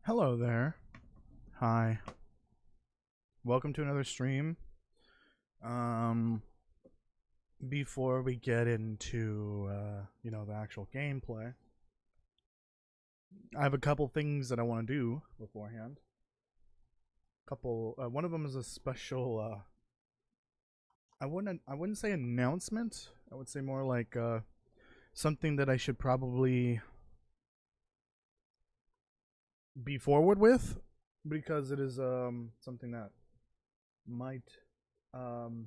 Hello there. Hi. Welcome to another stream. Um Before we get into the actual gameplay, I have a couple things that I want to do beforehand. One of them is a special I wouldn't say announcement. I would say more like something that I should probably be forward with, because it is something that might um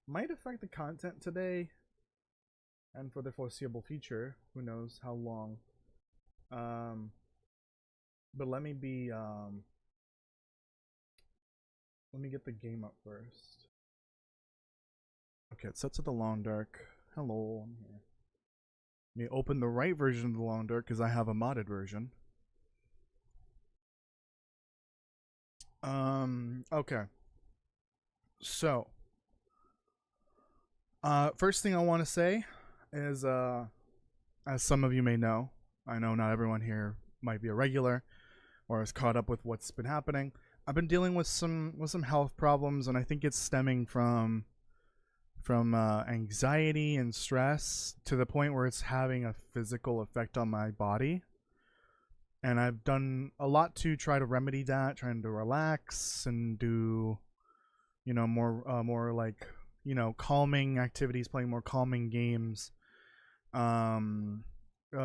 might affect the content today and for the foreseeable future. Who knows how long? Um, but let me get the game up first. Okay, it's set to the long dark. Hello, I'm here. Let me open the right version of the long dark because I have a modded version. Okay. So, first thing I want to say is, as some of you may know, I know not everyone here might be a regular or is caught up with what's been happening. I've been dealing with some health problems, and I think it's stemming from anxiety and stress to the point where it's having a physical effect on my body. And I've done a lot to try to remedy that, trying to relax and do, more like, calming activities, playing more calming games,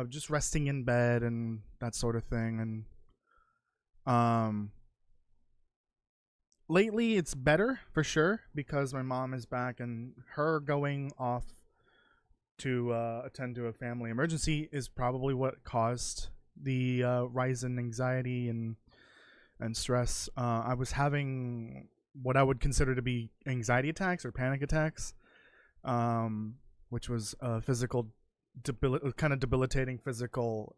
just resting in bed and that sort of thing. And lately it's better for sure because my mom is back, and her going off to attend to a family emergency is probably what caused the rise in anxiety and stress. I was having what I would consider to be anxiety attacks or panic attacks, which was a physical, kind of debilitating physical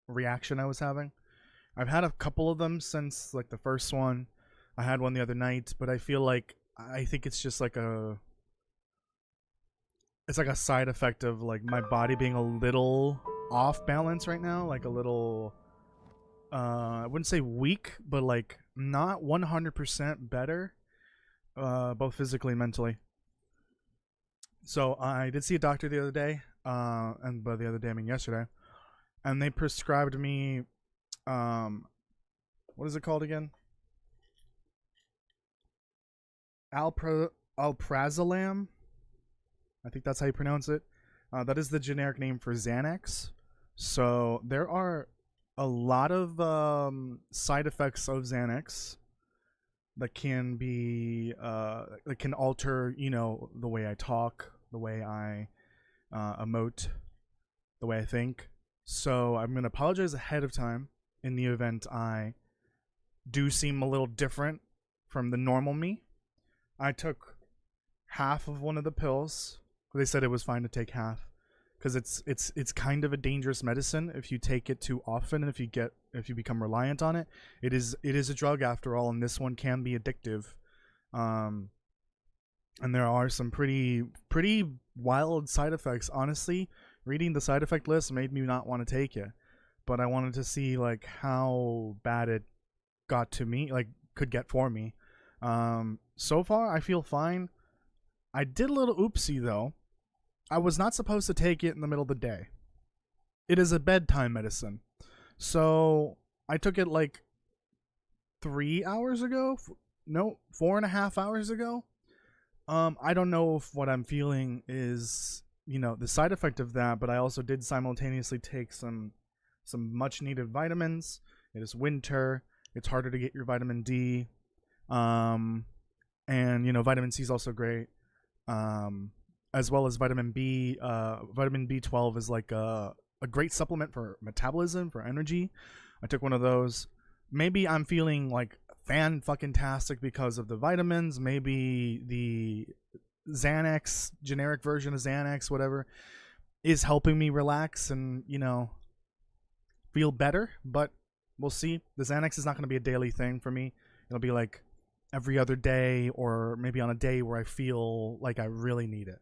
reaction I was having. I've had a couple of them since like the first one. I had one the other night, but I think it's just like it's like a side effect of like my body being a little off balance right now, like a little I wouldn't say weak, but like not 100% better, both physically and mentally. So I did see a doctor the other day, and by the other day I mean yesterday, and they prescribed me what is it called again? Alprazolam. I think that's how you pronounce it. That is the generic name for Xanax. So there are a lot of side effects of Xanax that can be that can alter, the way I talk, the way I emote, the way I think. So I'm gonna apologize ahead of time in the event I do seem a little different from the normal me. I took half of one of the pills. They said it was fine to take half because it's kind of a dangerous medicine if you take it too often, and if you become reliant on it. It is a drug after all, and this one can be addictive. And there are some pretty wild side effects. Honestly, reading the side effect list made me not want to take it, but I wanted to see like how bad it got to me, like could get for me. So far I feel fine. I did a little oopsie though. I was not supposed to take it in the middle of the day. It is a bedtime medicine. So I took it like 3 hours ago. No, 4.5 hours ago. I don't know if what I'm feeling is, the side effect of that, but I also did simultaneously take some much needed vitamins. It is winter. It's harder to get your vitamin D. And vitamin C is also great. As well as vitamin B. Vitamin B12 is like a great supplement for metabolism, for energy. I took one of those. Maybe I'm feeling like fan-fucking-tastic because of the vitamins. Maybe the Xanax, generic version of Xanax, whatever, is helping me relax and, feel better. But we'll see. The Xanax is not going to be a daily thing for me. It'll be like every other day, or maybe on a day where I feel like I really need it.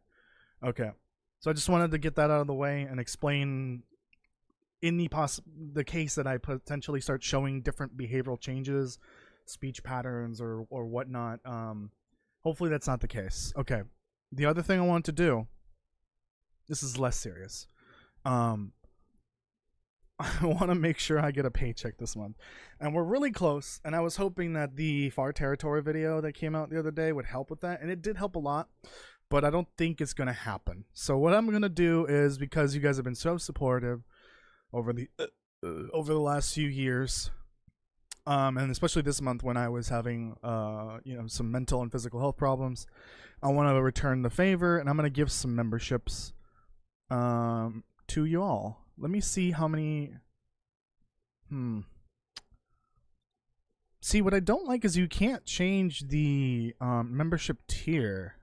Okay. So I just wanted to get that out of the way and explain in the case that I potentially start showing different behavioral changes, speech patterns or whatnot, hopefully that's not the case. Okay. The other thing I want to do, this is less serious. I want to make sure I get a paycheck this month. And we're really close, and I was hoping that the Far Territory video that came out the other day would help with that, and it did help a lot, but I don't think it's going to happen. So what I'm going to do is, because you guys have been so supportive over the last few years, and especially this month when I was having some mental and physical health problems, I want to return the favor, and I'm going to give some memberships to you all. Let me see how many. See, what I don't like is you can't change the membership tier.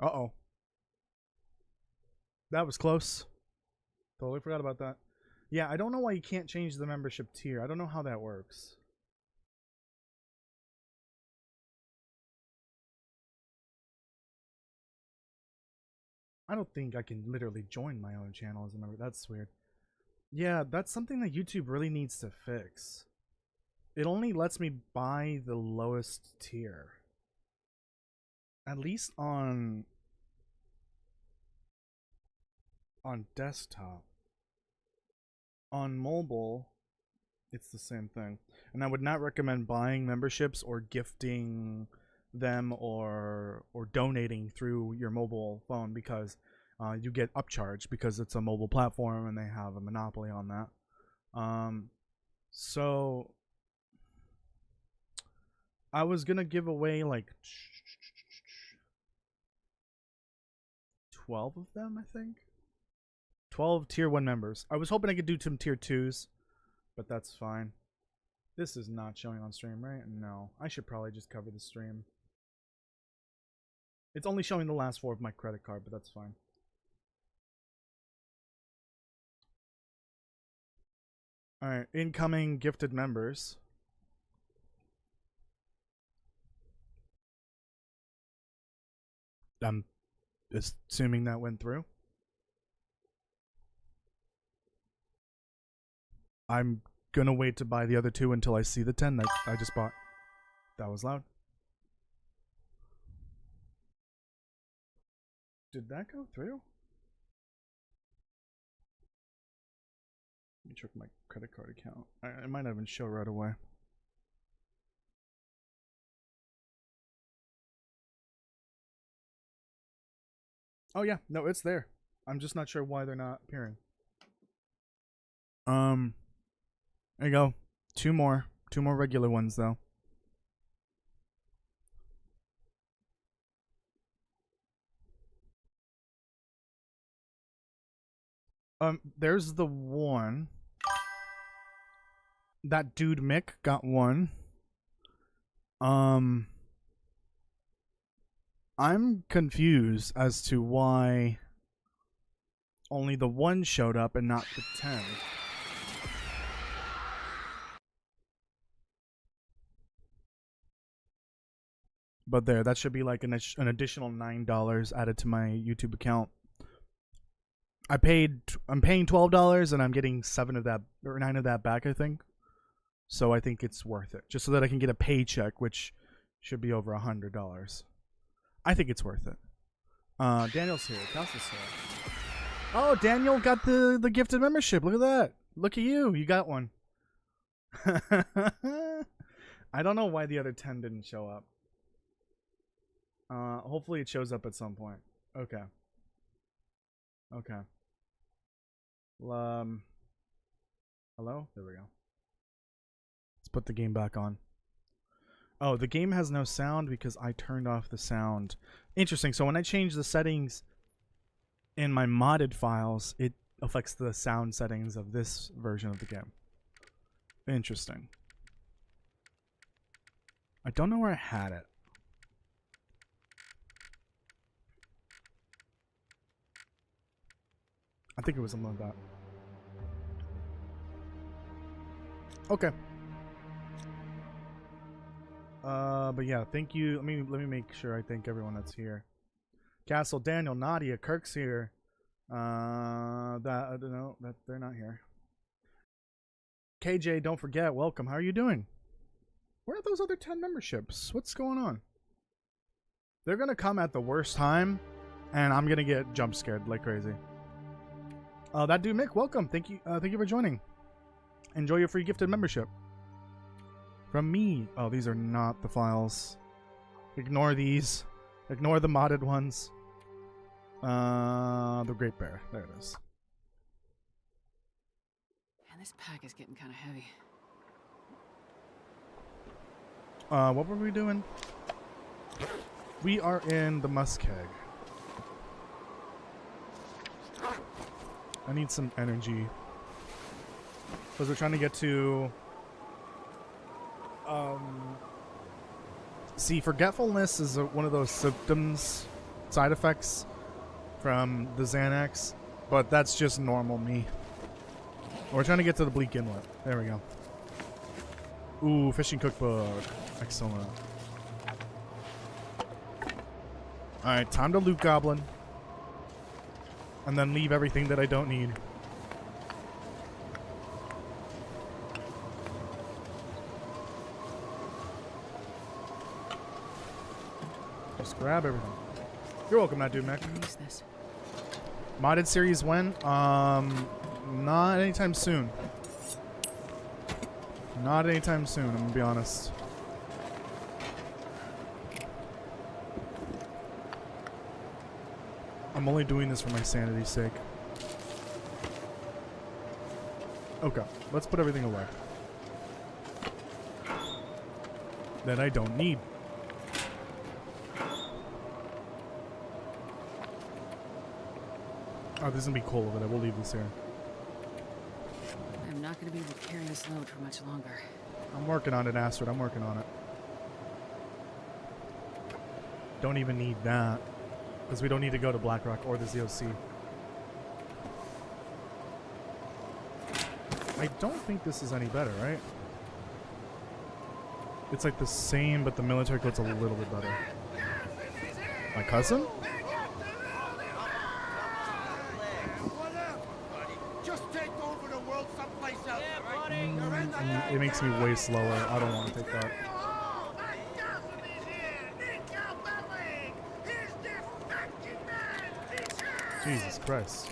Uh-oh. That was close. Totally forgot about that. Yeah, I don't know why you can't change the membership tier. I don't know how that works. I don't think I can literally join my own channel as a member. That's weird. Yeah, that's something that YouTube really needs to fix. It only lets me buy the lowest tier. At least on desktop. On mobile, it's the same thing. And I would not recommend buying memberships or gifting them or donating through your mobile phone, because you get upcharged because it's a mobile platform and they have a monopoly on that. So I was gonna give away like 12 of them, I think. 12 tier 1 members. I was hoping I could do some tier 2s, but that's fine. This is not showing on stream, right? No. I should probably just cover the stream. It's only showing the last 4 of my credit card, but that's fine. Alright, incoming gifted members. I'm assuming that went through. I'm gonna wait to buy the other 2 until I see the 10 that I just bought. That was loud. Did that go through? Let me check my credit card account. It might not even show right away. Oh yeah, no, it's there. I'm just not sure why they're not appearing. There you go. 2 more. 2 more regular ones though. There's the one. That dude Mick got 1. I'm confused as to why only the 1 showed up and not the 10. But there, that should be like an additional $9 added to my YouTube account. I'm paying $12 and I'm getting 7 of that or 9 of that back, I think. So I think it's worth it, just so that I can get a paycheck, which should be over $100. I think it's worth it. Daniel's here. Kelsey's here. Oh, Daniel got the gifted membership. Look at that. Look at you. You got one. I don't know why the other 10 didn't show up. Hopefully it shows up at some point. Okay. Okay. Hello? There we go. Let's put the game back on. Oh, the game has no sound because I turned off the sound. Interesting. So when I change the settings in my modded files, it affects the sound settings of this version of the game. Interesting. I don't know where I had it. I think it was something like that. Okay. But yeah, thank you. Let me make sure I thank everyone that's here. Castle, Daniel, Nadia, Kirk's here. No, that they're not here. KJ, don't forget, welcome. How are you doing? Where are those other 10 memberships? What's going on? They're gonna come at the worst time, and I'm gonna get jump scared like crazy. That dude Mick, welcome. Thank you for joining. Enjoy your free gifted membership. From me. Oh, these are not the files. Ignore these. Ignore the modded ones. The Great Bear. There it is. Man, this pack is getting kind of heavy. What were we doing? We are in the muskeg. I need some energy. Because we're trying to get to... See, forgetfulness is one of those symptoms, side effects from the Xanax. But that's just normal me. We're trying to get to the Bleak Inlet. There we go. Ooh, fishing cookbook. Excellent. Alright, time to loot Goblin. And then leave everything that I don't need. Just grab everything. You're welcome, that dude, Mac. Use this. Modded series when? Not anytime soon. Not anytime soon, I'm gonna be honest. I'm only doing this for my sanity's sake. Okay, let's put everything away that I don't need. Oh, this is gonna be cool over there. We'll leave this here. I'm not going to be able to carry this load for much longer. I'm working on it, Astrid. I'm working on it. Don't even need that. Because we don't need to go to Blackrock or the ZOC. I don't think this is any better, right? It's like the same, but the military coat's a little bit better. My cousin? It makes me way slower. I don't want to take that. Jesus Christ.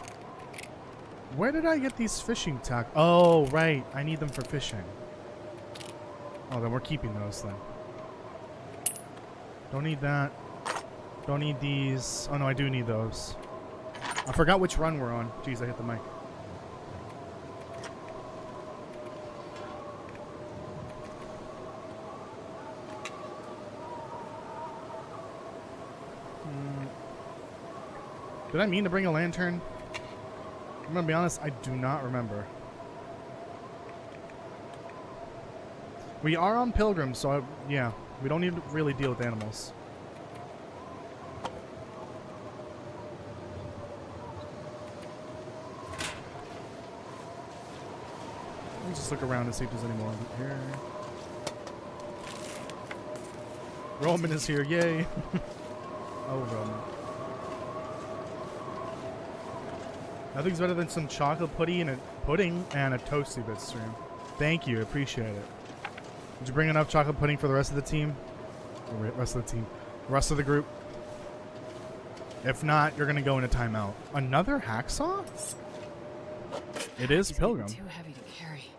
Where did I get these fishing tackle? Oh, right. I need them for fishing. Oh, then we're keeping those then. Don't need that. Don't need these. Oh, no, I do need those. I forgot which run we're on. Jeez, I hit the mic. Did I mean to bring a lantern? I'm gonna be honest, I do not remember. We are on Pilgrim, so yeah, we don't need to really deal with animals. Let me just look around and see if there's any more here. Roman is here, yay! Oh, Roman. Nothing's better than some chocolate pudding and a ToastyBits stream. Thank you, I appreciate it. Did you bring enough chocolate pudding for the rest of the team? The rest of the team. The rest of the group? If not, you're gonna go into timeout. Another hacksaw? It is Pilgrim. Too heavy to carry.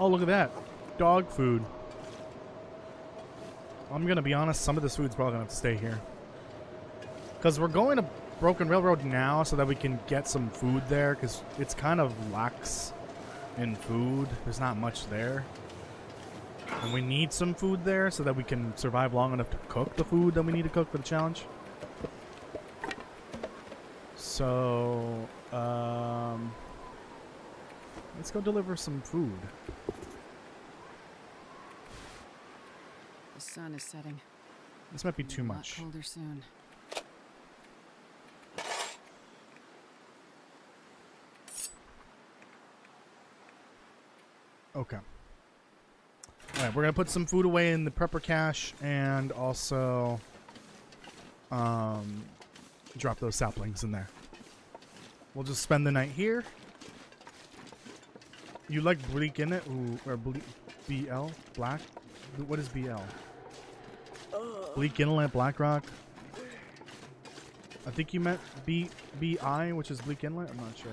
Oh, look at that. Dog food. I'm gonna be honest, some of this food's probably gonna have to stay here. Because we're going to Broken Railroad now so that we can get some food there, because it's kind of lax in food. There's not much there. And we need some food there so that we can survive long enough to cook the food that we need to cook for the challenge. So, let's go deliver some food. The sun is setting. This might be too much. A lot colder soon. Okay. Alright, we're gonna put some food away in the prepper cache and also drop those saplings in there. We'll just spend the night here. You like bleak in it? Ooh, or BL? Black? What is BL? Bleak Inlet, Blackrock. I think you meant BI, which is Bleak Inlet. I'm not sure.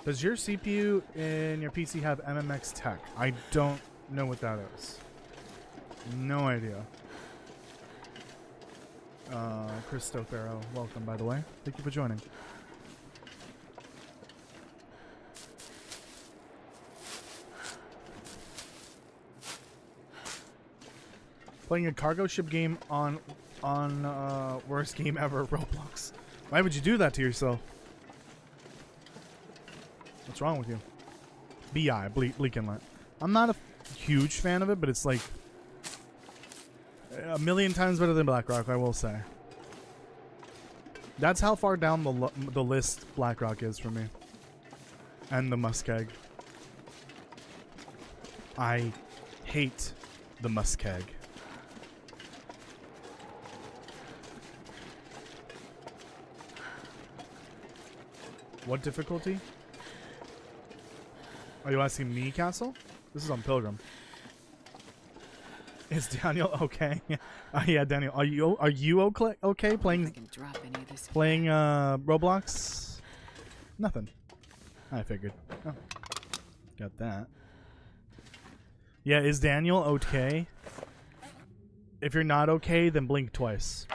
Does your CPU in your PC have MMX Tech? I don't know what that is. No idea. Christo Pharaoh, welcome by the way. Thank you for joining. Playing a cargo ship game on worst game ever, Roblox. Why would you do that to yourself? What's wrong with you? BI, Bleak Inlet. I'm not a huge fan of it, but it's like a million times better than Blackrock, I will say. That's how far down the list Blackrock is for me. And the Muskeg. I hate the Muskeg. What difficulty? Are you asking me, Castle? This is on Pilgrim. Is Daniel okay? Yeah, Daniel. Are you okay playing Roblox? Nothing. I figured. Oh, got that. Yeah, is Daniel okay? If you're not okay, then blink twice.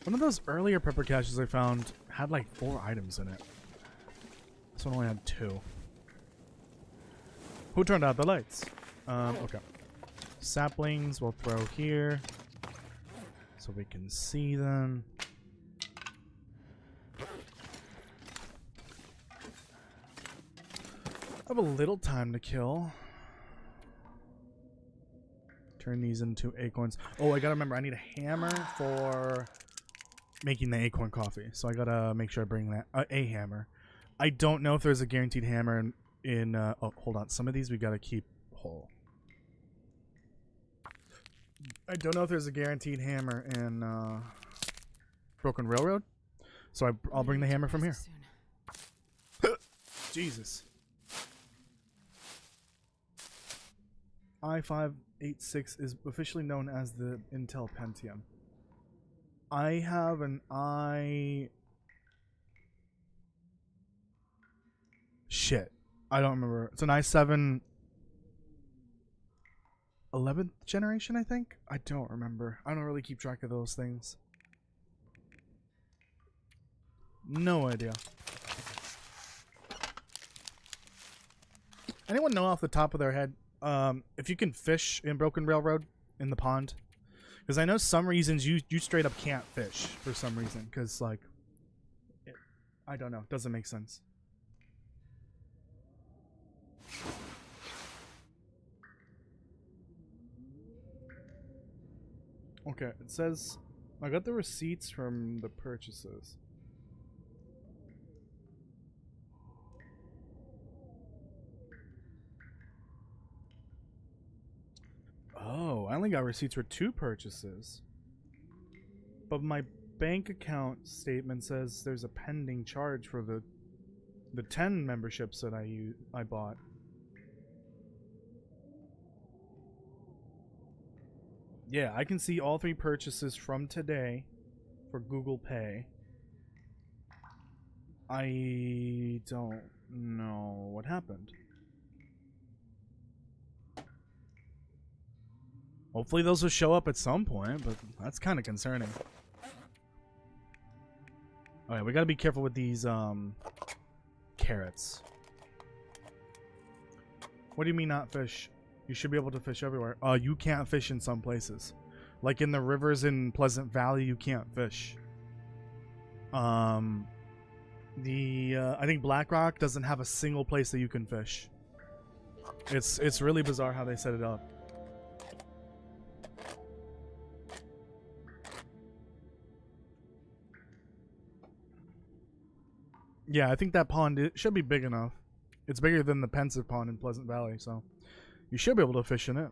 One of those earlier prepper caches I found had like 4 items in it. This one only had 2. Who turned out the lights? Okay. Saplings we'll throw here so we can see them. I have a little time to kill. Turn these into acorns. Oh, I gotta remember, I need a hammer for making the acorn coffee. So I gotta make sure I bring that a hammer. I don't know if there's a guaranteed hammer in oh, hold on. Some of these we gotta keep whole. I don't know if there's a guaranteed hammer in Broken Railroad. So I'll bring the hammer from here. Jesus. i5-86 is officially known as the Intel Pentium. I have an Shit. I don't remember. It's an i7 11th generation, I think? I don't remember. I don't really keep track of those things. No idea. Anyone know off the top of their head if you can fish in Broken Railroad in the pond? Because I know some reasons you straight up can't fish for some reason. Because, like, I don't know. Doesn't make sense. Okay, it says I got the receipts from the purchases. Oh, I only got receipts for 2 purchases. But my bank account statement says there's a pending charge for the 10 memberships that I bought. Yeah, I can see all 3 purchases from today for Google Pay. I don't know what happened. Hopefully those will show up at some point, but that's kind of concerning. Alright, we gotta be careful with these carrots. What do you mean not fish? You should be able to fish everywhere. You can't fish in some places. Like in the rivers in Pleasant Valley, you can't fish. I think Blackrock doesn't have a single place that you can fish. It's really bizarre how they set it up. Yeah, I think that pond, it should be big enough. It's bigger than the Pensive Pond in Pleasant Valley, so you should be able to fish in it.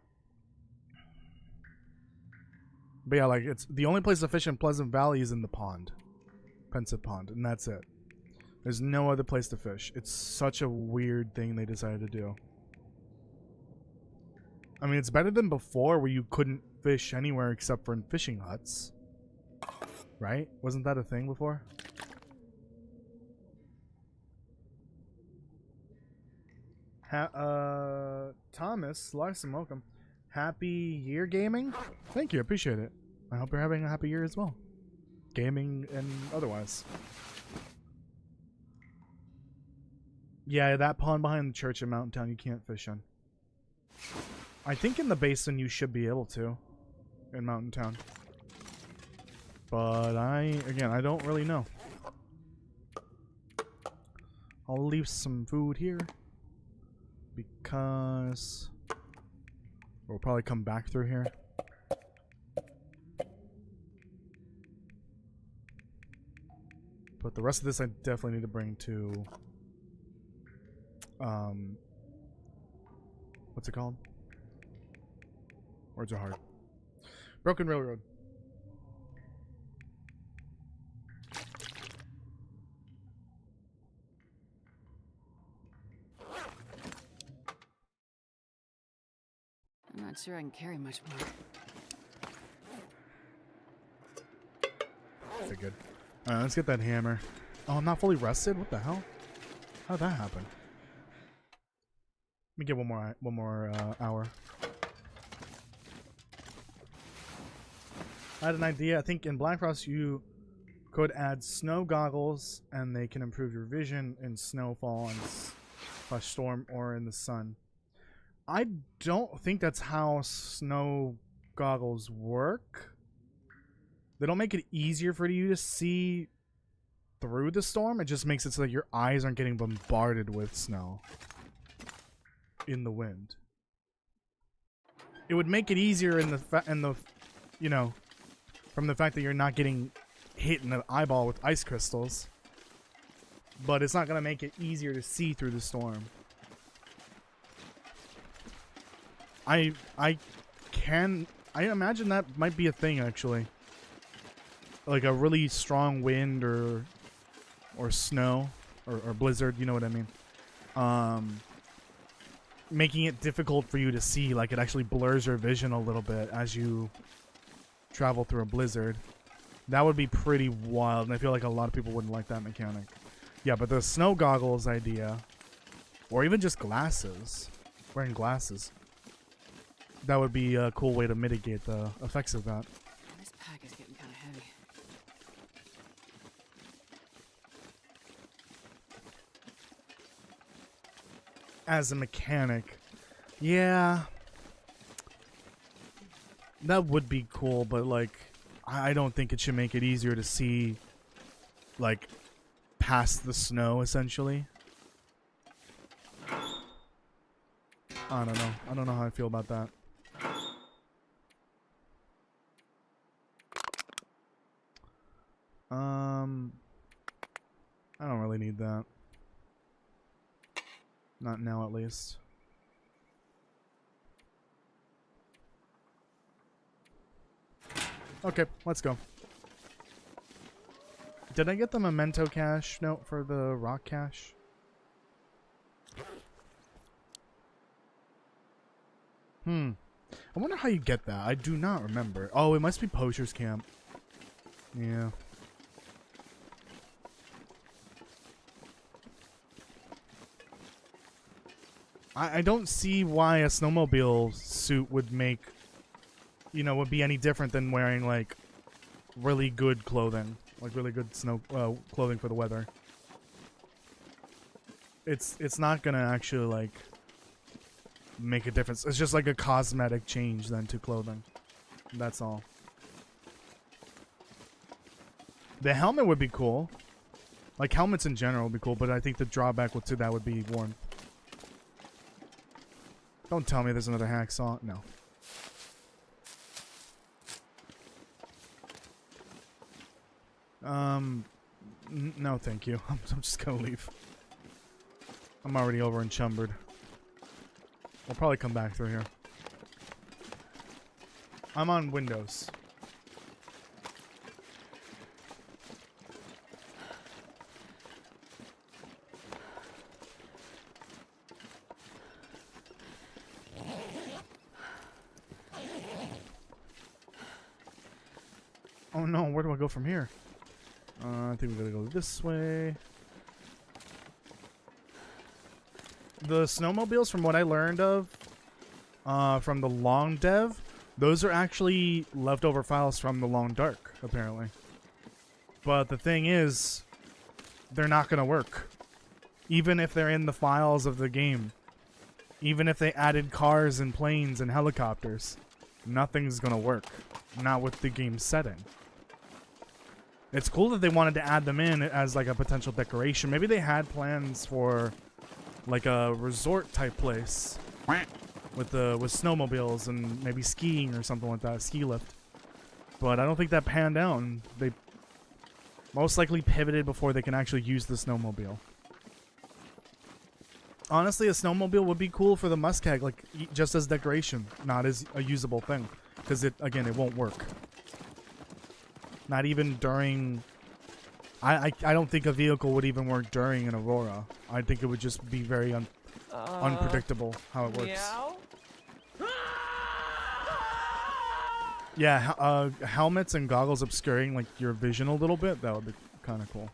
But yeah, like, it's the only place to fish in Pleasant Valley is in the pond. Pensive Pond, and that's it. There's no other place to fish. It's such a weird thing they decided to do. I mean, it's better than before where you couldn't fish anywhere except for in fishing huts. Right? Wasn't that a thing before? Thomas Larson, welcome. Happy year gaming? Thank you, appreciate it. I hope you're having a happy year as well. Gaming and otherwise. Yeah, that pond behind the church in Mountain Town you can't fish in. I think in the basin you should be able to. In Mountain Town. But again, I don't really know. I'll leave some food here. Because we'll probably come back through here. But the rest of this I definitely need to bring to what's it called? Words are hard. Broken Railroad. I'm not sure I can carry much more. Figured. Alright, let's get that hammer. Oh, I'm not fully rested? What the hell? How'd that happen? Let me get one more hour. I had an idea. I think in Black Frost you could add snow goggles and they can improve your vision in snowfall and slash storm or in the sun. I don't think that's how snow goggles work. They don't make it easier for you to see through the storm. It just makes it so that your eyes aren't getting bombarded with snow in the wind. It would make it easier in the you know, from the fact that you're not getting hit in the eyeball with ice crystals. But it's not going to make it easier to see through the storm. I imagine that might be a thing, actually. Like a really strong wind or snow or blizzard, you know what I mean? Making it difficult for you to see, like it actually blurs your vision a little bit as you travel through a blizzard. That would be pretty wild, and I feel like a lot of people wouldn't like that mechanic. Yeah, but the snow goggles idea, or even just glasses, wearing glasses, that would be a cool way to mitigate the effects of that. This pack is getting kind of heavy. As a mechanic, yeah, that would be cool, but like I don't think it should make it easier to see like past the snow, essentially. I don't know how I feel about that. I don't really need that. Not now, at least. Okay, let's go. Did I get the memento cache note for the rock cache? I wonder how you get that. I do not remember. Oh, it must be Poacher's Camp. Yeah. I don't see why a snowmobile suit would make, you know, would be any different than wearing, like, really good clothing. Like, really good snow clothing for the weather. It's not gonna actually, like, make a difference. It's just like a cosmetic change then to clothing. That's all. The helmet would be cool. Like, helmets in general would be cool, but I think the drawback to that would be warmth. Don't tell me there's another hacksaw. No. No, thank you. I'm just gonna leave. I'm already over encumbered. We'll probably come back through here. I'm on Windows. Oh no, where do I go from here? I think we gotta go this way. The snowmobiles, from what I learned of, from the long dev, those are actually leftover files from the long dark, apparently. But the thing is, they're not gonna work. Even if they're in the files of the game. Even if they added cars and planes and helicopters, nothing's gonna work. Not with the game setting. It's cool that they wanted to add them in as like a potential decoration. Maybe they had plans for like a resort type place with snowmobiles and maybe skiing or something like that, ski lift. But I don't think that panned out. And they most likely pivoted before they can actually use the snowmobile. Honestly, a snowmobile would be cool for the muskeg, like just as decoration, not as a usable thing, because it won't work. Not even during... I don't think a vehicle would even work during an Aurora. I think it would just be very unpredictable how it works. Meow? Yeah, helmets and goggles obscuring like your vision a little bit, that would be kind of cool.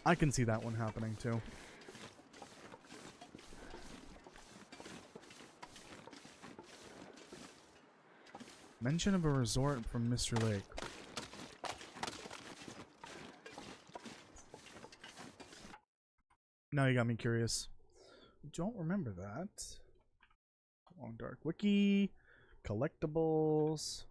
I can see that one happening too. Mention of a resort from Mystery Lake. Now you got me curious. Don't remember that. Long Dark Wiki. Collectibles.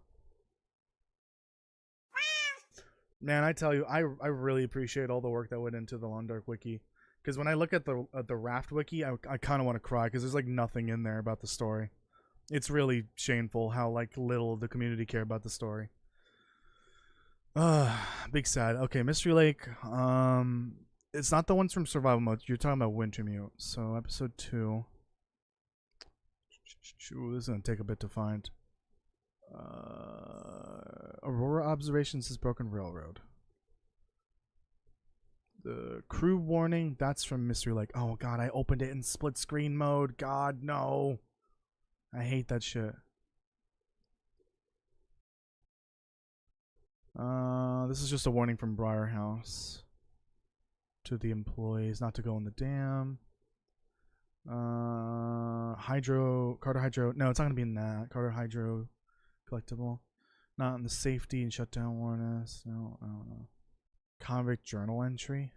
Man, I tell you, I really appreciate all the work that went into the Long Dark Wiki. Because when I look at the Raft Wiki, I kind of want to cry because there's like nothing in there about the story. It's really shameful how like little the community care about the story. Big sad. Okay, Mystery Lake. It's not the ones from Survival Mode. You're talking about Wintermute. So episode 2. Ooh, this is gonna take a bit to find. Aurora Observations is Broken Railroad. The crew warning. That's from Mystery Lake. Oh god, I opened it in split screen mode. God no. I hate that shit. This is just a warning from Briarhouse to the employees not to go in the dam. Carter Hydro. No, it's not gonna be in that. Carter Hydro collectible. Not in the safety and shutdown warnings. No, I don't know. Convict journal entry.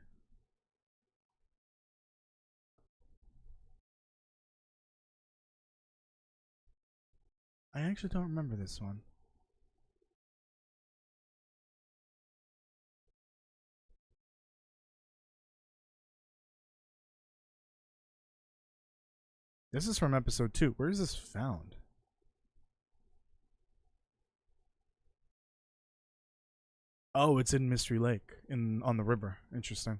I actually don't remember this one. This is from episode 2. Where is this found? Oh, it's in Mystery Lake, on the river. Interesting.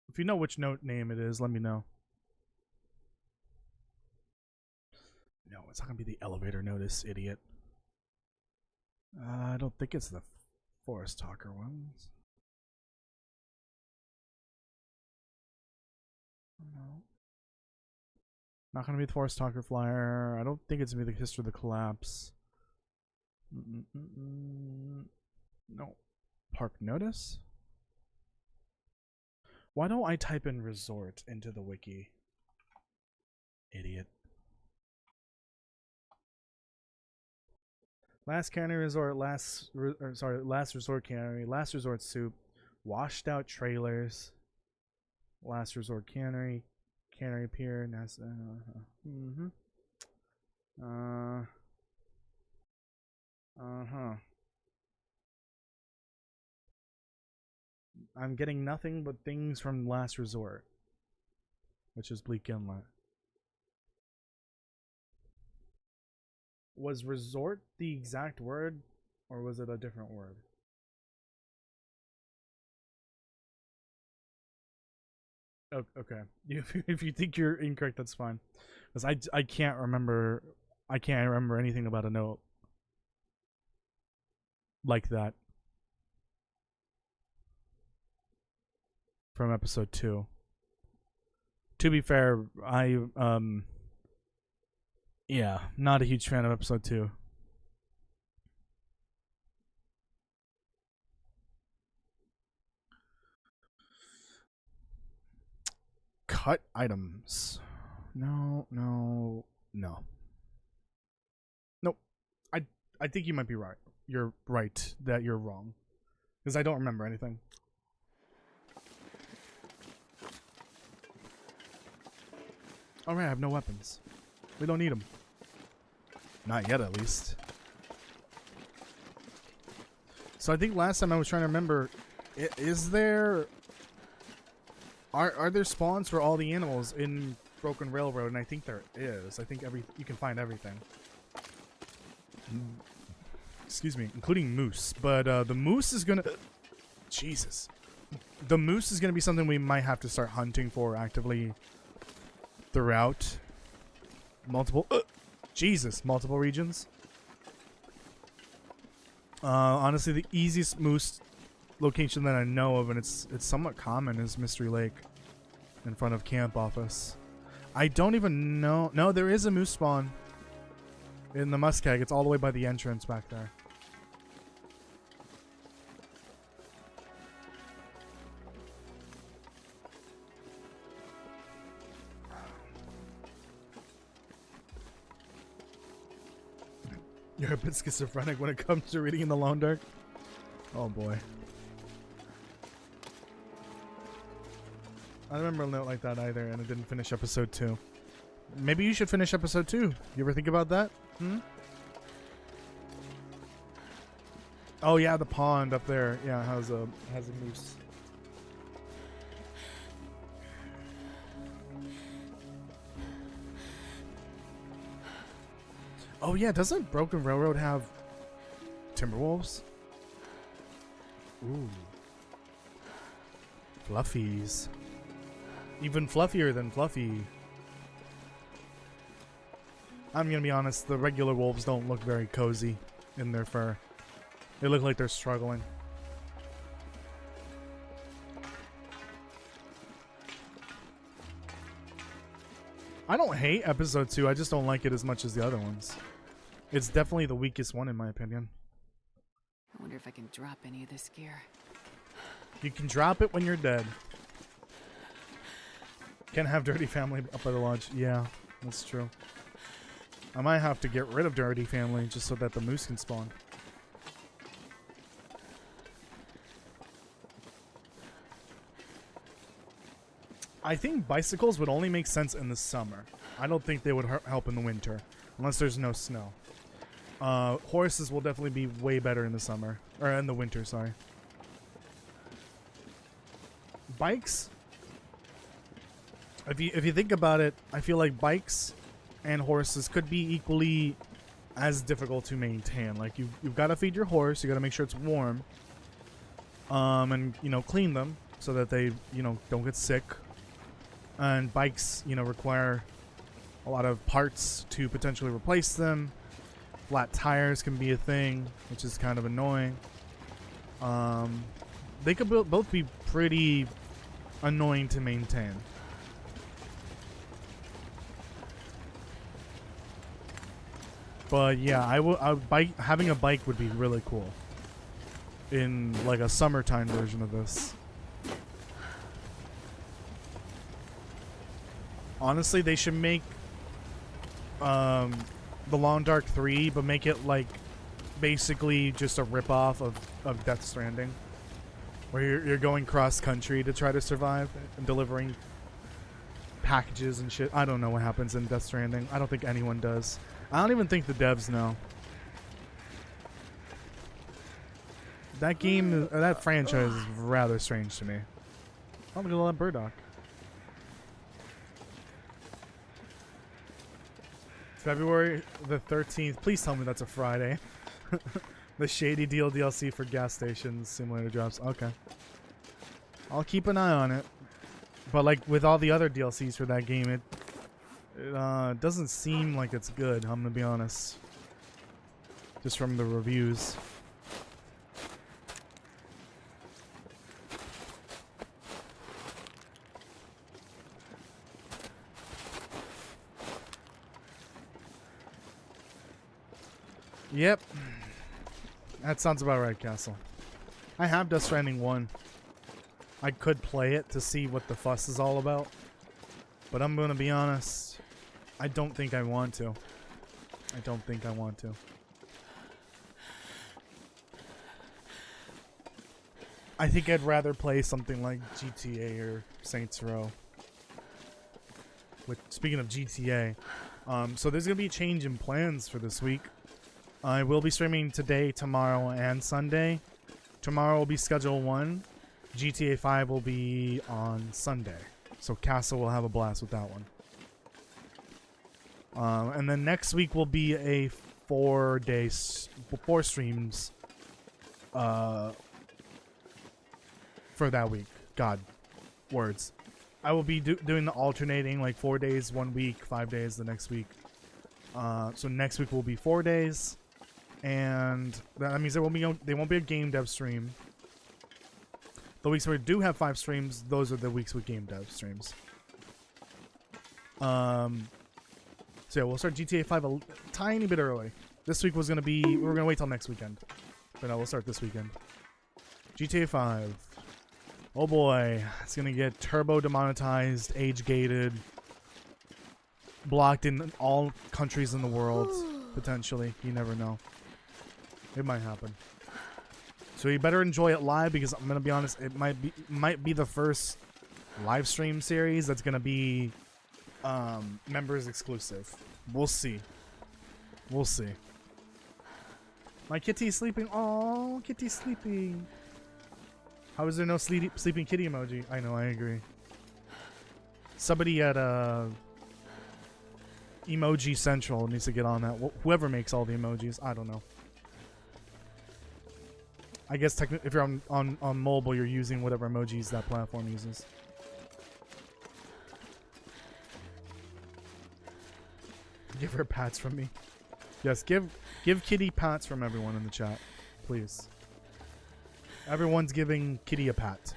If you know which name it is, let me know. No, it's not gonna be the elevator notice, idiot. I don't think it's the Forest Talker ones. No. Not gonna be the Forest Talker flyer. I don't think it's gonna be the History of the Collapse. No. Park notice? Why don't I type in resort into the wiki? Idiot. Last cannery resort, last resort cannery, last resort soup, washed out trailers, last resort cannery, cannery pier, Uh-huh. I'm getting nothing but things from Last Resort, which is Bleak Inlet. Was resort the exact word, or was it a different word? Oh, okay. If you think you're incorrect, that's fine. Because I can't remember. I can't remember anything about a note like that from episode 2. To be fair, yeah, not a huge fan of episode 2. Cut items. No. Nope. I think you might be right. You're right that you're wrong. Because I don't remember anything. Alright, I have no weapons. We don't need them. Not yet, at least. So I think last time I was trying to remember, is there... Are there spawns for all the animals in Broken Railroad? And I think there is. I think you can find everything. Excuse me, including moose. But the moose is gonna... Jesus. The moose is gonna be something we might have to start hunting for actively throughout multiple... multiple regions. Honestly, the easiest moose location that I know of, and it's somewhat common, is Mystery Lake in front of camp office. I don't even know. No, there is a moose spawn in the Muskeg. It's all the way by the entrance back there. You're a bit schizophrenic when it comes to reading in the Long Dark. Oh boy. I don't remember a note like that either, and I didn't finish episode 2. Maybe you should finish episode 2. You ever think about that? Oh yeah, the pond up there. Yeah, has a moose. Oh yeah, doesn't Broken Railroad have Timberwolves? Ooh. Fluffies. Even fluffier than Fluffy. I'm gonna be honest, the regular wolves don't look very cozy in their fur. They look like they're struggling. I don't hate episode 2, I just don't like it as much as the other ones. It's definitely the weakest one in my opinion. I wonder if I can drop any of this gear. You can drop it when you're dead. Can't have Dirty Family up by the lodge. Yeah, that's true. I might have to get rid of Dirty Family just so that the moose can spawn. I think bicycles would only make sense in the summer. I don't think they would help in the winter, unless there's no snow. Horses will definitely be way better in the summer, or in the winter, sorry. Bikes? If you think about it, I feel like bikes and horses could be equally as difficult to maintain. Like you've got to feed your horse, you got to make sure it's warm, and clean them so that they don't get sick. And bikes require a lot of parts to potentially replace them. Flat tires can be a thing, which is kind of annoying. They could both be pretty annoying to maintain. But yeah, having a bike would be really cool in like a summertime version of this. Honestly, they should make the Long Dark 3, but make it like basically just a ripoff of Death Stranding, where you're going cross country to try to survive and delivering packages and shit. I don't know what happens in Death Stranding. I don't think anyone does. I don't even think the devs know. That game, that franchise is rather strange to me. I'm gonna let Burdock. February the 13th. Please tell me that's a Friday. The Shady Deal DLC for gas stations simulator drops. Okay. I'll keep an eye on it. But like with all the other DLCs for that game, it doesn't seem like it's good, I'm gonna be honest. Just from the reviews. Yep. That sounds about right, Castle. I have Death Stranding 1. I could play it to see what the fuss is all about. But I'm gonna be honest, I don't think I want to. I don't think I want to. I think I'd rather play something like GTA or Saints Row. Speaking of GTA, so there's gonna be a change in plans for this week. I will be streaming today, tomorrow, and Sunday. Tomorrow will be Schedule 1. GTA 5 will be on Sunday. So Castle will have a blast with that one. And then next week will be a 4 streams for that week. God, words. I will be doing the alternating, like 4 days 1 week, 5 days the next week. So next week will be 4 days. And that means there won't be a game dev stream. The weeks where we do have 5 streams, those are the weeks with game dev streams. So yeah, we'll start GTA 5 a tiny bit early. This week was gonna be, we were gonna wait till next weekend, but no, we'll start this weekend. GTA 5. Oh boy, it's gonna get turbo demonetized, age gated, blocked in all countries in the world potentially. You never know. It might happen. So you better enjoy it live, because I'm gonna be honest, it might be the first live stream series that's gonna be members exclusive. We'll see. We'll see. My kitty's sleeping. Oh, kitty's sleeping. How is there no sleeping kitty emoji? I know, I agree. Somebody at Emoji Central needs to get on that. Whoever makes all the emojis, I don't know. I guess if you're on mobile, you're using whatever emojis that platform uses. Give her pats from me. Yes, give Kitty pats from everyone in the chat, please. Everyone's giving Kitty a pat.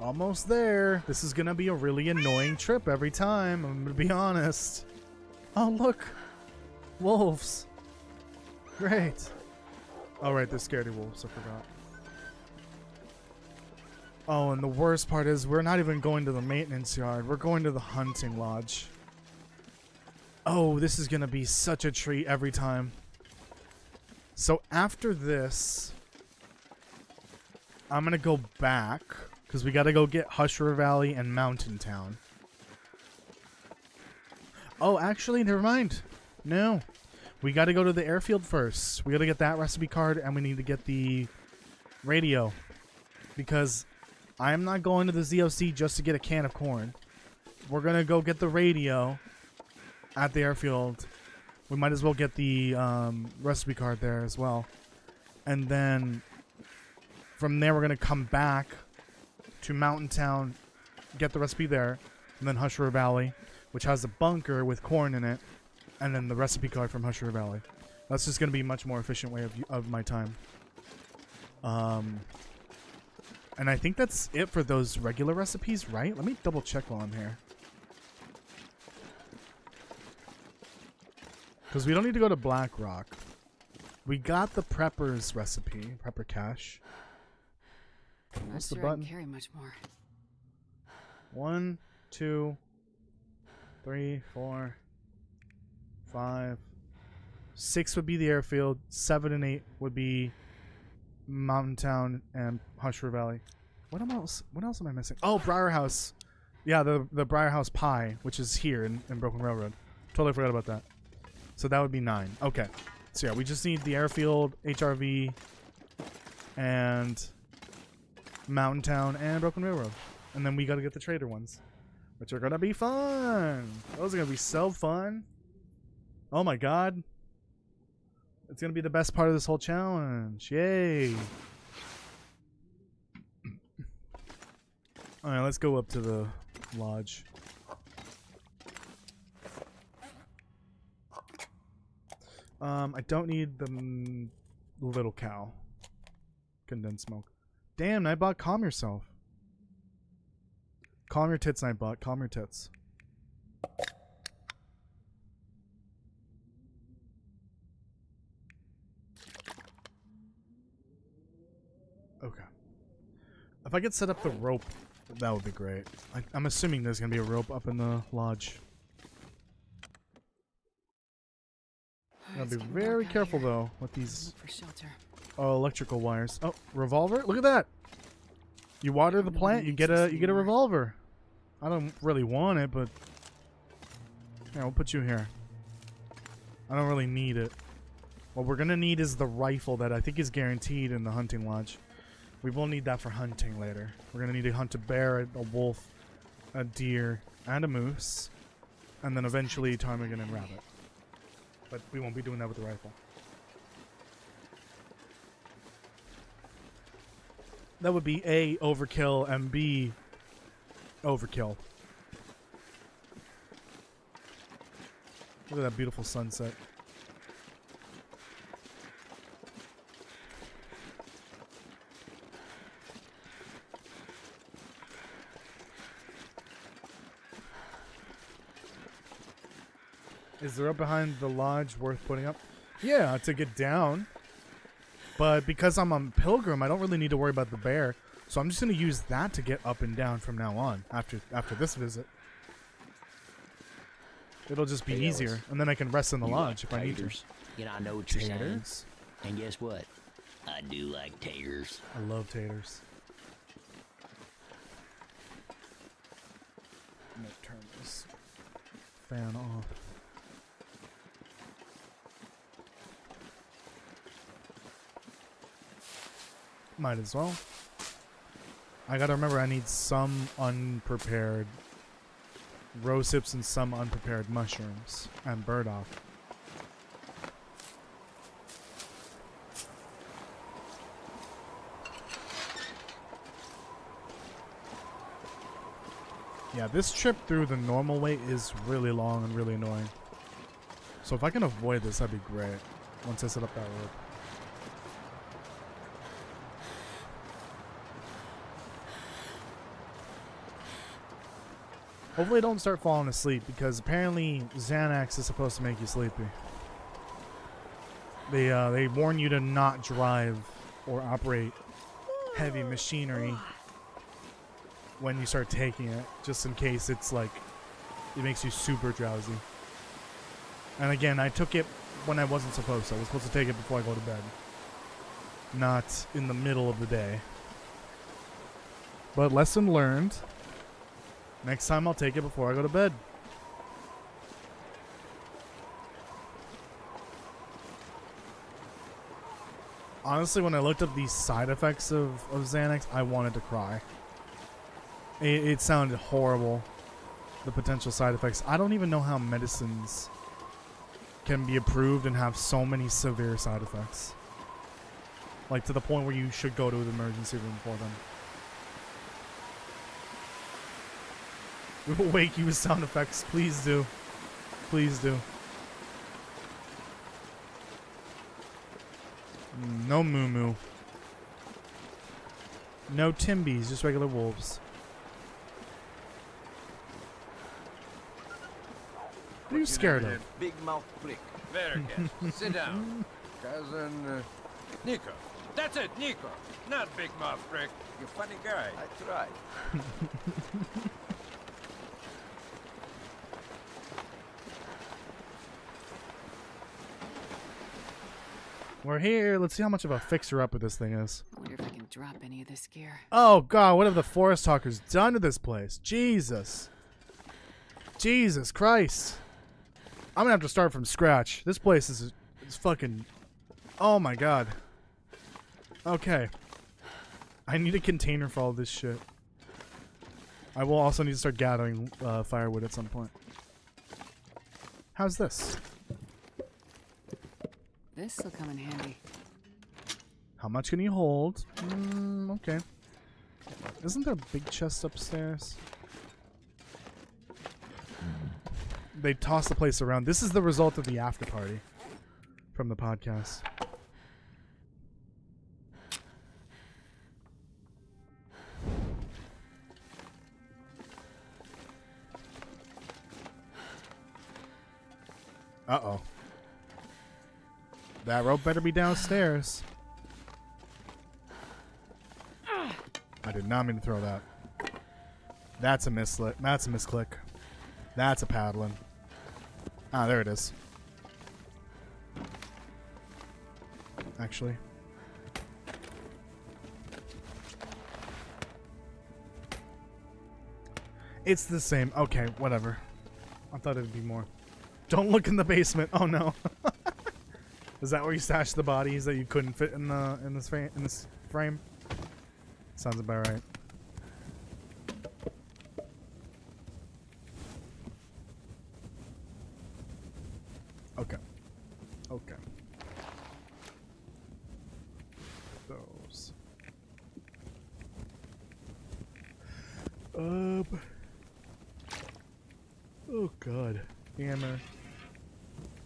Almost there. This is gonna be a really annoying trip every time, I'm gonna be honest. Oh, look. Wolves. Great. Oh, right, they're scaredy wolves, I forgot. Oh, and the worst part is we're not even going to the maintenance yard. We're going to the hunting lodge. Oh, this is gonna be such a treat every time. So after this, I'm gonna go back, because we gotta go get Hush River Valley and Mountain Town. Oh, actually, never mind. No. We gotta go to the airfield first. We gotta get that recipe card, and we need to get the radio. Because I am not going to the ZOC just to get a can of corn. We're gonna go get the radio at the airfield. We might as well get the recipe card there as well. And then from there, we're gonna come back to Mountain Town, get the recipe there, and then Hush River Valley, which has a bunker with corn in it, and then the recipe card from Hush River Valley. That's just going to be a much more efficient way of my time. And I think that's it for those regular recipes, right? Let me double check while I'm here. Because we don't need to go to Black Rock. We got the Prepper's recipe, Prepper Cache. What's the button? I can carry much more. 1, 2, 3, 4, 5, 6 would be the airfield. 7 and 8 would be Mountain Town and Hush River Valley. What else am I missing? Oh, Briar House. Yeah, the Briar House Pie, which is here in Broken Railroad. Totally forgot about that. So that would be 9. Okay. So yeah, we just need the airfield, HRV, and Mountain Town, and Broken Railroad. And then we gotta get the trader ones, which are gonna be fun. Those are gonna be so fun. Oh my god. It's gonna be the best part of this whole challenge. Yay. Alright, let's go up to the lodge. I don't need the little cow. Condensed milk. Damn, Nightbot, calm yourself. Calm your tits, Nightbot. Calm your tits. Okay. If I could set up the rope, that would be great. I'm assuming there's gonna be a rope up in the lodge. Gotta be very careful though with these electrical wires. Oh, revolver! Look at that! You water the plant, you get a revolver. I don't really want it, but here, we'll put you here. I don't really need it. What we're gonna need is the rifle that I think is guaranteed in the hunting lodge. We will need that for hunting later. We're gonna need to hunt a bear, a wolf, a deer, and a moose, and then eventually ptarmigan and rabbit. But we won't be doing that with the rifle. That would be A, overkill, and B, overkill. Look at that beautiful sunset. Is the rope behind the lodge worth putting up? Yeah, to get down. But because I'm a pilgrim, I don't really need to worry about the bear. So I'm just going to use that to get up and down from now on, after this visit. It'll just be easier, and then I can rest in the lodge if I need to. You know, I know what you're saying. Taters? And guess what? I do like taters. I love taters. I'm going to turn this fan off. Might as well. I gotta remember I need some unprepared rose hips and some unprepared mushrooms and burdock. Yeah, this trip through the normal way is really long and really annoying. So if I can avoid this, that'd be great. Once I set up that rope. Hopefully don't start falling asleep, because apparently Xanax is supposed to make you sleepy. They warn you to not drive or operate heavy machinery when you start taking it, just in case it's like, it makes you super drowsy. And again, I took it when I wasn't supposed to. I was supposed to take it before I go to bed, not in the middle of the day. But lesson learned. Next time I'll take it before I go to bed. Honestly, when I looked up these side effects of Xanax, I wanted to cry. It sounded horrible, the potential side effects. I don't even know how medicines can be approved and have so many severe side effects. Like, to the point where you should go to the emergency room for them. We will wake you with sound effects. Please do. Please do. No moo moo. No Timbies, just regular wolves. What are you scared of? Big mouth prick. Very good. Sit down. Cousin Nico. That's it, Nico. Not Big Mouth Prick. You funny guy. I tried. We're here. Let's see how much of a fixer-upper this thing is. I wonder if I can drop any of this gear. Oh god, what have the forest talkers done to this place? Jesus. Jesus Christ. I'm gonna have to start from scratch. This place is fucking... Oh my god. Okay. I need a container for all this shit. I will also need to start gathering firewood at some point. How's this? This'll come in handy. How much can you hold? Okay. Isn't there a big chest upstairs? They toss the place around. This is the result of the after party from the podcast. Uh-oh. That rope better be downstairs. I did not mean to throw that. That's a misclick. That's a misclick. That's a paddling. Ah, there it is. Actually. It's the same. Okay, whatever. I thought it'd be more. Don't look in the basement. Oh no. Is that where you stashed the bodies that you couldn't fit in this frame? Sounds about right. Okay. Okay. Those. Oh god. Hammer.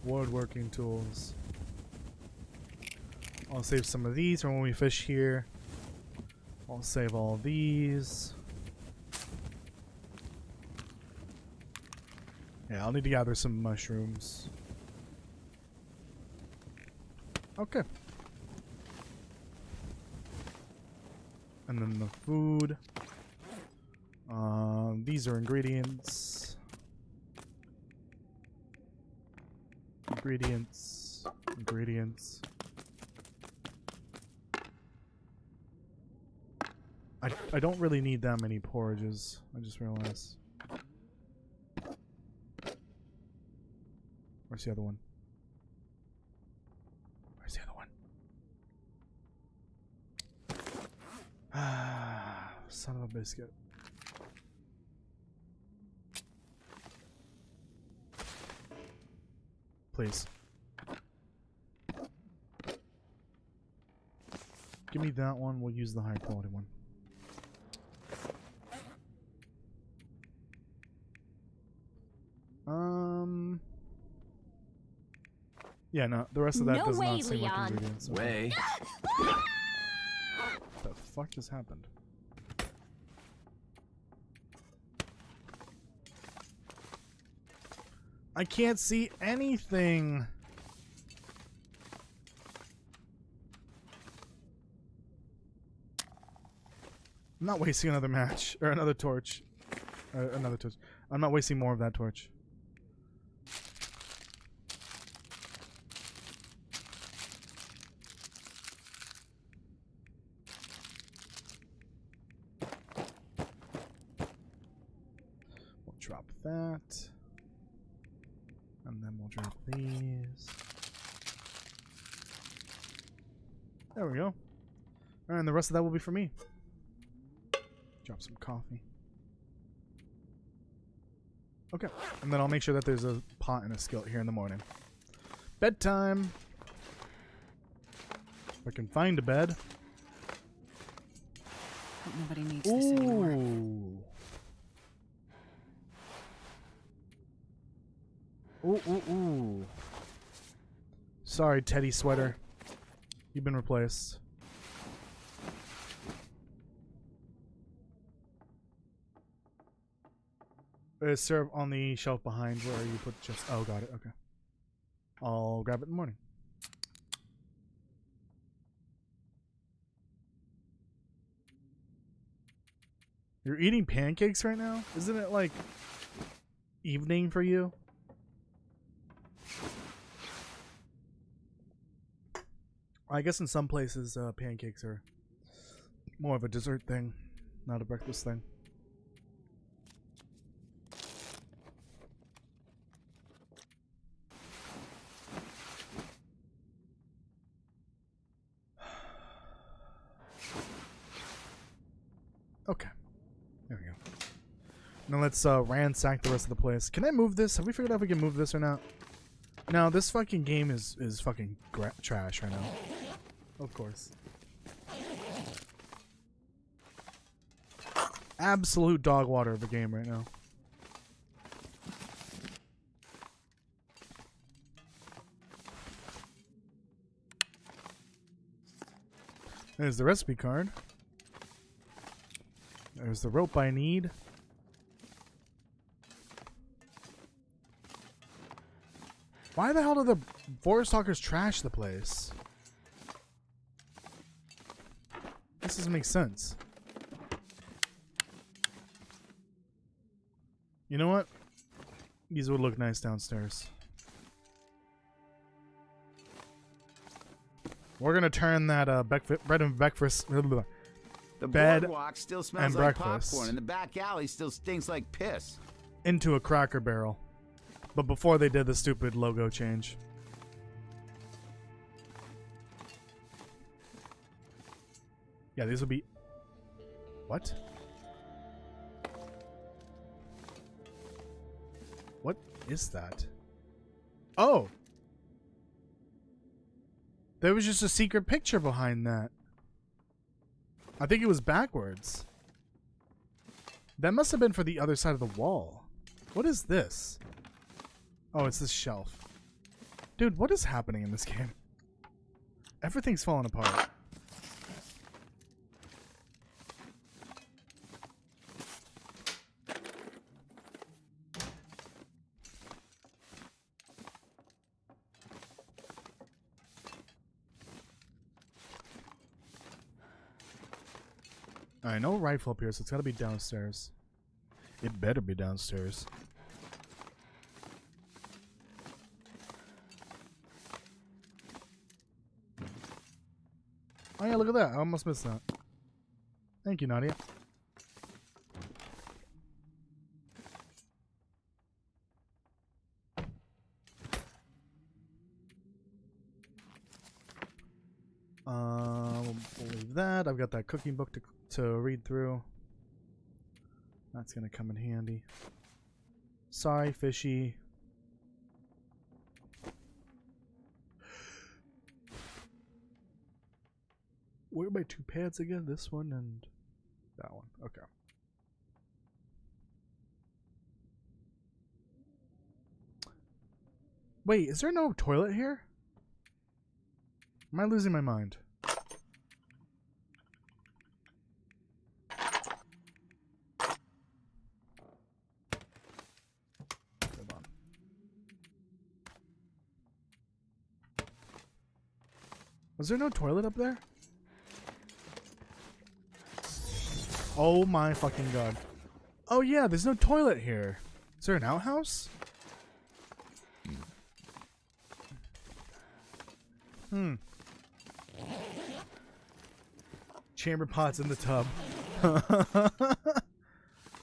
Woodworking tools. I'll save some of these for when we fish here. I'll save all these. Yeah, I'll need to gather some mushrooms. Okay. And then the food. These are ingredients. Ingredients. Ingredients. I don't really need that many porridges. I just realized. Where's the other one? Where's the other one? Ah, son of a biscuit. Please. Give me that one. We'll use the high quality one. Yeah, no, the rest of that does not seem like ingredients. Okay. What the fuck just happened? I can't see anything. I'm not wasting another match or another torch. Another torch. I'm not wasting more of that torch. We'll drop that. And then we'll drop these. There we go. And the rest of that will be for me. Drop some coffee. Okay. And then I'll make sure that there's a pot and a skillet here in the morning. Bedtime. If I can find a bed. Hope nobody needs this anymore. Ooh. Sorry, Teddy Sweater. You've been replaced. There's syrup on the shelf behind where you put just... Oh, got it. Okay. I'll grab it in the morning. You're eating pancakes right now? Isn't it like evening for you? I guess in some places pancakes are More of a dessert thing, not a breakfast thing. Okay. There we go. Now let's ransack the rest of the place. Can I move this? Have we figured out if we can move this or not? No, this fucking game is fucking trash right now. Of course. Absolute dog water of a game right now. There's the recipe card. There's the rope I need. Why the hell do the forest talkers trash the place? This doesn't make sense. You know what? These would look nice downstairs. We're gonna turn that bread and breakfast. The Bed boardwalk still smells and like breakfast. popcorn, and the back alley still stinks like piss. Into a Cracker Barrel. But before they did the stupid logo change. Yeah, these will be... What? What is that? Oh! There was just a secret picture behind that. I think it was backwards. That must have been for the other side of the wall. What is this? Oh, it's this shelf. Dude, what is happening in this game? Everything's falling apart. Alright, no rifle up here, so it's gotta be downstairs. It better be downstairs. Oh yeah, look at that. I almost missed that. Thank you, Nadia. We'll leave that. I've got that cooking book to read through. That's gonna come in handy. Sorry, fishy. Where are my two pads again? This one and that one. Okay. Wait, is there no toilet here? Am I losing my mind? Hold on. Was there no toilet up there? Oh my fucking god. Oh yeah, there's no toilet here. Is there an outhouse? Chamber pots in the tub.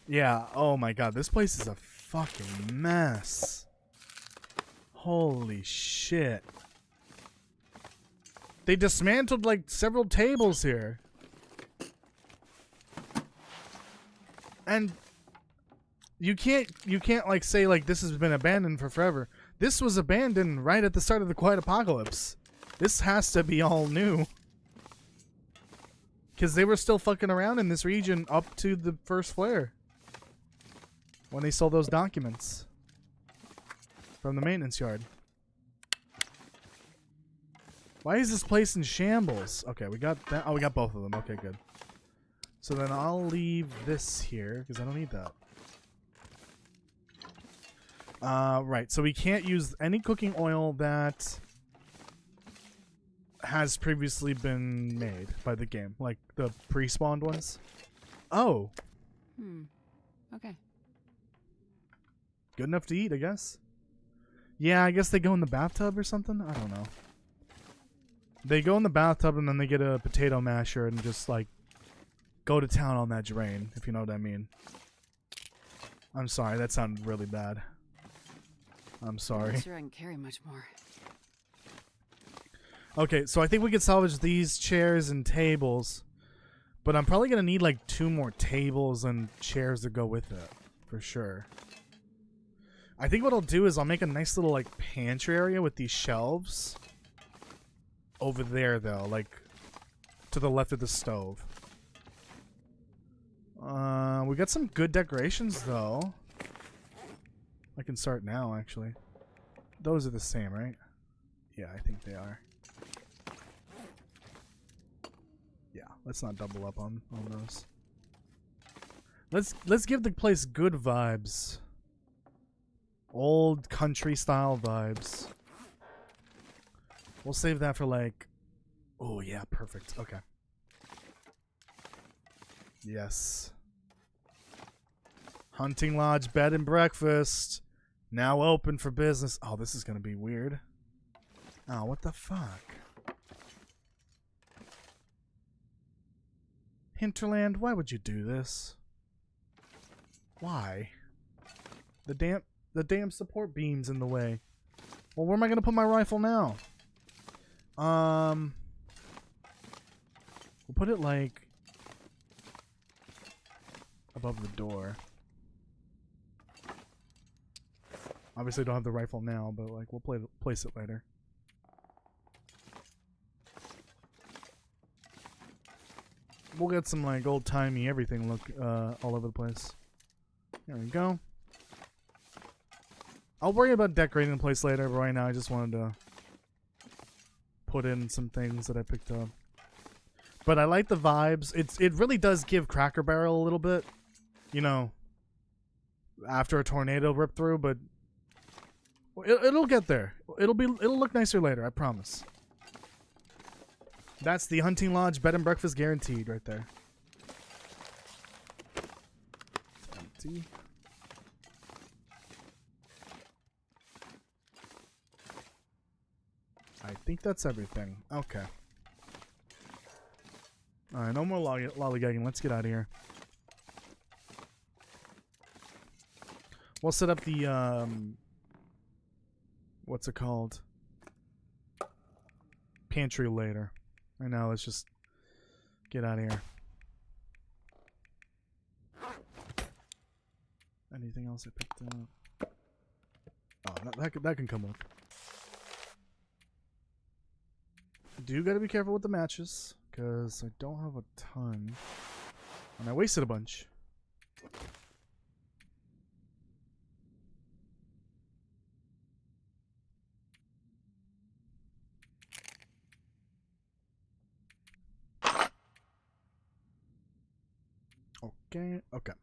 Yeah, oh my god, this place is a fucking mess. Holy shit. They dismantled like several tables here. And you can't like say like this has been abandoned for forever. This was abandoned right at the start of the Quiet Apocalypse. This has to be all new. Because they were still fucking around in this region up to the first flare. When they sold those documents. From the maintenance yard. Why is this place in shambles? Okay, we got that. Oh, we got both of them. Okay, good. So then I'll leave this here, because I don't need that. Right, so we can't use any cooking oil that has previously been made by the game, like the pre-spawned ones. Oh. Okay. Good enough to eat, I guess. Yeah, I guess they go in the bathtub or something? I don't know. They go in the bathtub and then they get a potato masher and just, like, go to town on that drain, if you know what I mean. I'm sorry, that sounded really bad. I'm sorry. Not sure I can carry much more. Okay, so I think we could salvage these chairs and tables, but I'm probably gonna need like 2 more tables and chairs to go with it, for sure. I think what I'll do is I'll make a nice little like pantry area with these shelves over there though, like to the left of the stove. We got some good decorations though. I can start now actually. Those are the same, right? Yeah, I think they are. Yeah, let's not double up on those. Let's give the place good vibes. Old country style vibes. We'll save that for like... Oh yeah, perfect. Okay. Yes. Hunting Lodge bed and breakfast. Now open for business. Oh, this is gonna be weird. Oh, what the fuck? Hinterland, why would you do this? Why? The damn support beam's in the way. Well, where am I gonna put my rifle now? We'll put it like above the door. Obviously, don't have the rifle now, but like we'll place it later. We'll get some like old-timey everything look all over the place. There we go. I'll worry about decorating the place later, but right now I just wanted to put in some things that I picked up. But I like the vibes. It really does give Cracker Barrel a little bit, you know, after a tornado ripped through, but it'll get there. It'll look nicer later, I promise. That's the Hunting Lodge bed and breakfast guaranteed right there. It's empty. I think that's everything. Okay. Alright, no more lollygagging. Let's get out of here. We'll set up the, what's it called? Pantry later. Right now, let's just get out of here. Anything else I picked up? Oh, that can come up. Do gotta be careful with the matches, because I don't have a ton. And I wasted a bunch. Okay, okay.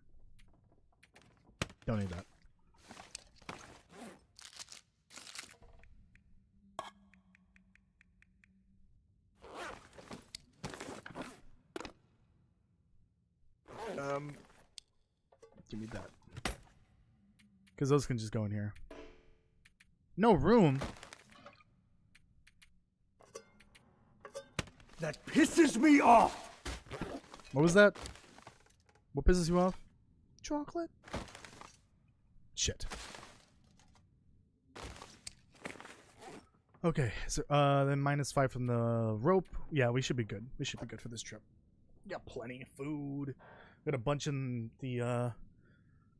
Don't need that. Give me that. Because those can just go in here. No room? That pisses me off! What was that? What pisses you off? Chocolate? Shit. Okay, so then -5 from the rope. Yeah, we should be good. We should be good for this trip. Got plenty of food. Got a bunch in the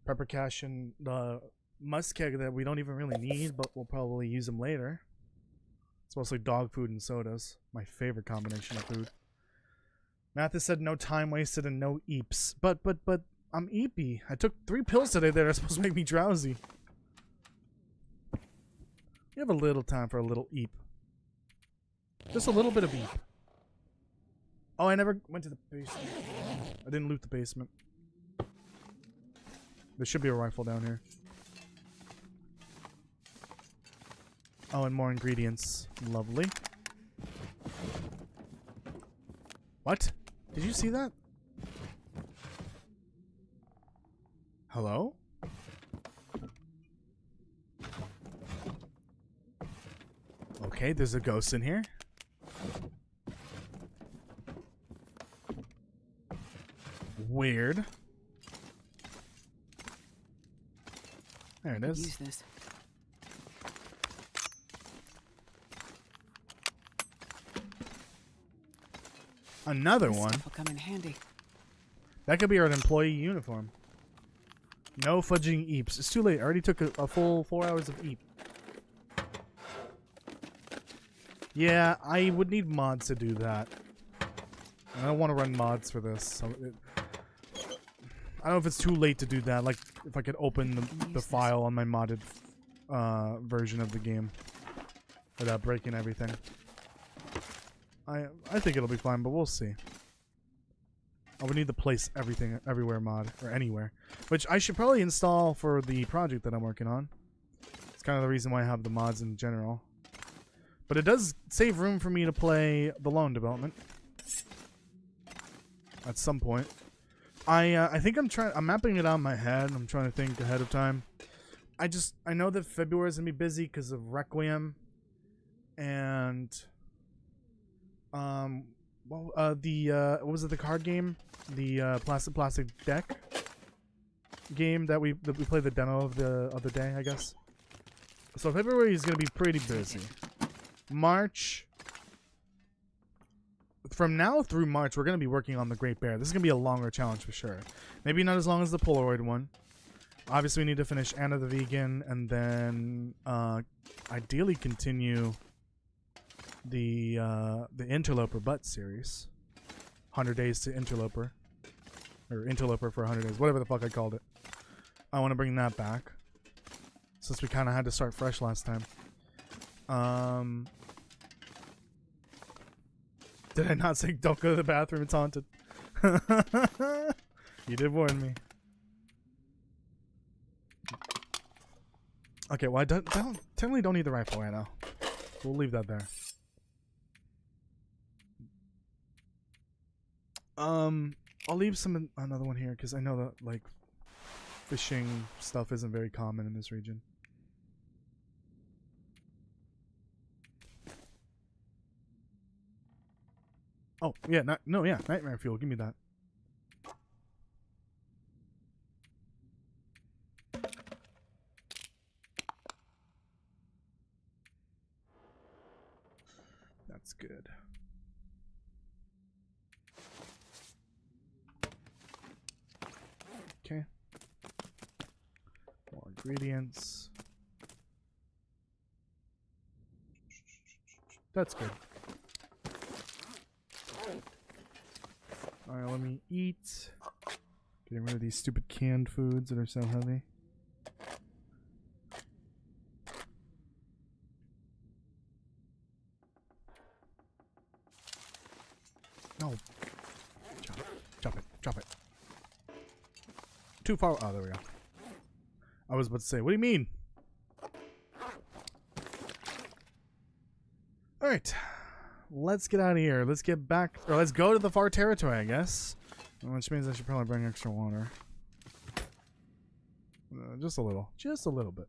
pepper cache and the musk keg that we don't even really need, but we'll probably use them later. It's mostly dog food and sodas. My favorite combination of food. Mathis said no time wasted and no eeps. But I'm eepy. I took 3 pills today that are supposed to make me drowsy. You have a little time for a little eep. Just a little bit of eep. Oh, I never went to the basement. I didn't loot the basement. There should be a rifle down here. Oh, and more ingredients. Lovely. What? Did you see that? Hello? Okay, there's a ghost in here. Weird. There it Could is. use this. Another This one. stuff will come in handy. That could be our employee uniform. No fudging eeps. It's too late. I already took a full 4 hours of eep. Yeah, I would need mods to do that. And I don't want to run mods for this. So I don't know if it's too late to do that. Like, if I could open the file on my modded version of the game without breaking everything. I think it'll be fine, but we'll see. I would need to place everything everywhere mod, or anywhere. Which I should probably install for the project that I'm working on. It's kind of the reason why I have the mods in general. But it does save room for me to play the loan development. At some point. I think I'm mapping it out in my head. I'm trying to think ahead of time. I know that February is going to be busy because of Requiem. And... what was it, the card game? The plastic deck game that we played the demo of the other day, I guess. So February is going to be pretty busy. March, from now through March, we're going to be working on the Great Bear. This is going to be a longer challenge for sure. Maybe not as long as the Polaroid one. Obviously, we need to finish Anna the Vegan, and then ideally continue the Interloper Butt series. 100 Days to Interloper. Or Interloper for 100 Days. Whatever the fuck I called it. I want to bring that back. Since we kind of had to start fresh last time. Did I not say don't go to the bathroom? It's haunted. You did warn me. Okay, well, technically don't need the rifle right now. We'll leave that there. I'll leave another one here because I know that like fishing stuff isn't very common in this region. Oh yeah, nightmare fuel. Give me that. That's good. Okay. More ingredients. That's good. Alright, let me eat. Getting rid of these stupid canned foods that are so heavy. No. Chop it. Too far. Oh, there we go. I was about to say, what do you mean? Alright. Let's get out of here. Let's get back, or let's go to the far territory, I guess. Which means I should probably bring extra water. Just a little. Just a little bit.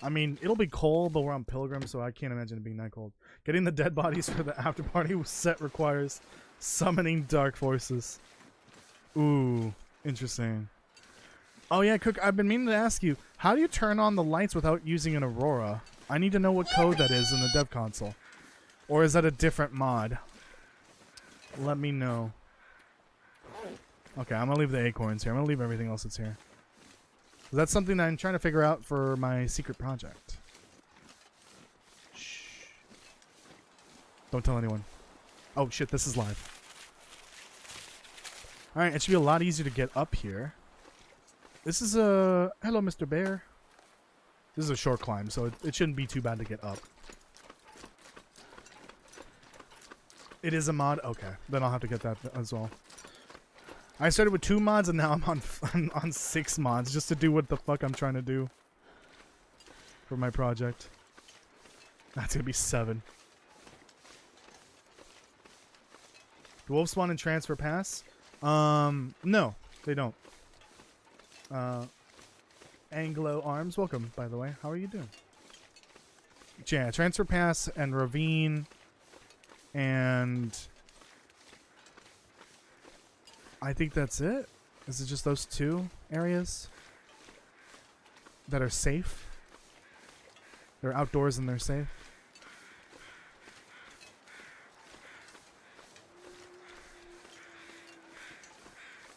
I mean, it'll be cold, but we're on Pilgrim, so I can't imagine it being that cold. Getting the dead bodies for the after party set requires summoning dark forces. Ooh, interesting. Oh yeah, Cook, I've been meaning to ask you, how do you turn on the lights without using an Aurora? I need to know what code that is in the dev console. Or is that a different mod? Let me know. Okay, I'm going to leave the acorns here. I'm going to leave everything else that's here. That's something that I'm trying to figure out for my secret project. Shh. Don't tell anyone. Oh shit, this is live. Alright, it should be a lot easier to get up here. This is a... Hello, Mr. Bear. This is a short climb, so it shouldn't be too bad to get up. It is a mod? Okay, then I'll have to get that as well. I started with 2 mods and now I'm on 6 mods just to do what the fuck I'm trying to do for my project. That's gonna be 7. Do wolves spawn in transfer pass? No, they don't. Anglo Arms, welcome, by the way. How are you doing? Yeah, transfer pass and ravine and I think that's it. Is it just those two areas that are safe? They're outdoors and they're safe.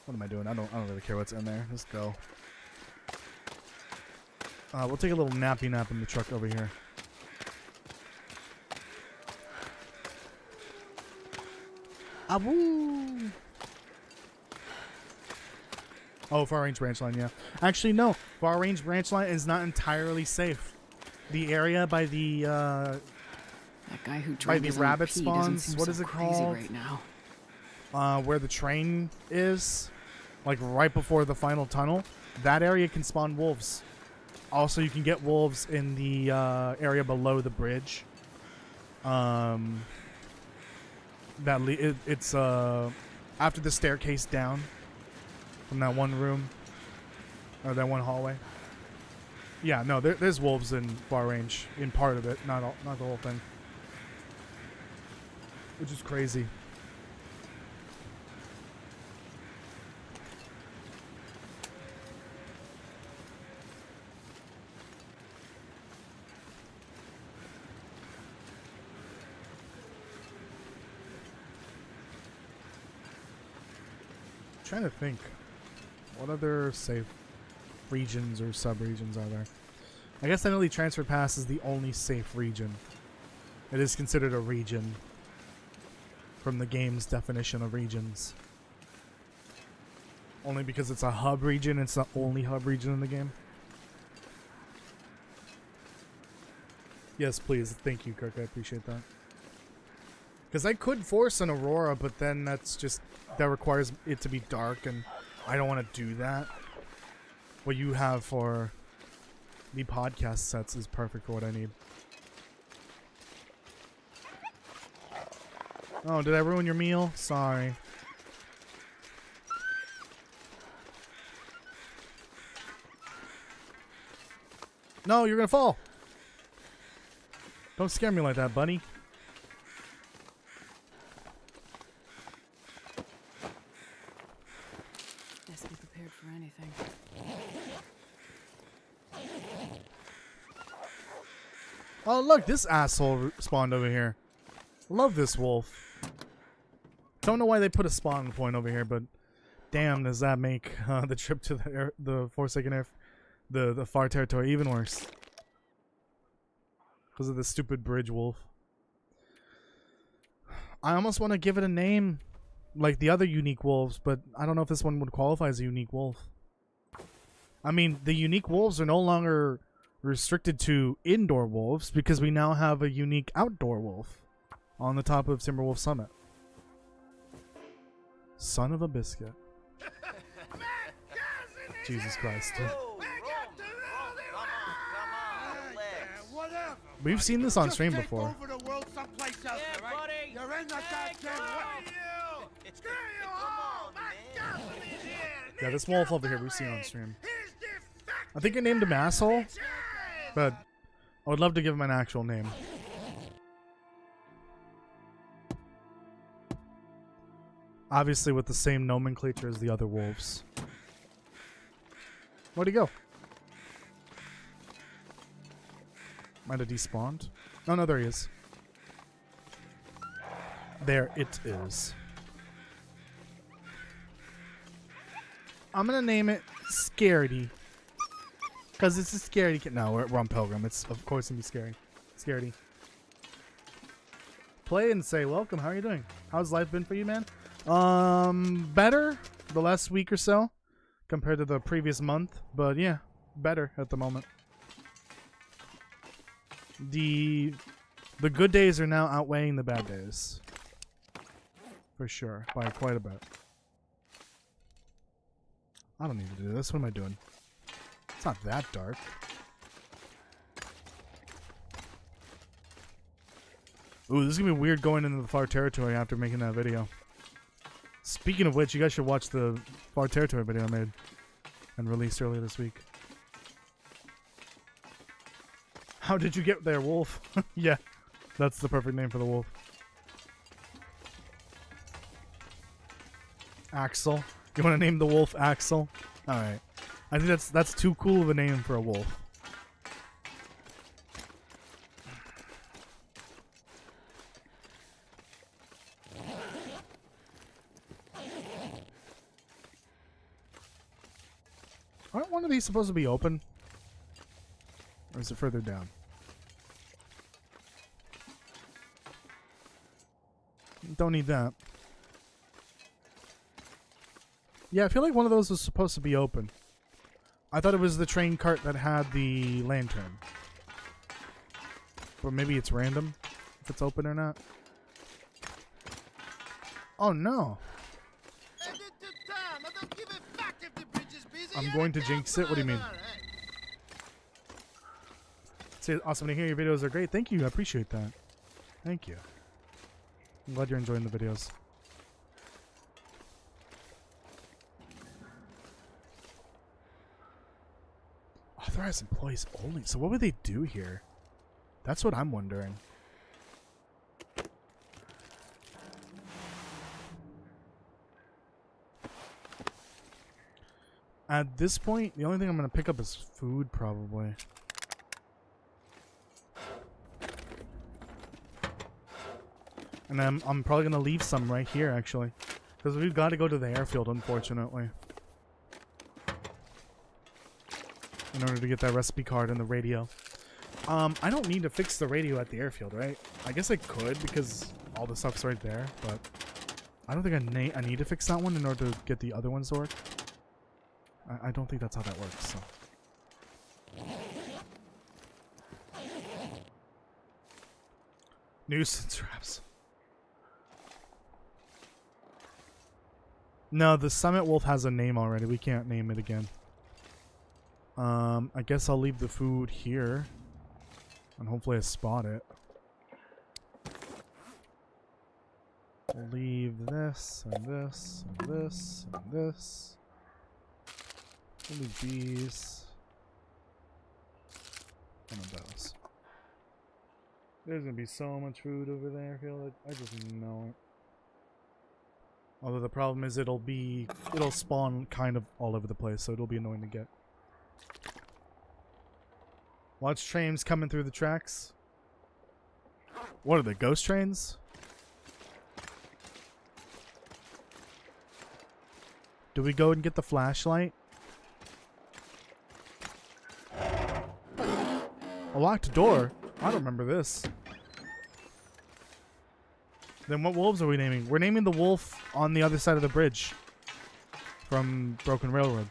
What am I doing? I don't really care what's in there. Let's go. We'll take a little nappy nap in the truck over here. Ah, woo! Oh, far range branch line, yeah. Actually, no. Far range branch line is not entirely safe. The area by the That guy who by drank the his rabbit own pee doesn't spawns. seem What so is it crazy called? right now. Where the train is, like right before the final tunnel. That area can spawn wolves. Also, you can get wolves in the area below the bridge. It's after the staircase down from that one room or that one hallway. Yeah, no, there's wolves in far range in part of it, not the whole thing, which is crazy. Trying to think, what other safe regions or sub-regions are there? I guess technically Transfer Pass is the only safe region. It is considered a region from the game's definition of regions. Only because it's a hub region, it's the only hub region in the game. Yes, please. Thank you, Kirk. I appreciate that. Because I could force an Aurora, but then that requires it to be dark, and I don't want to do that. What you have for the podcast sets is perfect for what I need. Oh, did I ruin your meal? Sorry. No, you're gonna fall. Don't scare me like that, buddy. Best be prepared for anything. Oh, look, this asshole spawned over here. Love this wolf. Don't know why they put a spawn point over here, but damn, does that make the trip to the Forsaken Earth, the far territory, even worse. Because of the stupid bridge wolf. I almost want to give it a name like the other unique wolves, but I don't know if this one would qualify as a unique wolf. I mean, the unique wolves are no longer restricted to indoor wolves because we now have a unique outdoor wolf on the top of Timberwolf Summit. Son of a biscuit. Jesus Christ. We've seen this on stream before. Yeah, this wolf over here we've seen on stream. I think I named him Asshole, but I would love to give him an actual name. Obviously with the same nomenclature as the other wolves. Where'd he go? Might have despawned. Oh no, there he is. There it is. I'm gonna name it Scaredy. Because it's a scaredy kid. No, we're on Pilgrim. It's of course gonna be scary. Scaredy. Play and say welcome. How are you doing? How's life been for you, man? Better the last week or so compared to the previous month, but yeah, better at the moment. The good days are now outweighing the bad days. For sure, by quite a bit. I don't need to do this. What am I doing? It's not that dark. Ooh, this is gonna be weird going into the far territory after making that video. Speaking of which, you guys should watch the far territory video I made and released earlier this week. How did you get there, wolf? Yeah, that's the perfect name for the wolf. Axel. You want to name the wolf Axel? All right. I think that's too cool of a name for a wolf. Aren't one of these supposed to be open? Or is it further down? Don't need that. Yeah, I feel like one of those was supposed to be open. I thought it was the train cart that had the lantern. But maybe it's random if it's open or not. Oh no. I'm going to jinx it? What do you mean? It's awesome to hear. Your videos are great. Thank you. I appreciate that. Thank you. I'm glad you're enjoying the videos. Authorized employees only. So what would they do here? That's what I'm wondering. At this point, the only thing I'm going to pick up is food, probably. And I'm probably going to leave some right here, actually. Because we've got to go to the airfield, unfortunately. In order to get that recipe card and the radio. I don't need to fix the radio at the airfield, right? I guess I could, because all the stuff's right there, but... I don't think I need to fix that one in order to get the other ones to work. I don't think that's how that works, so... Nuisance traps. No, the Summit Wolf has a name already. We can't name it again. I guess I'll leave the food here. And hopefully I spot it. We'll leave this, and this, and this, and this. We'll leave these. One of those. There's gonna be so much food over there, I feel like. I just know it. Although the problem is it'll spawn kind of all over the place, so it'll be annoying to get. Watch trains coming through the tracks. What are they, ghost trains? Do we go and get the flashlight? A locked door? I don't remember this. Then what wolves are we naming? We're naming the wolf on the other side of the bridge from Broken Railroad.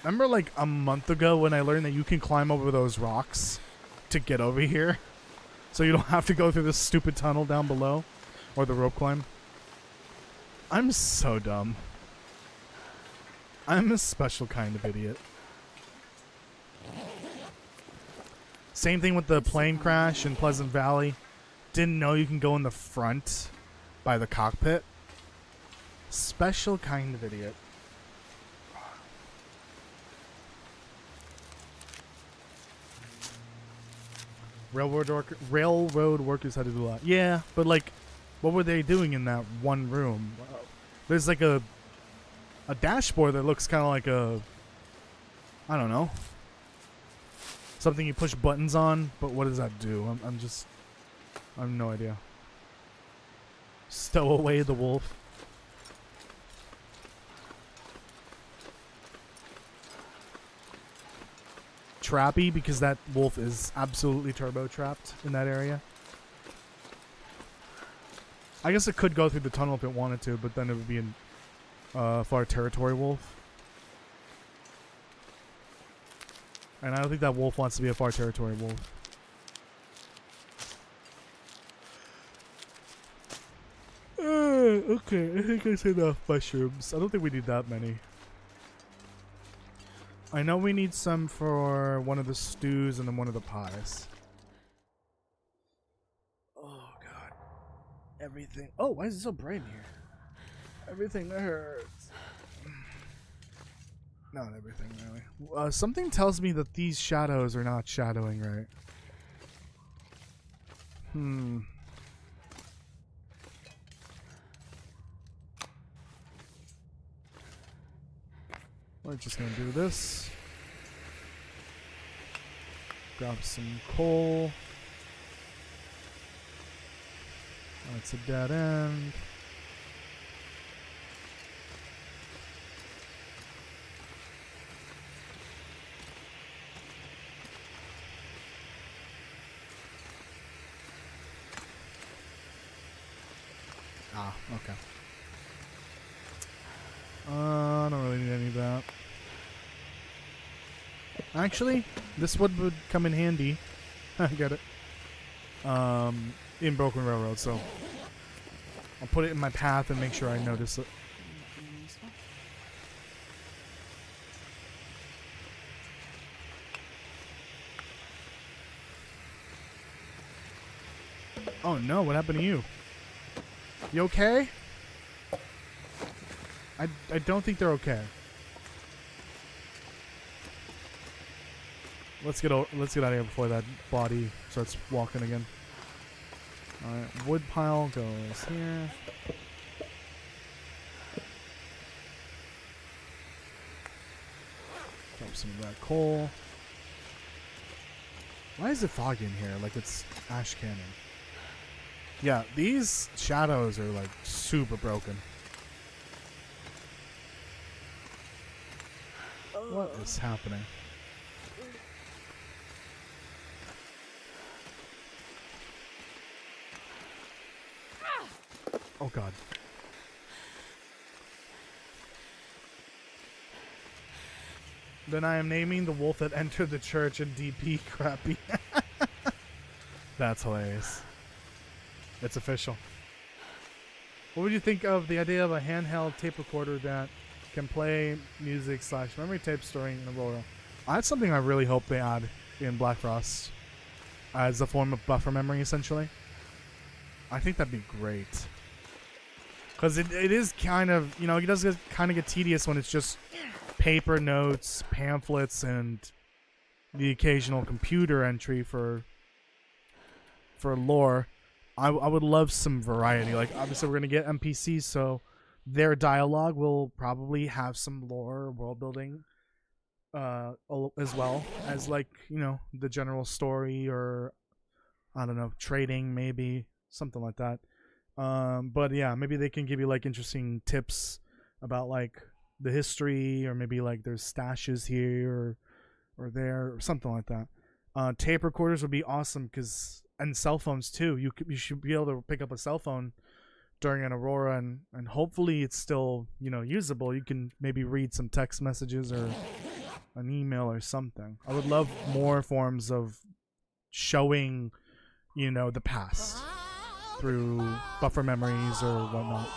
Remember like a month ago when I learned that you can climb over those rocks to get over here? So you don't have to go through this stupid tunnel down below? Or the rope climb? I'm so dumb. I'm a special kind of idiot. Same thing with the plane crash in Pleasant Valley. Didn't know you can go in the front by the cockpit. Special kind of idiot. Railroad workers had to do a lot. Yeah, but like, what were they doing in that one room? There's like a dashboard that looks kind of like a, I don't know, something you push buttons on, but what does that do? I have no idea. Stow away the wolf. Trappy, because that wolf is absolutely turbo trapped in that area. I guess it could go through the tunnel if it wanted to, but then it would be in far territory wolf. And I don't think that wolf wants to be a far territory wolf. Okay, I think I said enough mushrooms. I don't think we need that many. I know we need some for one of the stews and then one of the pies. Oh god. Everything. Oh, why is it so bright in here? Everything hurts. not everything really. Something tells me that these shadows are not shadowing right. We're just gonna do this. Grab some coal. That's a dead end. Ah, okay. I don't really need any of that. Actually, this wood would come in handy. I get it. In Broken Railroad, so I'll put it in my path and make sure I notice it. Oh no, what happened to you? You okay? I don't think they're okay. Let's get out of here before that body starts walking again. Alright, wood pile goes here. Drop some of that coal. Why is it foggy in here like it's Ash Cannon? Yeah, these shadows are like super broken. What is happening? Oh god. Then I am naming the wolf that entered the church in DP Crappy. That's hilarious. It's official. What would you think of the idea of a handheld tape recorder that can play music / memory tapes during Aurora? That's something I really hope they add in Black Frost as a form of buffer memory, essentially. I think that'd be great. Because it is kind of, you know, it does kind of get tedious when it's just paper notes, pamphlets, and the occasional computer entry for lore. I would love some variety. Like, obviously, we're going to get NPCs, so their dialogue will probably have some lore, world building, as well as, like, you know, the general story or, I don't know, trading, maybe, something like that. But yeah, maybe they can give you like interesting tips about like the history, or maybe like there's stashes here or there, or something like that. Tape recorders would be awesome, and cell phones too. You should be able to pick up a cell phone during an Aurora, and hopefully it's still, you know, usable. You can maybe read some text messages or an email or something. I would love more forms of showing, you know, the past through buffer memories or whatnot.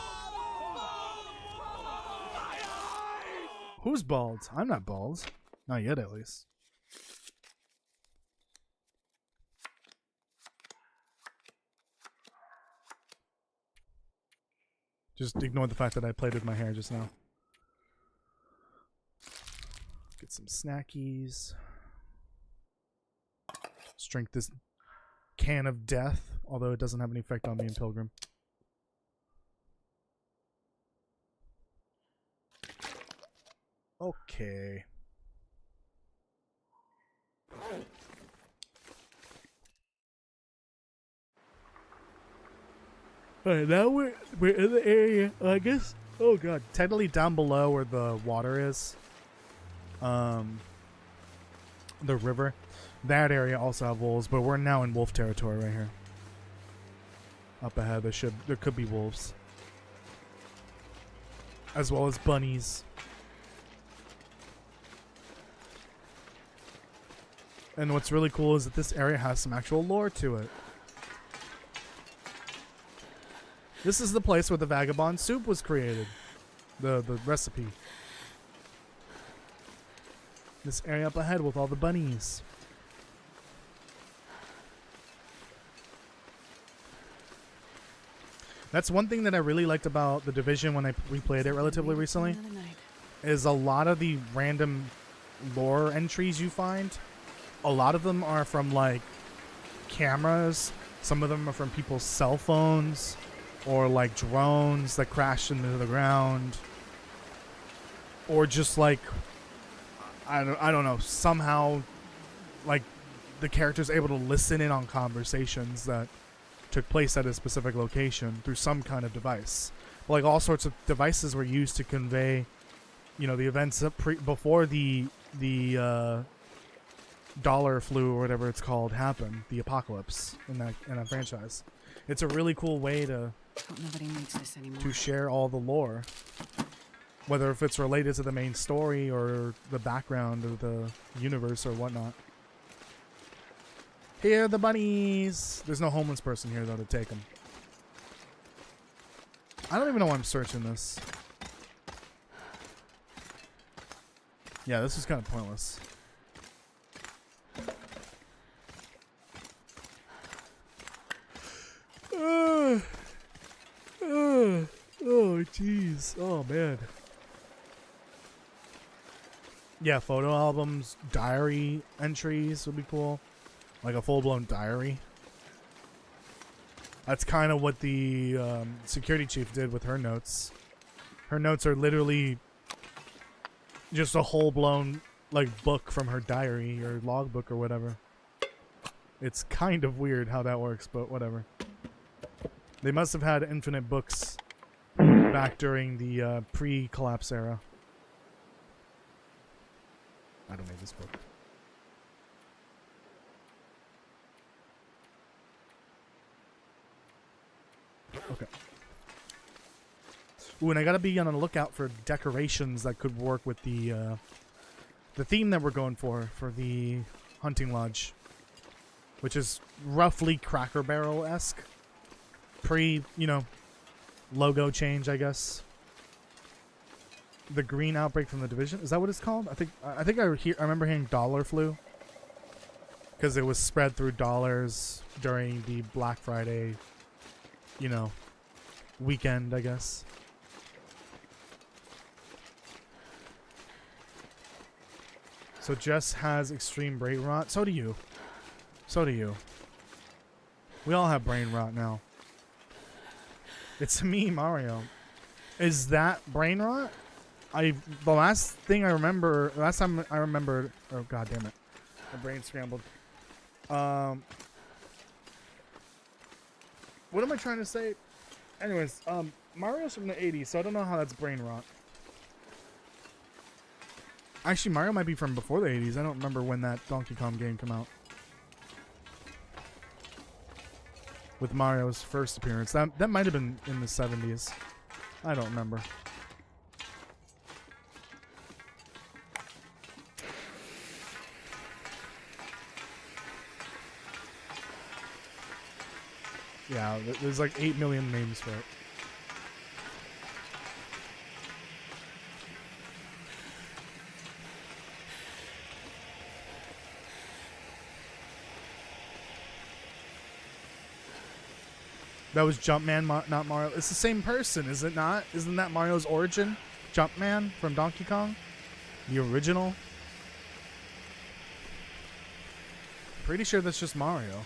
Who's bald? I'm not bald. Not yet, at least. Just ignore the fact that I played with my hair just now. Get some snackies. Let's drink this can of death, although it doesn't have any effect on me in Pilgrim. Okay. Alright, now we're in the area, I guess. Oh god, technically down below where the water is, the river, that area also have wolves, but we're now in wolf territory right here. Up ahead, there could be wolves, as well as bunnies. And what's really cool is that this area has some actual lore to it. This is the place where the vagabond soup was created. The recipe. This area up ahead with all the bunnies. That's one thing that I really liked about The Division when I replayed it relatively recently. is a lot of the random lore entries you find, a lot of them are from like cameras, some of them are from people's cell phones, or like drones that crashed into the ground, or just like I don't know, somehow like the character's able to listen in on conversations that took place at a specific location through some kind of device. But like all sorts of devices were used to convey, you know, the events before the dollar flu or whatever it's called happened, the apocalypse in that franchise. It's a really cool way to Hope nobody needs this anymore. share all the lore, whether if it's related to the main story or the background of the universe or whatnot. Here are the bunnies. There's no homeless person here though to take them. I don't even know why I'm searching this. Yeah, this is kind of pointless. Oh, jeez. Oh, man. Yeah, photo albums, diary entries would be cool. Like a full-blown diary. That's kind of what the security chief did with her notes. Her notes are literally just a whole-blown like book from her diary or logbook or whatever. It's kind of weird how that works, but whatever. They must have had infinite books back during the pre-collapse era. I don't need this book. Okay. Ooh, and I gotta be on the lookout for decorations that could work with the theme that we're going for the hunting lodge, which is roughly Cracker Barrel-esque. Pre, you know, logo change, I guess. The green outbreak from the Division, is that what it's called? I remember hearing Dollar Flu, because it was spread through dollars during the Black Friday, you know, weekend, I guess. So Jess has extreme brain rot. So do you. So do you. We all have brain rot now. It's me, Mario. Is that brain rot? The last time I remembered, oh god damn it. My brain scrambled. What am I trying to say? Anyways, Mario's from the 80s, so I don't know how that's brain rot. Actually, Mario might be from before the 80s. I don't remember when that Donkey Kong game came out. With Mario's first appearance. That might have been in the 70s. I don't remember. Yeah, there's like 8 million names for it. That was Jumpman, not Mario. It's the same person, is it not? Isn't that Mario's origin? Jumpman from Donkey Kong? The original? Pretty sure that's just Mario.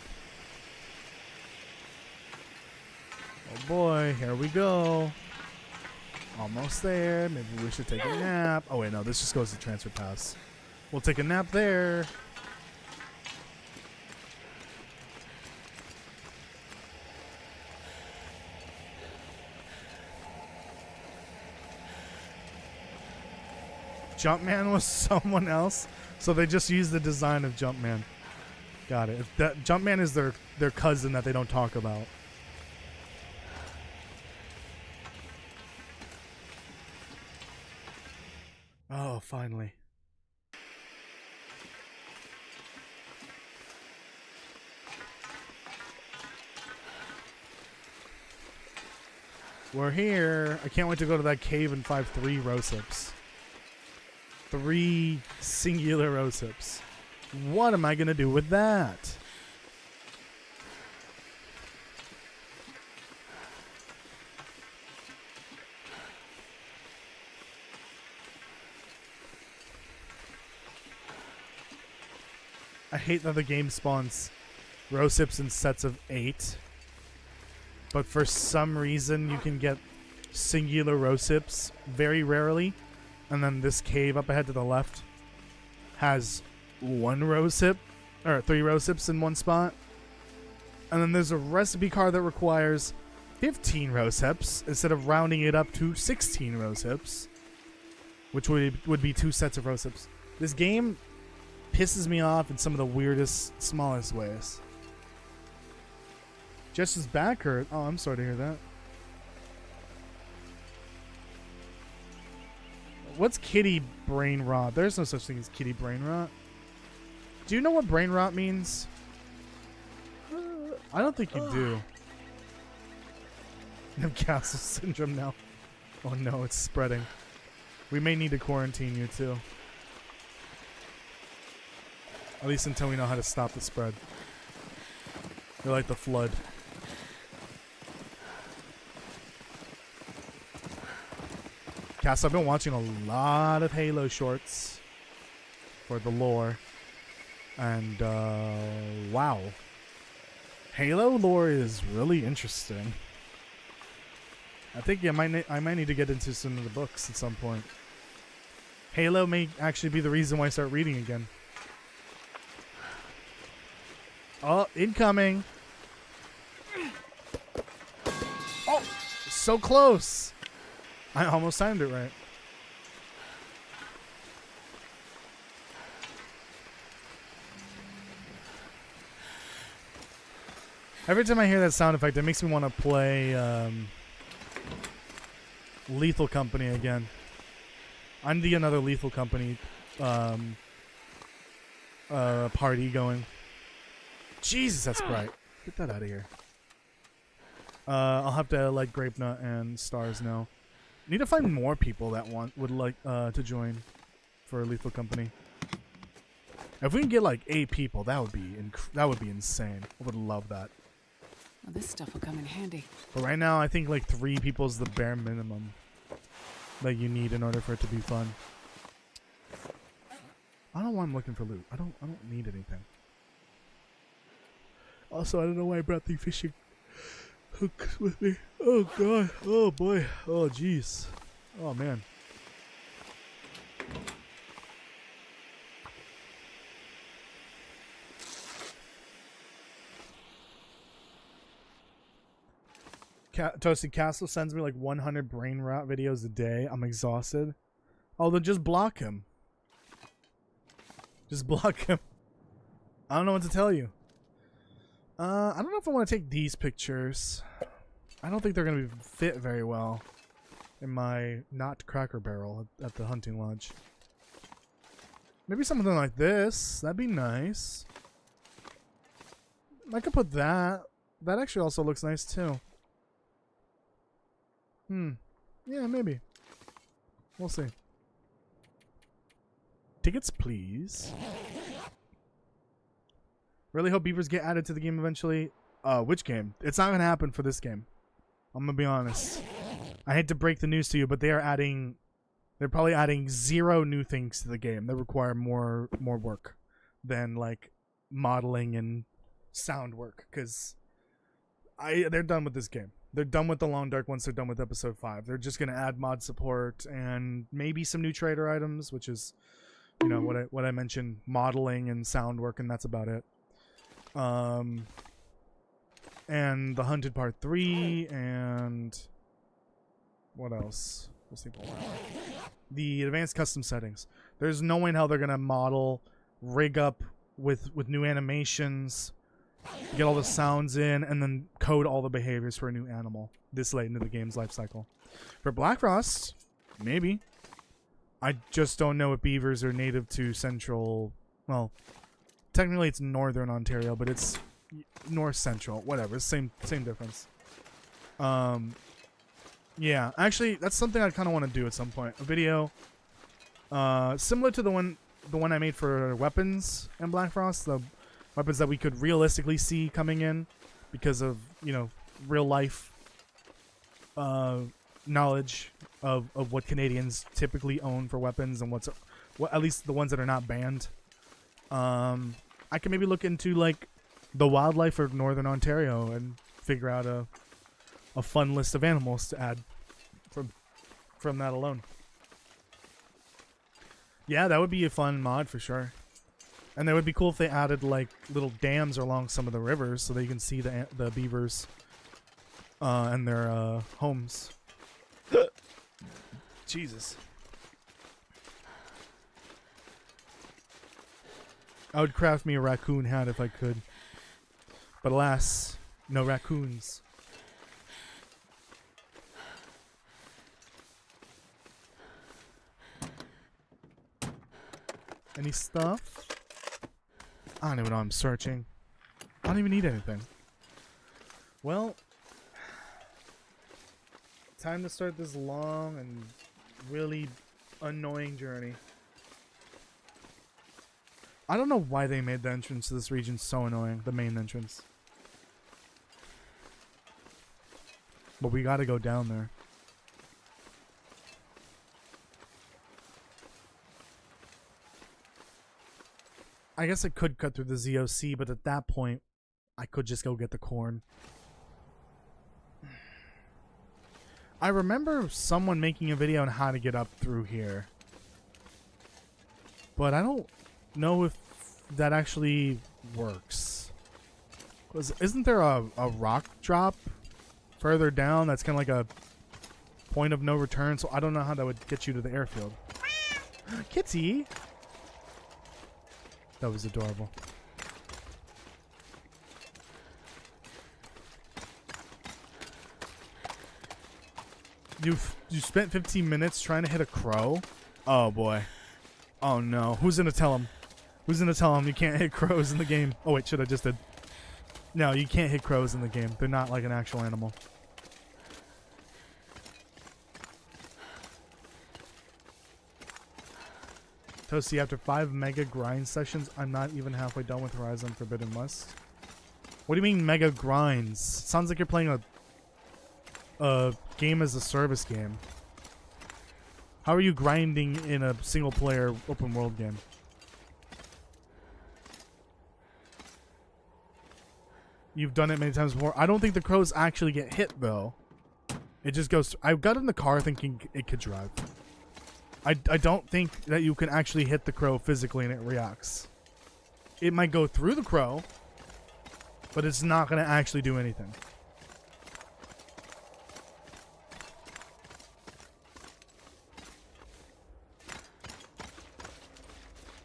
Oh boy, here we go. Almost there. Maybe we should take a nap. Oh wait, no, this just goes to transfer pass. We'll take a nap there. Jumpman was someone else, so they just used the design of Jumpman. Got it. Jumpman is their cousin that they don't talk about. Oh, finally. We're here. I can't wait to go to that cave and find 3 Rosips. 3 singular Rosips. What am I going to do with that? I hate that the game spawns Rosips in sets of 8. But for some reason, you can get singular Rosips very rarely. And then this cave up ahead to the left has 1 Rosip, or 3 Rosips in one spot. And then there's a recipe card that requires 15 Rosips instead of rounding it up to 16 Rosips, which would be 2 sets of Rosips. This game pisses me off in some of the weirdest, smallest ways. Jess's back hurt. Oh, I'm sorry to hear that. What's kitty brain rot? There's no such thing as kitty brain rot. Do you know what brain rot means? I don't think you do. You have castle syndrome now. Oh no, it's spreading. We may need to quarantine you too. At least until we know how to stop the spread. You're like the flood. Cass, I've been watching a lot of Halo shorts for the lore. And, wow. Halo lore is really interesting. I think I might need to get into some of the books at some point. Halo may actually be the reason why I start reading again. Oh, incoming. Oh, so close. I almost timed it right. Every time I hear that sound effect, it makes me want to play Lethal Company again. I need another Lethal Company party going. Jesus, that's bright. Get that out of here. I'll have to let Grape Nut and Stars know. Need to find more people that would like to join for Lethal Company. If we can get like 8 people, that would be insane. I would love that. Well, this stuff will come in handy. But right now, I think like 3 people is the bare minimum that you need in order for it to be fun. I don't know why I'm looking for loot. I don't need anything. Also, I don't know why I brought the fishing hooks with me. Oh god. Oh boy. Oh jeez. Oh man. Toasty Castle sends me like 100 brain rot videos a day. I'm exhausted. Oh, then just block him. Just block him. I don't know what to tell you. I don't know if I want to take these pictures. I don't think they're going to fit very well in my not Cracker Barrel at the hunting lodge. Maybe something like this. That'd be nice. I could put that. That actually also looks nice too. Yeah, maybe. We'll see. Tickets, please. Really hope beavers get added to the game eventually. Which game? It's not gonna happen for this game. I'm gonna be honest. I hate to break the news to you, but they're probably adding 0 new things to the game that require more work than like modeling and sound work. Because they're done with this game. They're done with the Long Dark once they're done with episode 5. They're just gonna add mod support and maybe some new trader items, which is, you know, what I mentioned, modeling and sound work, and that's about it. And the Hunted Part 3, and what else? Let's see. The advanced custom settings. There's no way in hell they're gonna model, rig up with new animations, get all the sounds in, and then code all the behaviors for a new animal this late into the game's life cycle. For Black Frost, maybe. I just don't know if beavers are native to central. Well, technically it's northern Ontario, but it's north central. Whatever, same difference. Yeah, actually, that's something I kind of want to do at some point. A video similar to the one I made for weapons in Black Frost. The weapons that we could realistically see coming in because of, you know, real life knowledge of what Canadians typically own for weapons and what at least the ones that are not banned. I I can maybe look into like the wildlife of Northern Ontario and figure out a fun list of animals to add from that alone. Yeah, that would be a fun mod for sure. And that would be cool if they added like little dams along some of the rivers so that you can see the beavers and their homes. Jesus. I would craft me a raccoon hat if I could. But alas, no raccoons. Any stuff? I don't even know. I'm searching. I don't even need anything. Well, time to start this long and really annoying journey. I don't know why they made the entrance to this region so annoying, the main entrance. But we gotta go down there. I guess I could cut through the ZOC, but at that point, I could just go get the corn. I remember someone making a video on how to get up through here. But I don't know if that actually works. 'Cause isn't there a rock drop further down that's kind of like a point of no return? So I don't know how that would get you to the airfield. Kitty! That was adorable. You spent 15 minutes trying to hit a crow? Oh boy. Oh no. Who's gonna tell him? Who's gonna tell him you can't hit crows in the game? Oh wait, shit, I just did. No, you can't hit crows in the game. They're not like an actual animal. Toasty, after 5 mega grind sessions, I'm not even halfway done with Horizon Forbidden West. What do you mean mega grinds? Sounds like you're playing a game as a service game. How are you grinding in a single player open world game? You've done it many times before. I don't think the crows actually get hit though. It just goes. I got in the car thinking it could drive. I don't think that you can actually hit the crow physically and it reacts. It might go through the crow, but it's not going to actually do anything.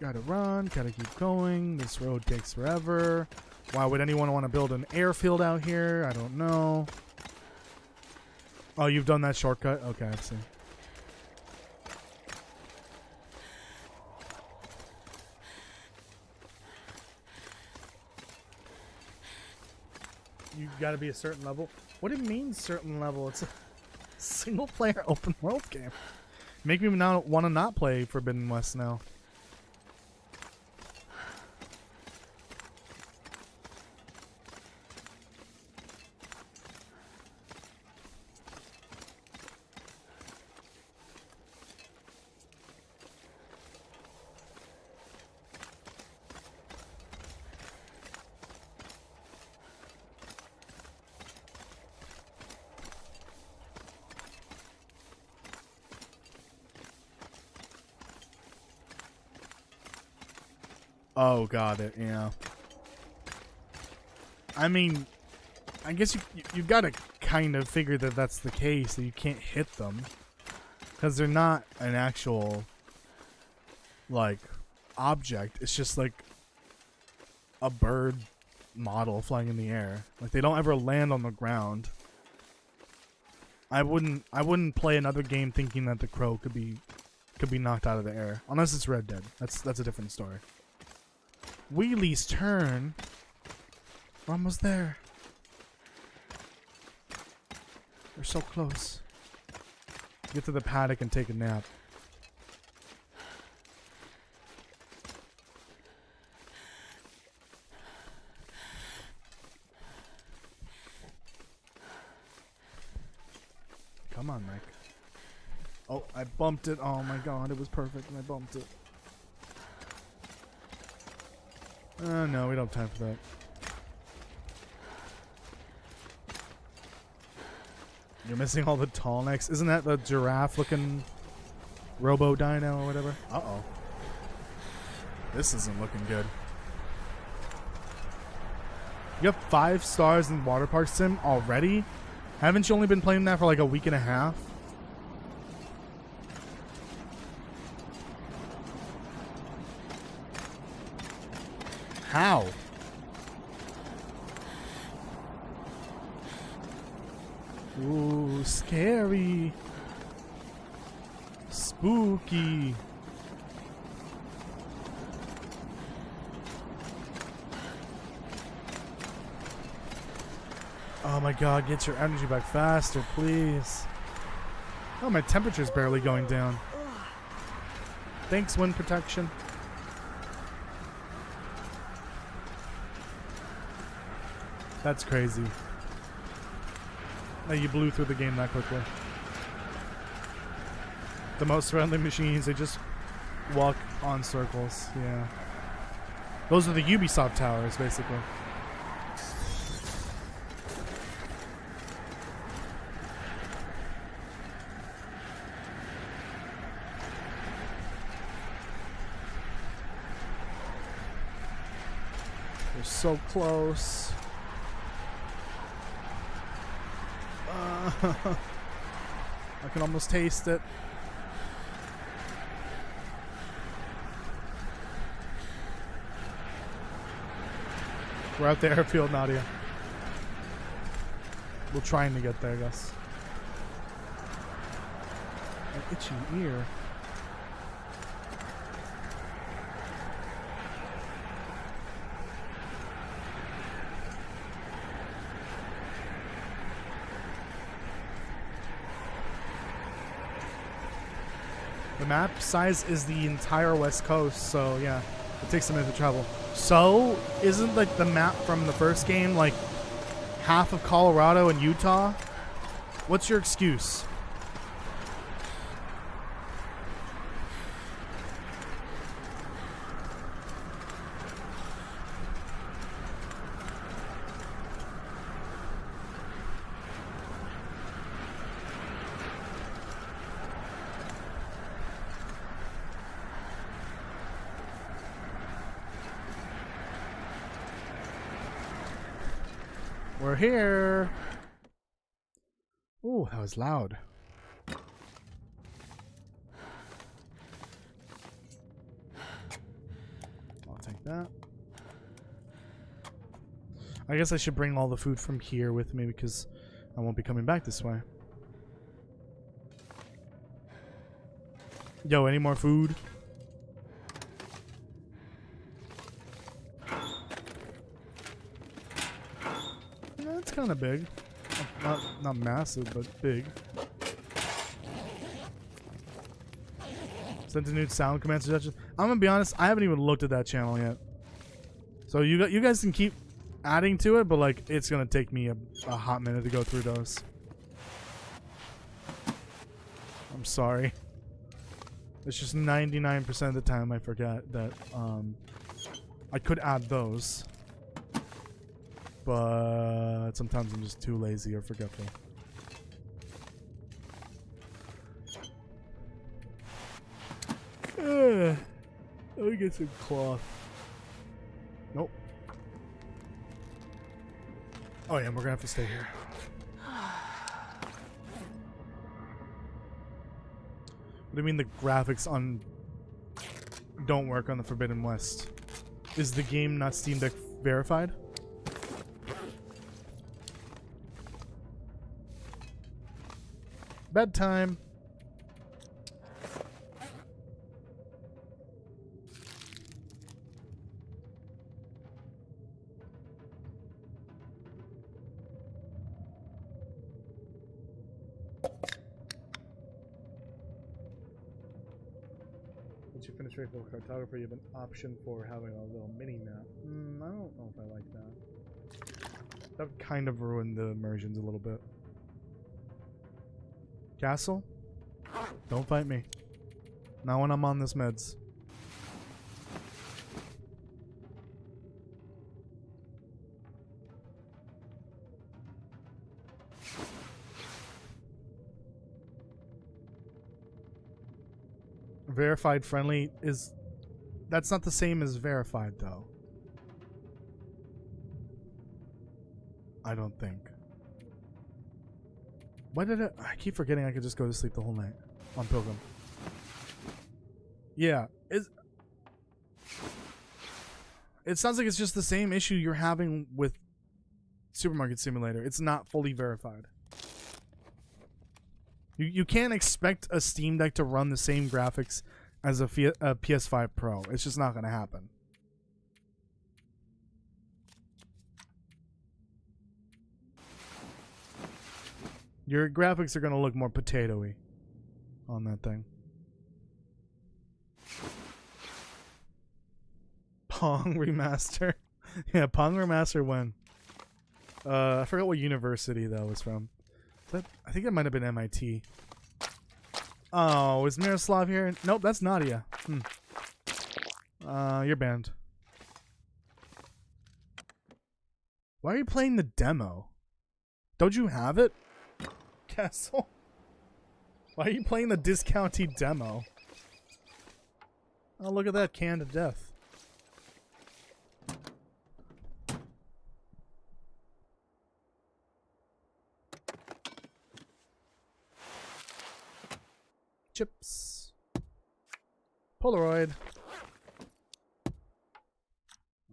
Gotta run, gotta keep going. This road takes forever. Why would anyone want to build an airfield out here? I don't know. Oh, you've done that shortcut? Okay, I see. You gotta be a certain level. What do you mean certain level? It's a single player open world game. Make me not want to not play Forbidden West now. Oh, got it. Yeah. I mean, I guess you gotta kind of figure that that's the case, that you can't hit them because they're not an actual like object. It's just like a bird model flying in the air. Like they don't ever land on the ground. I wouldn't play another game thinking that the crow could be knocked out of the air unless it's Red Dead. That's a different story. Wheelie's turn. We're almost there. We're so close. Get to the paddock and take a nap. Come on, Mike. Oh, I bumped it. Oh my god, it was perfect and I bumped it. No, we don't have time for that. You're missing all the tall necks. Isn't that the giraffe-looking Robo Dino or whatever? Uh-oh. This isn't looking good. You have 5 stars in Water Park Sim already? Haven't you only been playing that for like a week and a half? How? Ooh, scary. Spooky. Oh my god, get your energy back faster, please. Oh, my temperature's barely going down. Thanks, wind protection. That's crazy. That you blew through the game that quickly. The most friendly machines, they just walk on circles, yeah. Those are the Ubisoft towers, basically. We're so close. I can almost taste it. We're at the airfield, Nadia. We're trying to get there, I guess. An itchy ear. The map size is the entire West Coast, so yeah, it takes a minute to travel. So, isn't like the map from the first game like half of Colorado and Utah? What's your excuse? We're here. Ooh, that was loud. I'll take that. I guess I should bring all the food from here with me because I won't be coming back this way. Yo, any more food? It's kind of big. Not massive, but big. Sent a new sound command suggestion. I'm gonna be honest, I haven't even looked at that channel yet. So you guys can keep adding to it, but like it's gonna take me a hot minute to go through those. I'm sorry. It's just 99% of the time I forget that I could add those. But sometimes I'm just too lazy or forgetful. Let me get some cloth. Nope. Oh yeah, we're gonna have to stay here. What do you mean the graphics on don't work on the Forbidden West? Is the game not Steam Deck verified? Bedtime. Once you finish Faithful Cartographer, you have an option for having a little mini map. I don't know if I like that. That would kind of ruin the immersions a little bit. Castle? Don't fight me. Not when I'm on this meds. Verified friendly is... That's not the same as verified, though. I don't think. Why did I keep forgetting I could just go to sleep the whole night on Pilgrim. Yeah, it sounds like it's just the same issue you're having with Supermarket Simulator. It's not fully verified. You can't expect a Steam Deck to run the same graphics as a PS5 Pro. It's just not going to happen. Your graphics are going to look more potato-y on that thing. Pong remaster. Yeah, Pong remaster when? I forgot what university that was from. I think it might have been MIT. Oh, is Miroslav here? Nope, that's Nadia. You're banned. Why are you playing the demo? Don't you have it? Castle? Why are you playing the discounty demo? Oh, look at that, canned to death. Chips. Polaroid.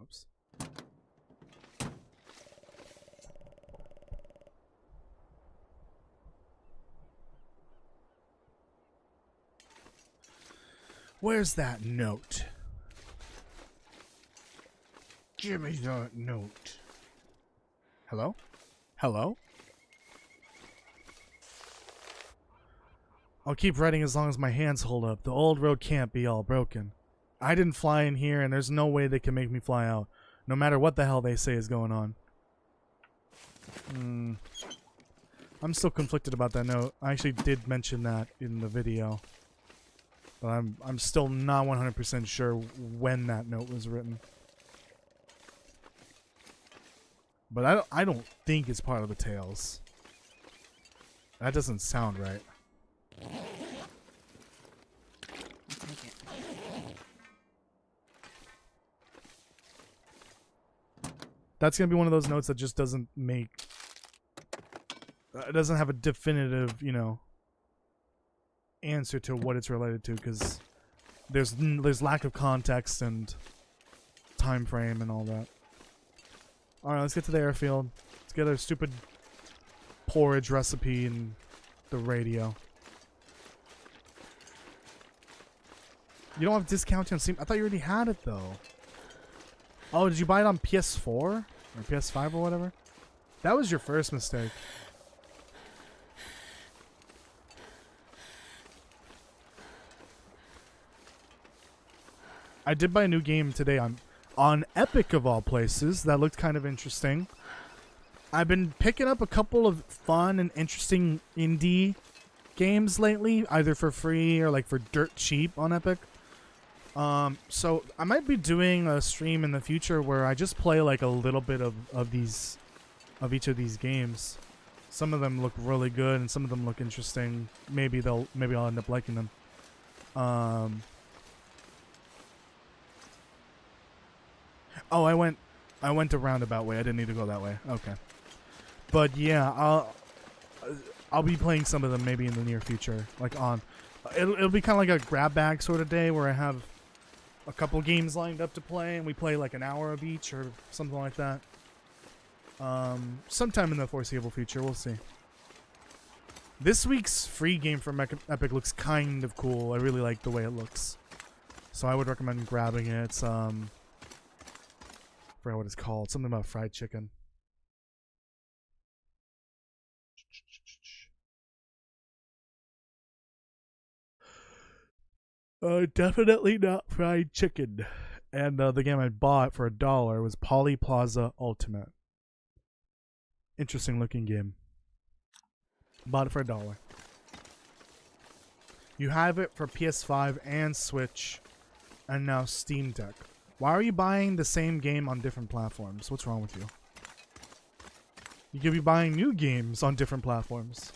Oops. Where's that note? Give me that note. Hello? Hello? I'll keep writing as long as my hands hold up. The old road can't be all broken. I didn't fly in here, and there's no way they can make me fly out, no matter what the hell they say is going on. I'm still conflicted about that note. I actually did mention that in the video, but I'm still not 100% sure when that note was written. But I don't think it's part of the tales. That doesn't sound right. I'll take it. That's gonna be one of those notes that just doesn't make... it doesn't have a definitive, you know, answer to what it's related to, because there's lack of context and time frame and all that. Alright, let's get to the airfield. Let's get our stupid porridge recipe and the radio. You don't have discount on Steam? I thought you already had it, though. Oh, did you buy it on PS4? Or PS5 or whatever? That was your first mistake. I did buy a new game today on Epic of all places. That looked kind of interesting. I've been picking up a couple of fun and interesting indie games lately, either for free or like for dirt cheap on Epic. So I might be doing a stream in the future where I just play like a little bit of each of these games. Some of them look really good and some of them look interesting. Maybe I'll end up liking them. Oh, I went a roundabout way. I didn't need to go that way. Okay. But yeah, I'll be playing some of them maybe in the near future. Like it'll be kind of like a grab bag sort of day where I have a couple games lined up to play and we play like an hour of each or something like that. Sometime in the foreseeable future, we'll see. This week's free game from Epic looks kind of cool. I really like the way it looks, so I would recommend grabbing it. It's I forgot what it's called. Something about fried chicken. Definitely not fried chicken. And the game I bought for $1 was Poly Plaza Ultimate. Interesting looking game. Bought it for $1. You have it for PS5 and Switch, and now Steam Deck. Why are you buying the same game on different platforms? What's wrong with you? You could be buying new games on different platforms.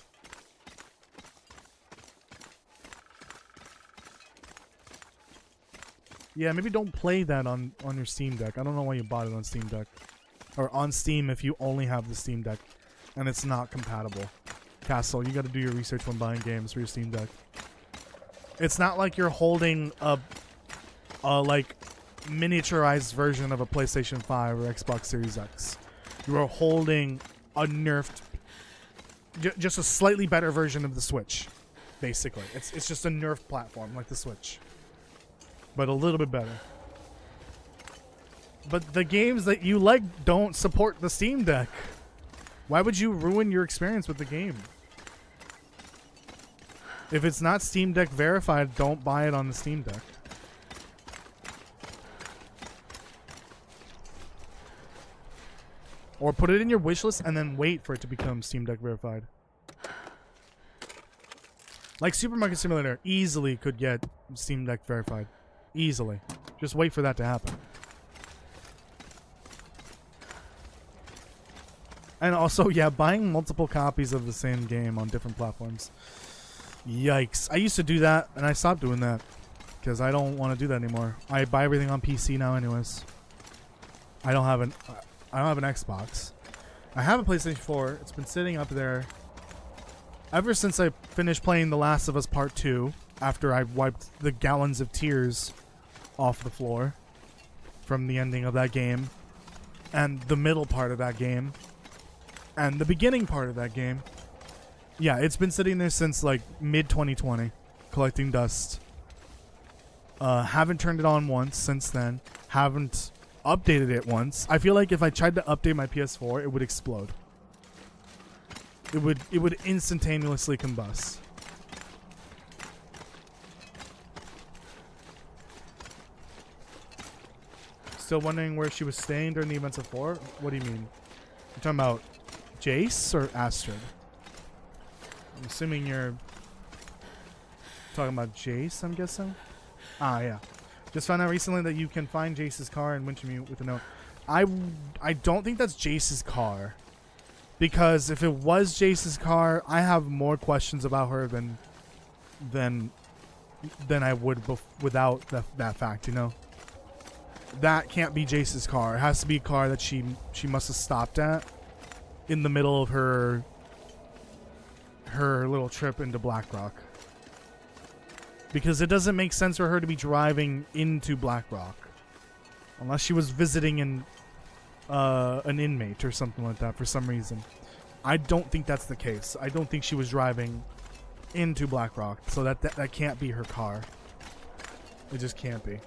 Yeah, maybe don't play that on your Steam Deck. I don't know why you bought it on Steam Deck. Or on Steam if you only have the Steam Deck and it's not compatible. Castle, you gotta do your research when buying games for your Steam Deck. It's not like you're holding a like miniaturized version of a PlayStation 5 or Xbox Series X. You are holding a nerfed, just a slightly better version of the Switch, basically. It's just a nerfed platform like the Switch, but a little bit better. But the games that you like don't support the Steam Deck. Why would you ruin your experience with the game? If it's not Steam Deck verified, don't buy it on the Steam Deck. Or put it in your wishlist and then wait for it to become Steam Deck verified. Like Supermarket Simulator easily could get Steam Deck verified. Easily. Just wait for that to happen. And also, yeah, buying multiple copies of the same game on different platforms. Yikes. I used to do that, and I stopped doing that. Because I don't want to do that anymore. I buy everything on PC now anyways. I don't have an Xbox. I have a PlayStation 4. It's been sitting up there ever since I finished playing The Last of Us Part 2. After I wiped the gallons of tears off the floor from the ending of that game. And the middle part of that game. And the beginning part of that game. Yeah, it's been sitting there since like mid-2020, collecting dust. Haven't turned it on once since then. Haven't updated it once. I feel like if I tried to update my PS4, it would explode. It would instantaneously combust. Still wondering where she was staying during the events of 4? What do you mean? You're talking about Jace or Astrid? I'm assuming you're talking about Jace, I'm guessing? Ah, yeah. Just found out recently that you can find Jace's car in Wintermute with a note. I don't think that's Jace's car. Because if it was Jace's car, I have more questions about her than I would without that fact, you know? That can't be Jace's car. It has to be a car that she must have stopped at in the middle of her little trip into Blackrock. Because it doesn't make sense for her to be driving into Blackrock unless she was visiting an inmate or something like that for some reason. I don't think that's the case. I don't think she was driving into Blackrock, so that can't be her car. It just can't be.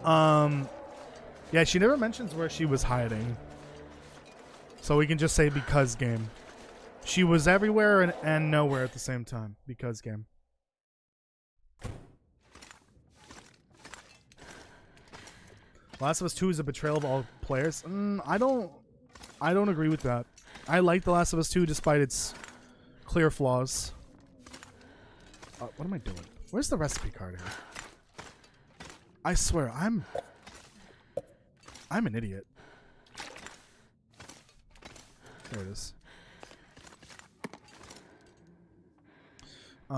Yeah, she never mentions where she was hiding. So we can just say because game. She was everywhere and nowhere at the same time. Because game. Last of Us 2 is a betrayal of all players. I don't agree with that. I like The Last of Us 2 despite its clear flaws. What am I doing? Where's the recipe card here? I swear, I'm an idiot. There it is. We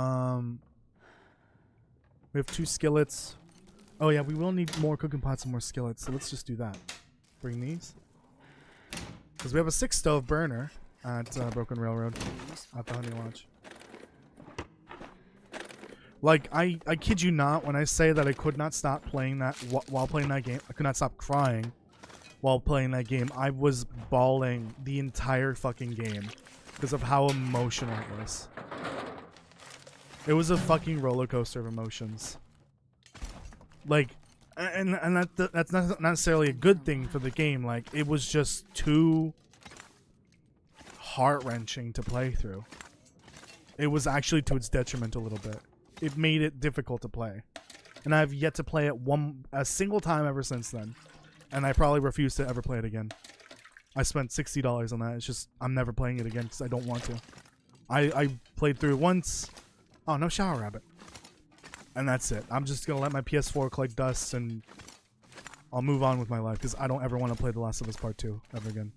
have 2 skillets. Oh yeah, we will need more cooking pots and more skillets, so let's just do that. Bring these. Because we have a 6 stove burner at Broken Railroad at the Honey Lodge. Like, I kid you not when I say that I could not stop playing that while playing that game. I could not stop crying while playing that game. I was bawling the entire fucking game because of how emotional it was. It was a fucking roller coaster of emotions. Like, and that's not necessarily a good thing for the game. Like, it was just too heart-wrenching to play through. It was actually to its detriment a little bit. It made it difficult to play. And I've yet to play it a single time ever since then. And I probably refuse to ever play it again. I spent $60 on that. It's just, I'm never playing it again because I don't want to. I played through it once. Oh, no shower rabbit. And that's it. I'm just going to let my PS4 collect dust and I'll move on with my life because I don't ever want to play The Last of Us Part 2 ever again.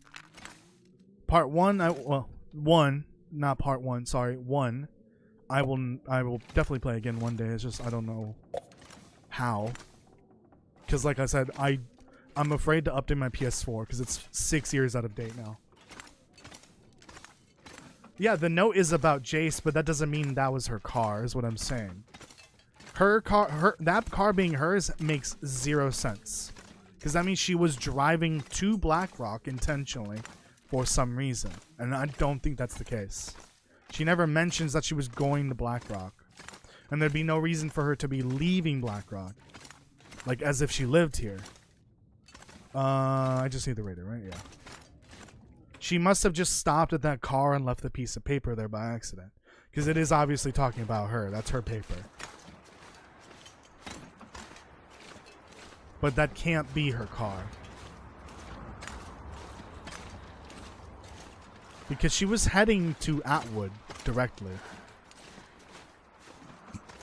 Part 1, not Part 1, sorry, 1. I will definitely play again one day. It's just I don't know how. Because like I said, I'm afraid to update my PS4 because it's 6 years out of date now. Yeah, the note is about Jace, but that doesn't mean that was her car, is what I'm saying. That car being hers makes 0 sense. Because that means she was driving to Blackrock intentionally for some reason. And I don't think that's the case. She never mentions that she was going to Blackrock. And there'd be no reason for her to be leaving Blackrock. Like, as if she lived here. I just need the radar, right? Yeah. She must have just stopped at that car and left the piece of paper there by accident. Because it is obviously talking about her. That's her paper. But that can't be her car. Because she was heading to Atwood directly.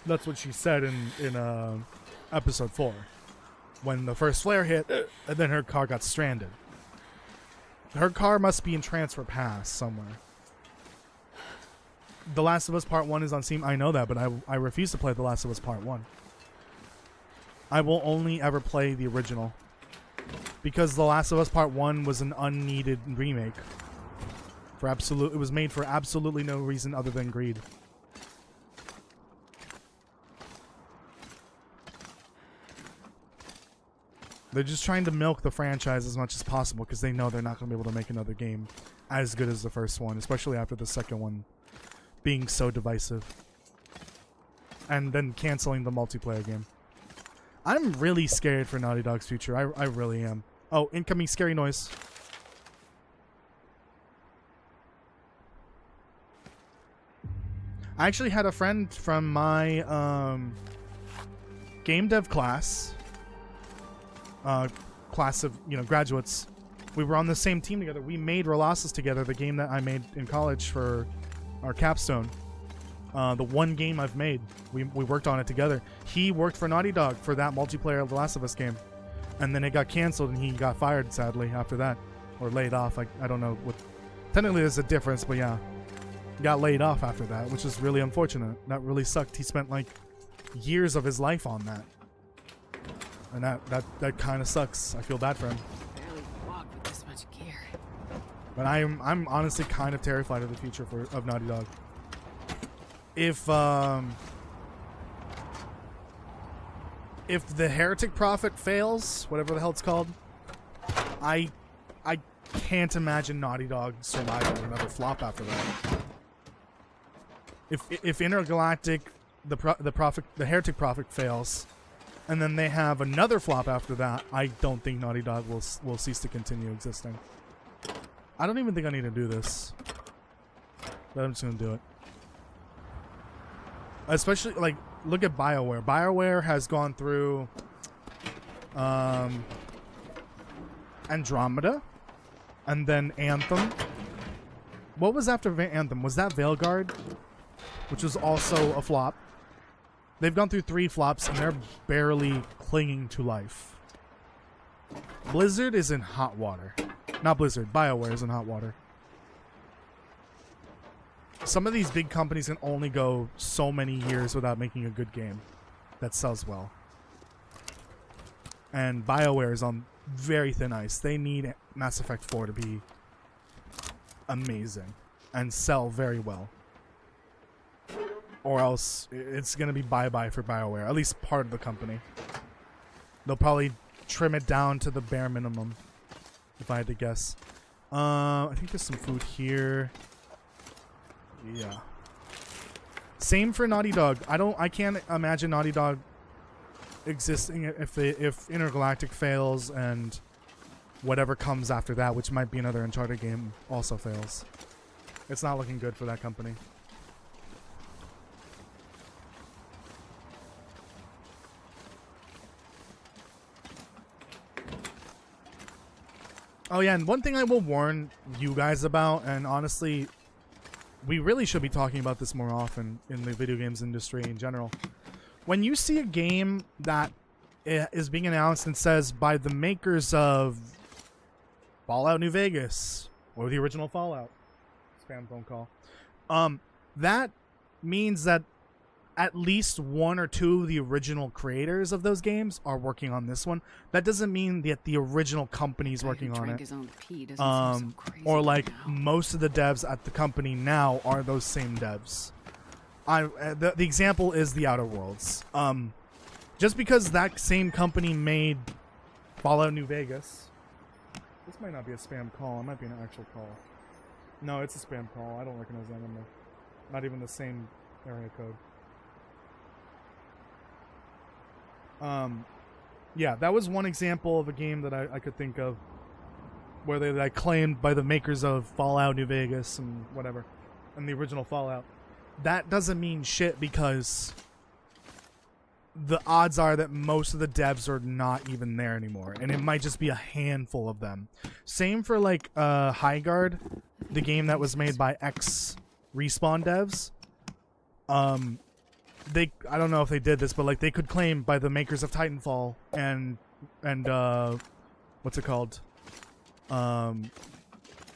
That's what she said in episode 4. When the first flare hit, and then her car got stranded. Her car must be in Transfer Pass somewhere. The Last of Us Part 1 is on Steam. I know that, but I refuse to play The Last of Us Part 1. I will only ever play the original. Because The Last of Us Part 1 was an unneeded remake. It was made for absolutely no reason other than greed. They're just trying to milk the franchise as much as possible because they know they're not going to be able to make another game as good as the first one, especially after the second one being so divisive. And then canceling the multiplayer game. I'm really scared for Naughty Dog's future. I really am. Oh, incoming scary noise. I actually had a friend from my game dev class of, graduates. We were on the same team together. We made Relassus together, the game that I made in college for our capstone. The one game I've made. We worked on it together. He worked for Naughty Dog for that multiplayer The Last of Us game. And then it got canceled and he got fired, sadly, after that. Or laid off. I don't know what. Technically there's a difference, but yeah. Got laid off after that, which is really unfortunate. That really sucked. He spent like years of his life on that. And that kind of sucks. I feel bad for him. Barely walk with this much gear. But I'm honestly kind of terrified of the future of Naughty Dog. If the Heretic Prophet fails, whatever the hell it's called, I can't imagine Naughty Dog surviving another flop after that. If Intergalactic, the Heretic Prophet fails, and then they have another flop after that, I don't think Naughty Dog will cease to continue existing. I don't even think I need to do this, but I'm just gonna do it. Especially, like, look at BioWare. BioWare has gone through Andromeda, and then Anthem. What was after Anthem? Was that Veilguard? Which was also a flop. They've gone through 3 flops, and they're barely clinging to life. Blizzard is in hot water. Not Blizzard. BioWare is in hot water. Some of these big companies can only go so many years without making a good game that sells well. And BioWare is on very thin ice. They need Mass Effect 4 to be amazing and sell very well. Or else it's going to be bye-bye for BioWare, at least part of the company. They'll probably trim it down to the bare minimum, if I had to guess. I think there's some food here. Yeah. Same for Naughty Dog. I can't imagine Naughty Dog existing if Intergalactic fails and whatever comes after that, which might be another Uncharted game, also fails. It's not looking good for that company. Oh yeah, and one thing I will warn you guys about, and honestly, we really should be talking about this more often in the video games industry in general. When you see a game that is being announced and says by the makers of Fallout New Vegas or the original Fallout, spam phone call, that means that at least one or two of the original creators of those games are working on this one. That doesn't mean that the original company's working on it. His own pee doesn't seem so crazy Or like now. most of the devs at the company now are those same devs. The example is the Outer Worlds. Just because that same company made Fallout New Vegas. This might not be a spam call. It might be an actual call. No, it's a spam call. I don't recognize that number. Not even the same area code. Yeah, that was one example of a game that I could think of where they like claimed by the makers of Fallout New Vegas and whatever, and the original Fallout. That doesn't mean shit because the odds are that most of the devs are not even there anymore, and it might just be a handful of them. Same for like Highguard, the game that was made by ex Respawn devs. I don't know if they did this, but like they could claim by the makers of Titanfall and what's it called?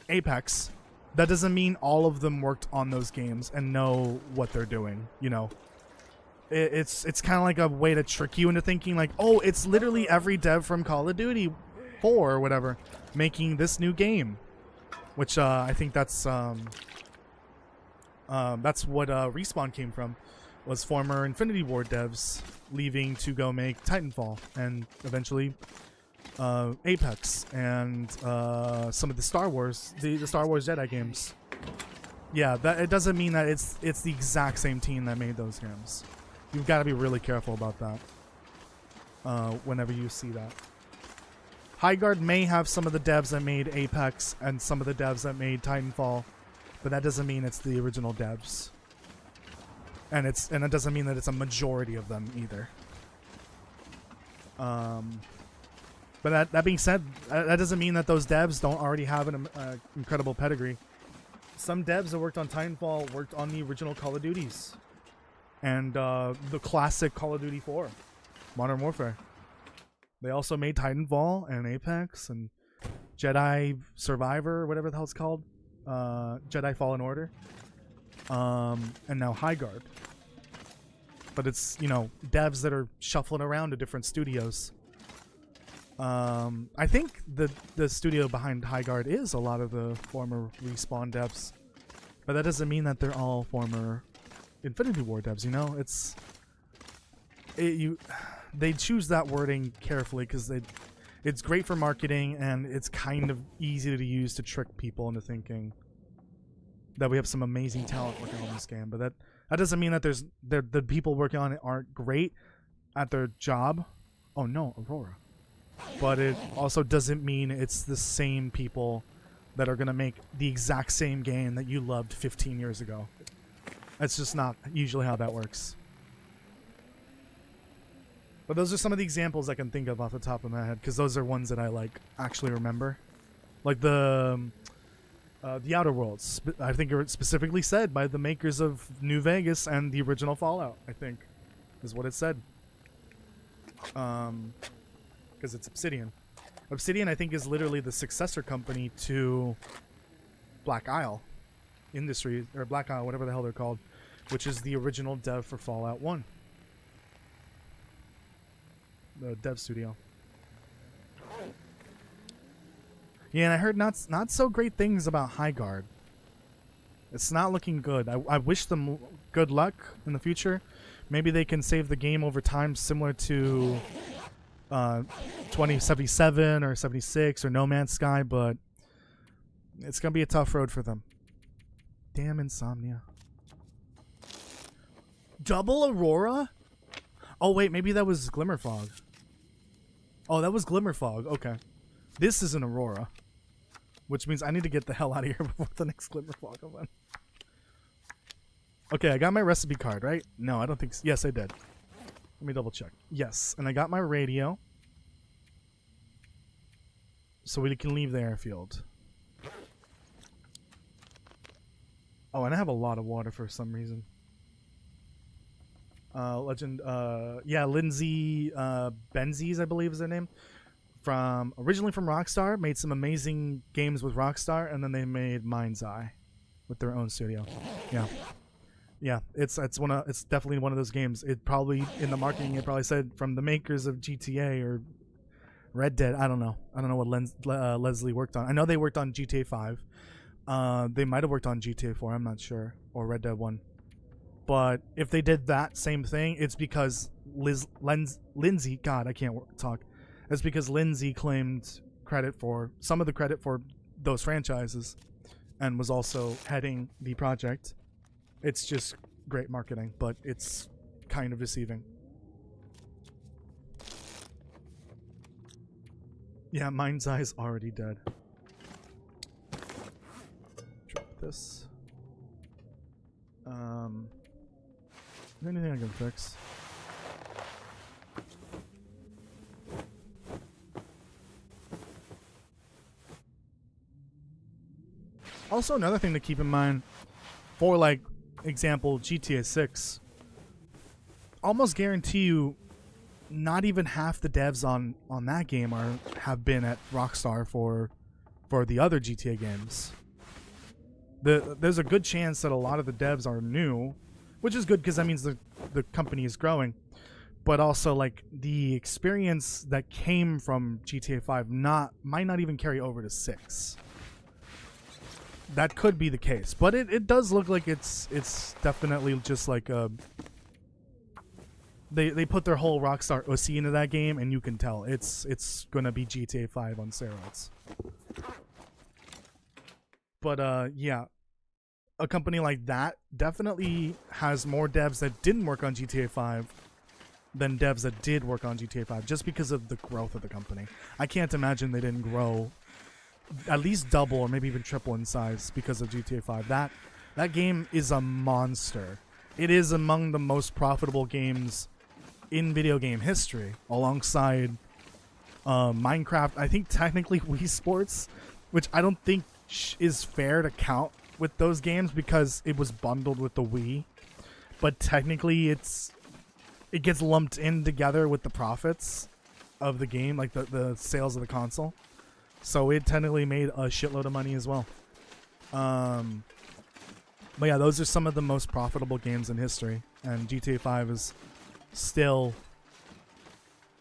Apex. That doesn't mean all of them worked on those games and know what they're doing, you know. It's kind of like a way to trick you into thinking like, oh, it's literally every dev from Call of Duty 4 or whatever making this new game, which I think that's what Respawn came from, was former Infinity Ward devs leaving to go make Titanfall and eventually Apex and some of the Star Wars, the Star Wars Jedi games. Yeah, that it doesn't mean that it's the exact same team that made those games. You've got to be really careful about that whenever you see that. Highguard may have some of the devs that made Apex and some of the devs that made Titanfall, but that doesn't mean it's the original devs. And it doesn't mean that it's a majority of them either. But that being said, that doesn't mean that those devs don't already have an incredible pedigree. Some devs that worked on Titanfall worked on the original Call of Duties and the classic Call of Duty 4, Modern Warfare. They also made Titanfall and Apex and Jedi Survivor, whatever the hell it's called, Jedi Fallen Order, and now Highguard. But it's, you know, devs that are shuffling around to different studios. I think the studio behind Highguard is a lot of the former Respawn devs, but that doesn't mean that they're all former Infinity Ward devs. You know, they choose that wording carefully because it's great for marketing and it's kind of easy to use to trick people into thinking that we have some amazing talent working on this game. But that doesn't mean that the people working on it aren't great at their job. Oh no, Aurora. But it also doesn't mean it's the same people that are going to make the exact same game that you loved 15 years ago. That's just not usually how that works. But those are some of the examples I can think of off the top of my head, because those are ones that I like actually remember. Like the Outer Worlds. I think it specifically said by the makers of New Vegas and the original Fallout, I think, is what it said. Because it's Obsidian. Obsidian, I think, is literally the successor company to Black Isle Industries, or Black Isle, whatever the hell they're called, which is the original dev for Fallout 1. The dev studio. Yeah, and I heard not so great things about Highguard. It's not looking good. I wish them good luck in the future. Maybe they can save the game over time, similar to 2077 or 76 or No Man's Sky, but it's gonna be a tough road for them. Damn Insomnia. Double Aurora? Oh wait, maybe that was Glimmerfog. Oh, that was Glimmerfog. Okay. This is an Aurora. Which means I need to get the hell out of here before the next Glimmerfog event. Okay, I got my recipe card, right? No, I don't think so. Yes, I did. Let me double check. Yes, and I got my radio. So we can leave the airfield. Oh, and I have a lot of water for some reason. Yeah, Lindsay Benzies, I believe is their name. Originally from Rockstar, made some amazing games with Rockstar, and then they made Mind's Eye with their own studio. Yeah. Yeah, it's definitely one of those games. It probably in the marketing it probably said from the makers of GTA or Red Dead. I don't know what Leslie worked on. I know they worked on GTA 5. They might have worked on GTA 4. I'm not sure, or Red Dead 1. But if they did that same thing, it's because Lindsay. God, I can't talk. It's because Lindsay claimed some of the credit for those franchises, and was also heading the project. It's just great marketing, but it's kind of deceiving. Yeah, Mind's Eye's already dead. Drop this. Is there anything I can fix? Also, another thing to keep in mind for, like, example, GTA 6, almost guarantee you not even half the devs on that game have been at Rockstar for the other GTA games. There's a good chance that a lot of the devs are new, which is good because that means the company is growing. But also, like, the experience that came from GTA 5 might not even carry over to 6. That could be the case, but it does look like it's definitely just like a. They put their whole Rockstar OC into that game, and you can tell it's gonna be GTA 5 on steroids. But yeah, a company like that definitely has more devs that didn't work on GTA 5 than devs that did work on GTA 5, just because of the growth of the company. I can't imagine they didn't grow at least double or maybe even triple in size because of GTA 5. That game is a monster. It is among the most profitable games in video game history, alongside Minecraft. I think technically Wii Sports, which I don't think is fair to count with those games because it was bundled with the Wii, but technically it gets lumped in together with the profits of the game, like the sales of the console. So it technically made a shitload of money as well. But yeah, those are some of the most profitable games in history, and GTA 5 is still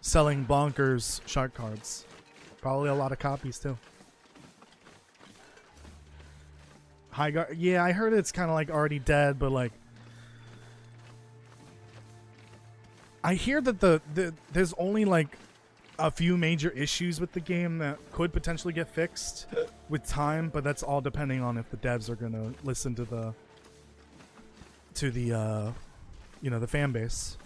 selling bonkers shark cards. Probably a lot of copies too. Yeah, I heard it's kind of like already dead, but like I hear that there's only like a few major issues with the game that could potentially get fixed with time, but that's all depending on if the devs are gonna listen to the the fan base.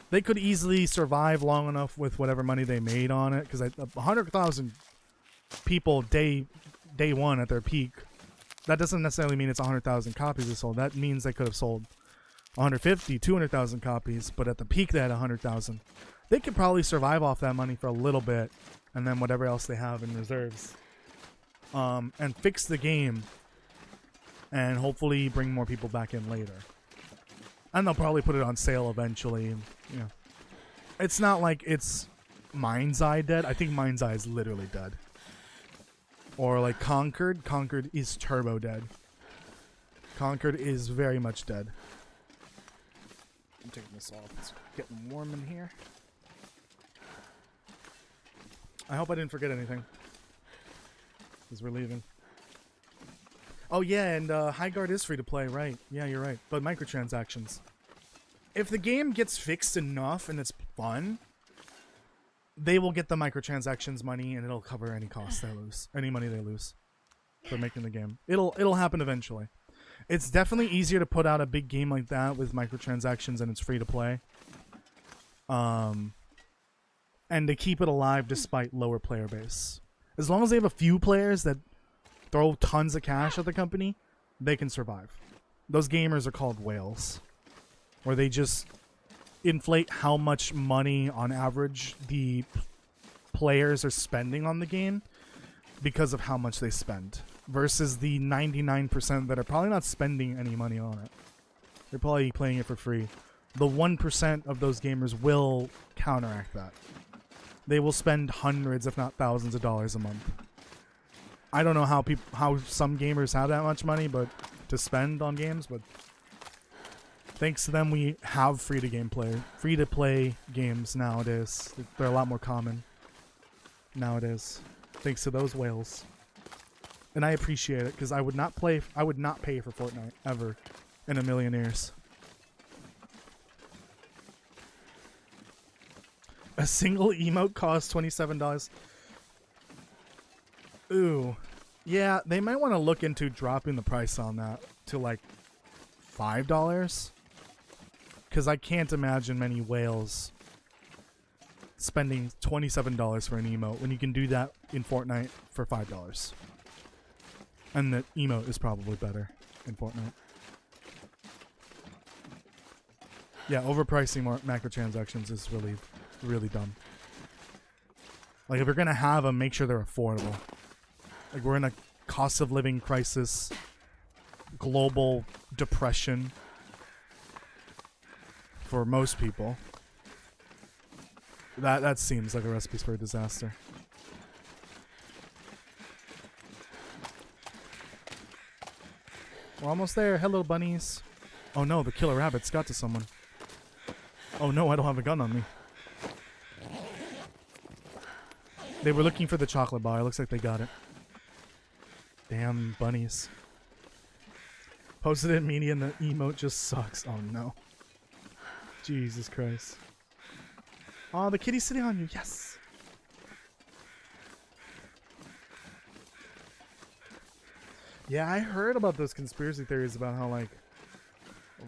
They could easily survive long enough with whatever money they made on it, because 100,000 people day one at their peak. That doesn't necessarily mean it's 100,000 copies they sold. That means they could have sold 150, 200,000 copies, but at the peak they had 100,000. They could probably survive off that money for a little bit, and then whatever else they have in reserves, and fix the game, and hopefully bring more people back in later. And they'll probably put it on sale eventually. And, it's not like it's Mind's Eye dead. I think Mind's Eye is literally dead. Or like Conquered. Conquered is turbo dead. Conquered is very much dead. I'm taking this off. It's getting warm in here. I hope I didn't forget anything, because we're leaving. Oh yeah, and Highguard is free to play, right? Yeah, you're right. But microtransactions. If the game gets fixed enough and it's fun, they will get the microtransactions money, and it'll cover any costs they lose, any money they lose for making the game. It'll happen eventually. It's definitely easier to put out a big game like that with microtransactions and it's free to play. And to keep it alive despite lower player base. As long as they have a few players that throw tons of cash at the company, they can survive. Those gamers are called whales, where they just inflate how much money on average the players are spending on the game because of how much they spend, versus the 99% that are probably not spending any money on it. They're probably playing it for free. The 1% of those gamers will counteract that. They will spend hundreds, if not thousands of dollars a month. I don't know how some gamers have that much money, but to spend on games, but Thanks to them, we have free to play games nowadays. They're a lot more common nowadays. Thanks to those whales. And I appreciate it because I would not pay for Fortnite ever in a million years. A single emote costs $27. Ooh. Yeah, they might want to look into dropping the price on that to like $5. Because I can't imagine many whales spending $27 for an emote when you can do that in Fortnite for $5. And the emote is probably better in Fortnite. Yeah, overpricing microtransactions is really, really dumb. Like, if you're gonna have them, make sure they're affordable. Like, we're in a cost of living crisis, global depression for most people. That seems like a recipe for a disaster. We're almost there. Hello, bunnies. Oh no, the killer rabbits got to someone. Oh no, I don't have a gun on me. They were looking for the chocolate bar. It looks like they got it. Damn bunnies. Posted it in media and the emote just sucks. Oh no. Jesus Christ. Oh, the kitty's sitting on you. Yes. Yeah, I heard about those conspiracy theories about how, like,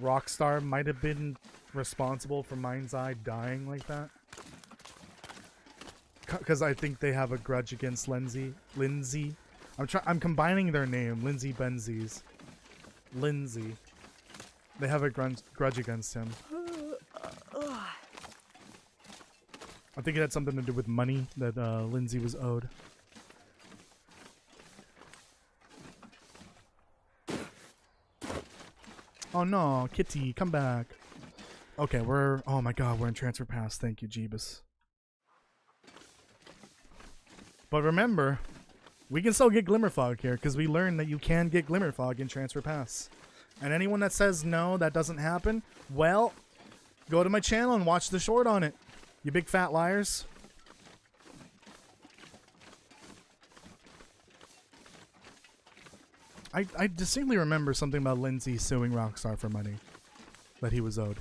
Rockstar might have been responsible for Mind's Eye dying like that. Because I think they have a grudge against Lindsay. I'm combining their name. Lindsay Benzies. Lindsay. They have a grudge against him. I think it had something to do with money that Lindsay was owed. Oh no, Kitty, come back. Okay, oh my god, we're in Transfer Pass. Thank you, Jeebus. But remember, we can still get Glimmerfog here, because we learned that you can get Glimmerfog in Transfer Pass. And anyone that says no, that doesn't happen, well, go to my channel and watch the short on it. You big fat liars. I distinctly remember something about Lindsay suing Rockstar for money that he was owed.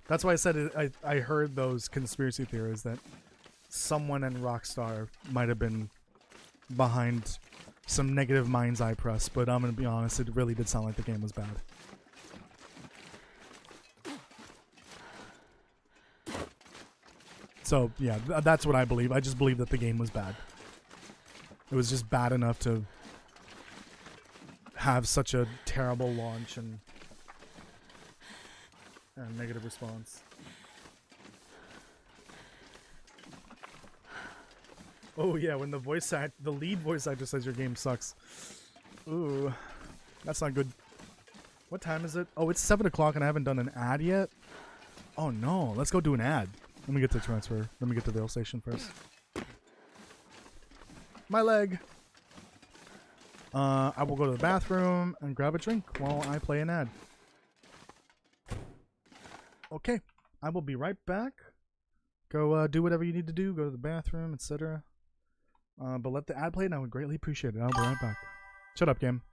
That's why I said I heard those conspiracy theories that someone in Rockstar might have been behind some negative Mind's Eye press, but I'm going to be honest, it really did sound like the game was bad. So, yeah, that's what I believe. I just believe that the game was bad. It was just bad enough to have such a terrible launch and negative response. Oh yeah, when the lead voice actor says your game sucks. Ooh, that's not good. What time is it? Oh, it's 7 o'clock and I haven't done an ad yet. Oh no, let's go do an ad. Let me get to transfer. Let me get to the rail station first. My leg. I will go to the bathroom and grab a drink while I play an ad. Okay, I will be right back. Go do whatever you need to do. Go to the bathroom, etc. But let the ad play and I would greatly appreciate it. I'll be right back. Shut up, game.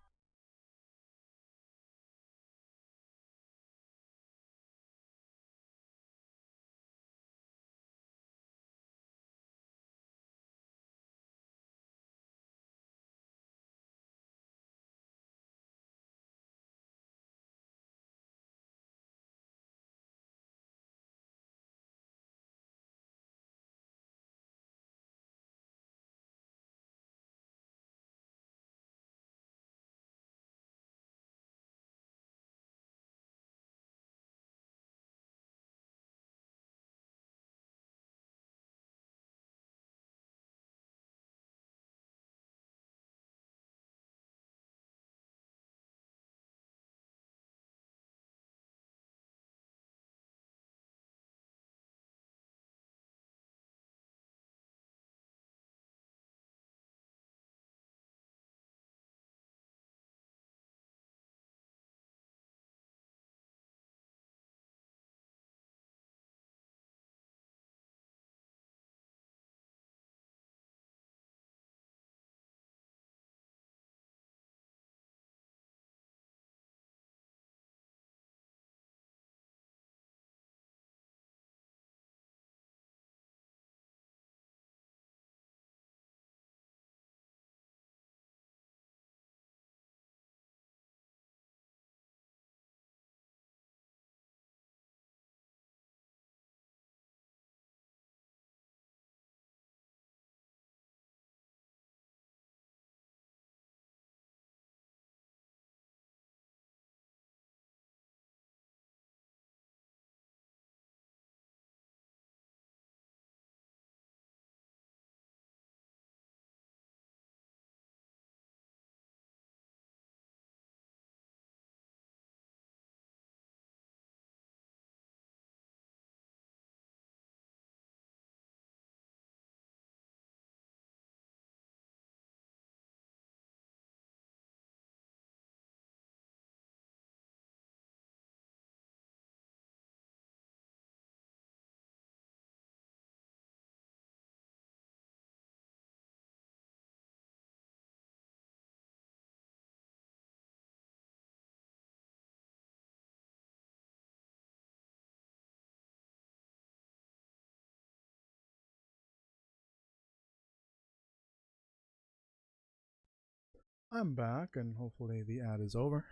I'm back, and hopefully the ad is over.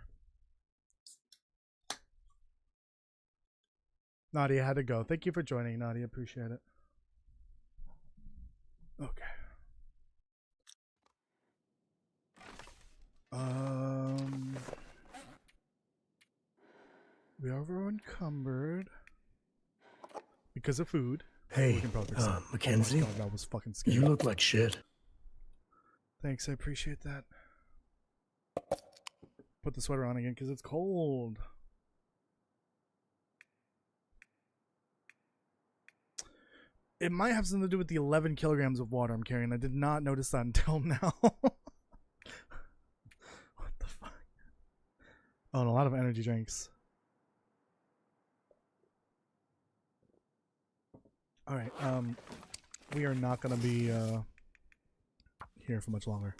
Nadia had to go. Thank you for joining, Nadia. Appreciate it. Okay. We are over encumbered because of food. Hey, We can probably fix that. Mackenzie, Oh my God, that was fucking scary. you look like shit. Thanks, I appreciate that. Put the sweater on again because it's cold. It might have something to do with the 11 kilograms of water I'm carrying. I did not notice that until now. What the fuck? Oh, and a lot of energy drinks. Alright, we are not gonna be here for much longer.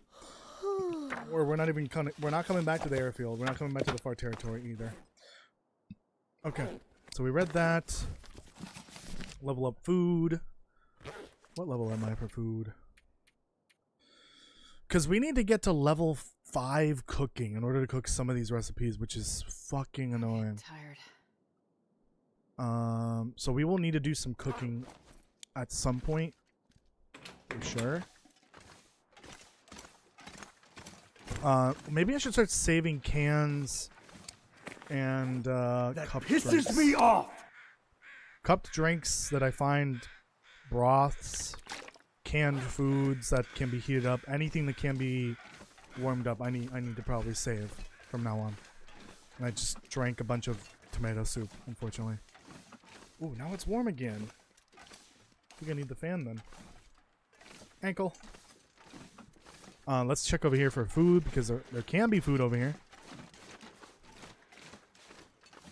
We're not even we're not coming back to the airfield. We're not coming back to the far territory either. Okay, so we read that. Level up food. What level am I for food? Because we need to get to level 5 cooking in order to cook some of these recipes, which is fucking annoying. Tired. So we will need to do some cooking at some point, for sure. Maybe I should start saving cans and That cupped pisses drinks. me off. Cupped drinks that I find, broths, canned foods that can be heated up, anything that can be warmed up. I need to probably save from now on. And I just drank a bunch of tomato soup, unfortunately. Ooh, now it's warm again. I think I need the fan then. Ankle. Let's check over here for food because there can be food over here.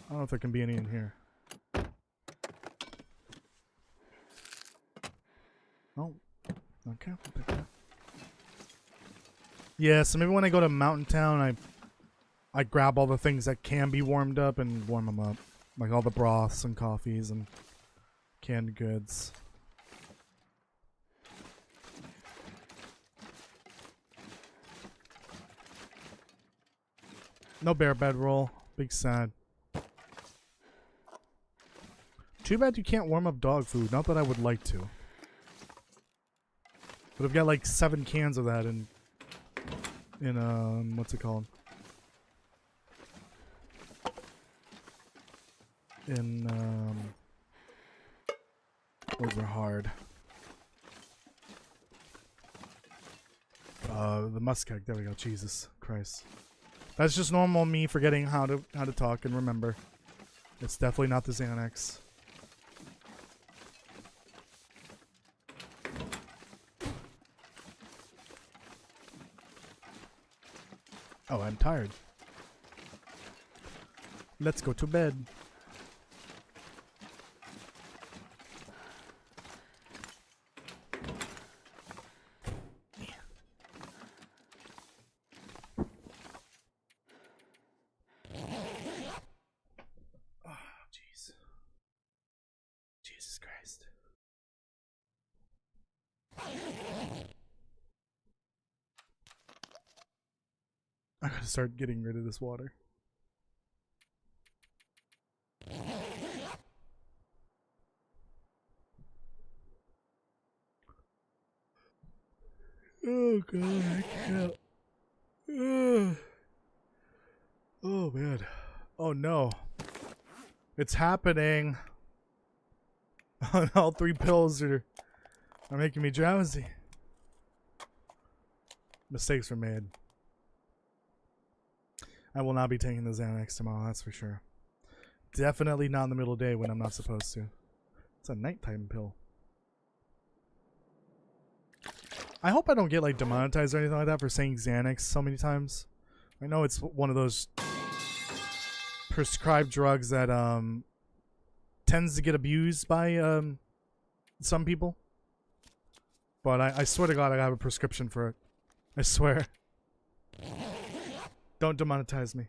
I don't know if there can be any in here. Oh, okay. I'll pick that. Yeah, so maybe when I go to Mountain Town, I grab all the things that can be warmed up and warm them up. Like all the broths and coffees and canned goods. No bear bedroll. Big sad. Too bad you can't warm up dog food. Not that I would like to. But I've got like 7 cans of that in what's it called? Words are hard. The muskeg. There we go. Jesus Christ. That's just normal me forgetting how to talk and remember. It's definitely not the Xanax. Oh, I'm tired. Let's go to bed. Jesus Christ. I gotta start getting rid of this water. Oh god, I can't. Ugh. Oh man. Oh no. It's happening. All 3 pills are making me drowsy. Mistakes were made. I will not be taking the Xanax tomorrow, that's for sure. Definitely not in the middle of the day when I'm not supposed to. It's a nighttime pill. I hope I don't get like demonetized or anything like that for saying Xanax so many times. I know it's one of those prescribed drugs that tends to get abused by some people. But I swear to God I have a prescription for it. I swear. Don't demonetize me.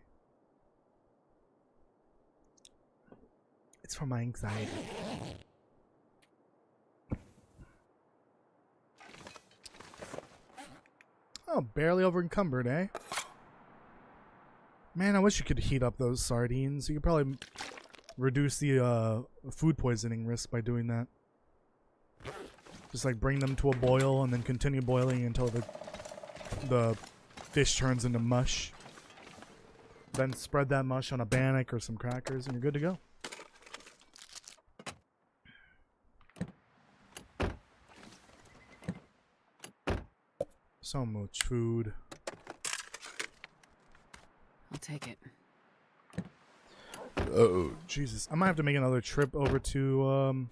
It's for my anxiety. Oh, barely over encumbered, eh? Man, I wish you could heat up those sardines. You could probably reduce the food poisoning risk by doing that. Just like bring them to a boil and then continue boiling until the fish turns into mush. Then spread that mush on a bannock or some crackers and you're good to go. So much food. I'll take it. Oh, Jesus. I might have to make another trip over to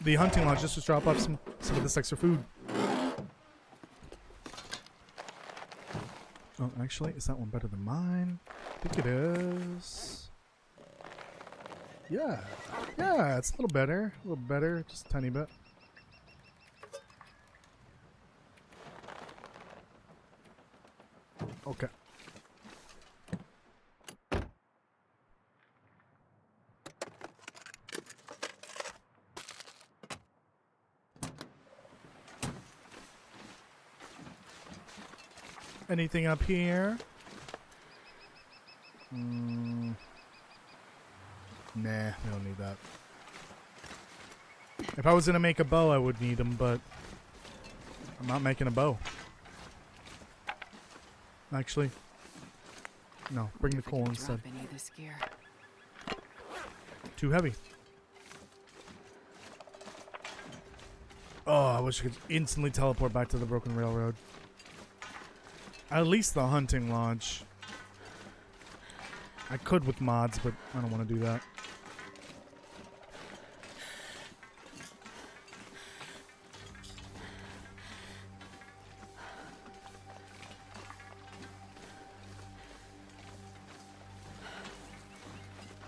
the hunting lodge just to drop off some of this extra food. Oh, actually, is that one better than mine? I think it is. Yeah. Yeah, it's a little better. A little better. Just a tiny bit. Okay. Anything up here? Nah, we don't need that. If I was gonna make a bow, I would need them, but I'm not making a bow. Actually, no. Bring the coal instead. Drop any of this gear. Too heavy. Oh, I wish I could instantly teleport back to the broken railroad. At least the hunting lodge. I could with mods, but I don't want to do that.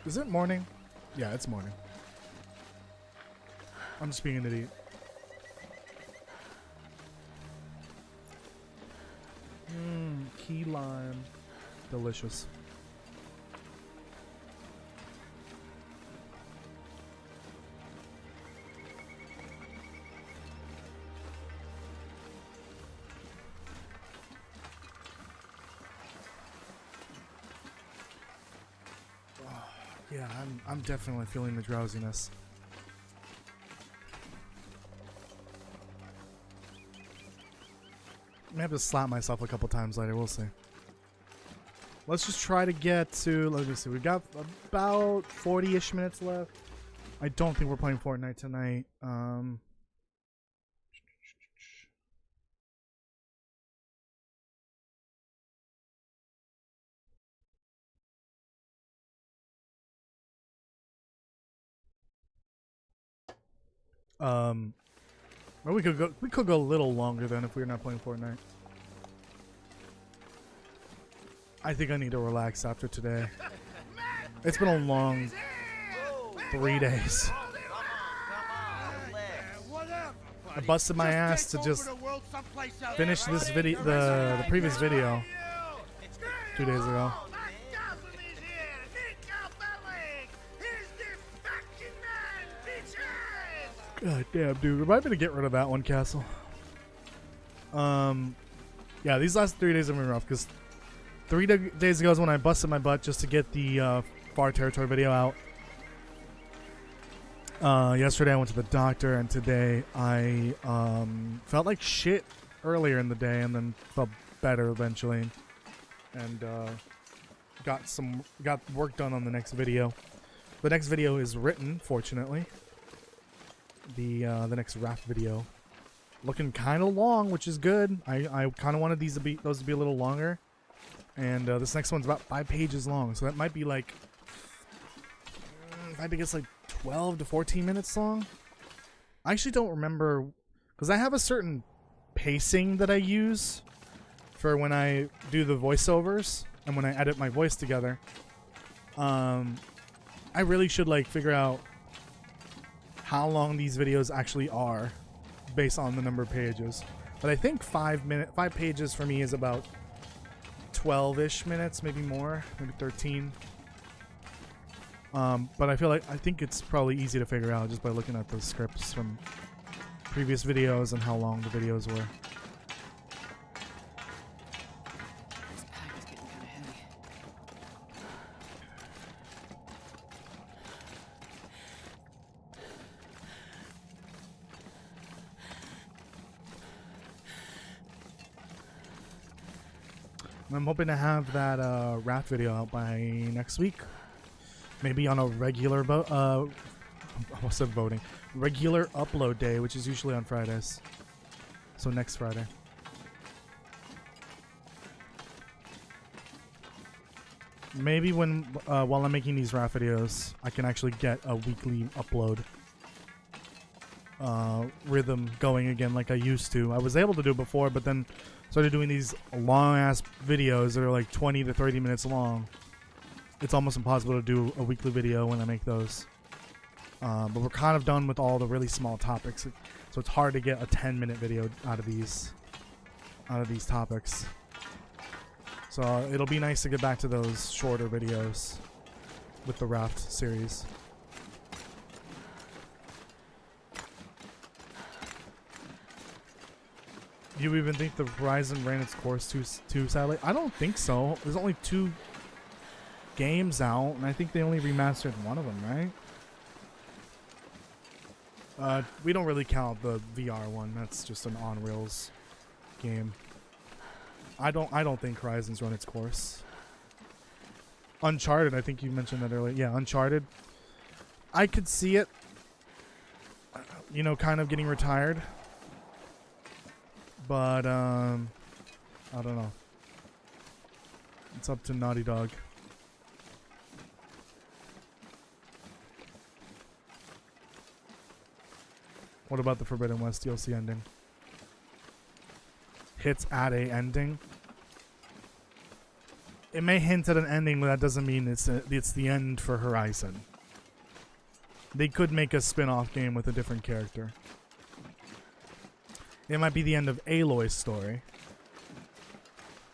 Is it morning? Yeah, it's morning. I'm just being an idiot. Key lime. Delicious. Yeah, I'm definitely feeling the drowsiness. I may have to slap myself a couple times later, we'll see. Let's just try to get to, let me see, we've got about 40-ish minutes left. I don't think we're playing Fortnite tonight. Or we could go a little longer then if we're not playing Fortnite. I think I need to relax after today. It's been a long 3 days. I busted my ass to just finish this video, the previous video 2 days ago. God damn, dude. Remind me to get rid of that one, Castle. Yeah, these last 3 days have been rough, because 3 days ago is when I busted my butt just to get the Far Territory video out. Yesterday I went to the doctor, and today I felt like shit earlier in the day, and then felt better eventually, and got work done on the next video. The next video is written, fortunately. The next raft video, looking kind of long, which is good. I kind of wanted those to be a little longer, and this next one's about 5 pages long, so that might be like, I think it's like 12 to 14 minutes long. I actually don't remember, because I have a certain pacing that I use for when I do the voiceovers and when I edit my voice together. I really should like figure out how long these videos actually are based on the number of pages. But I think 5 pages for me is about 12-ish minutes, maybe more, maybe 13. But I think it's probably easy to figure out just by looking at the scripts from previous videos and how long the videos were. This pack I'm hoping to have that raft video out by next week. Maybe on a regular regular upload day, which is usually on Fridays. So next Friday. Maybe when while I'm making these raft videos, I can actually get a weekly upload rhythm going again like I used to. I was able to do it before, but then started doing these long ass videos that are like 20 to 30 minutes long. It's almost impossible to do a weekly video when I make those. But we're kind of done with all the really small topics, so it's hard to get a 10-minute video out of these topics. So it'll be nice to get back to those shorter videos with the raft series. Do you even think the Horizon ran its course too sadly? I don't think so. There's only 2 games out, and I think they only remastered one of them, right? We don't really count the VR one. That's just an on rails game. I don't think Horizon's run its course. Uncharted, I think you mentioned that earlier. Yeah, Uncharted. I could see it, you know, kind of getting retired. But, I don't know. It's up to Naughty Dog. What about the Forbidden West DLC ending? Hits at a ending. It may hint at an ending, but that doesn't mean it's the end for Horizon. They could make a spin-off game with a different character. It might be the end of Aloy's story,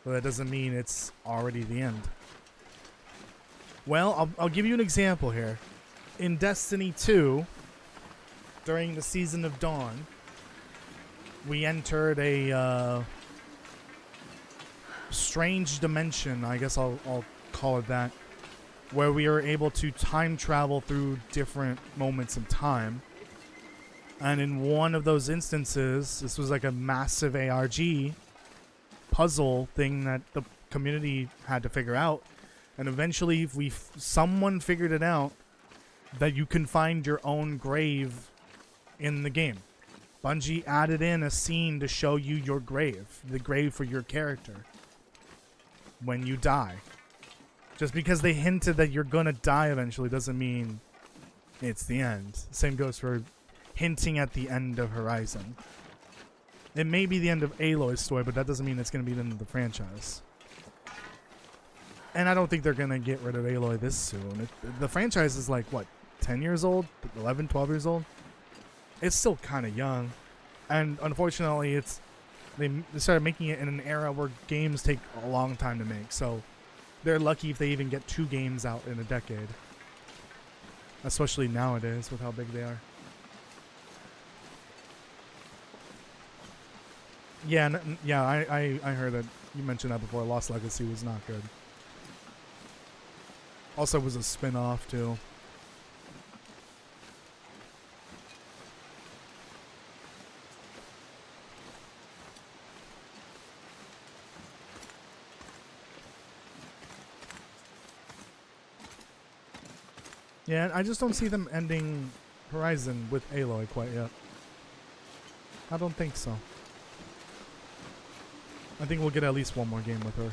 but that doesn't mean it's already the end. Well, I'll give you an example here. In Destiny 2, during the Season of Dawn, we entered a strange dimension, I guess I'll call it that, where we are able to time travel through different moments in time. And in one of those instances, this was like a massive ARG puzzle thing that the community had to figure out. And eventually, someone figured it out that you can find your own grave in the game. Bungie added in a scene to show you your grave, the grave for your character, when you die. Just because they hinted that you're gonna die eventually doesn't mean it's the end. Same goes for hinting at the end of Horizon. It may be the end of Aloy's story, but that doesn't mean it's going to be the end of the franchise. And I don't think they're going to get rid of Aloy this soon. The franchise is like, what, 10 years old? 11, 12 years old? It's still kind of young. And unfortunately, they started making it in an era where games take a long time to make. So they're lucky if they even get 2 games out in a decade. Especially nowadays with how big they are. Yeah, I heard that you mentioned that before. Lost Legacy was not good. Also was a spin-off too. Yeah, I just don't see them ending Horizon with Aloy quite yet. I don't think so. I think we'll get at least one more game with her.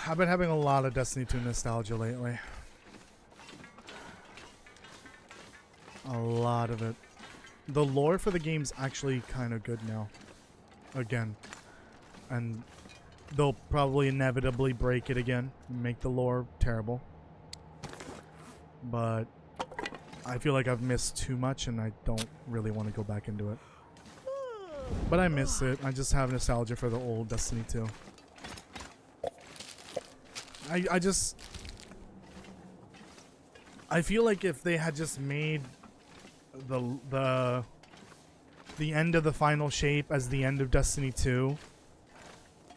I've been having a lot of Destiny 2 nostalgia lately. A lot of it. The lore for the game's actually kind of good now. Again. And they'll probably inevitably break it again and make the lore terrible. But I feel like I've missed too much and I don't really want to go back into it. But I miss it. I just have nostalgia for the old Destiny 2. I feel like if they had just made the the end of the final shape as the end of Destiny 2.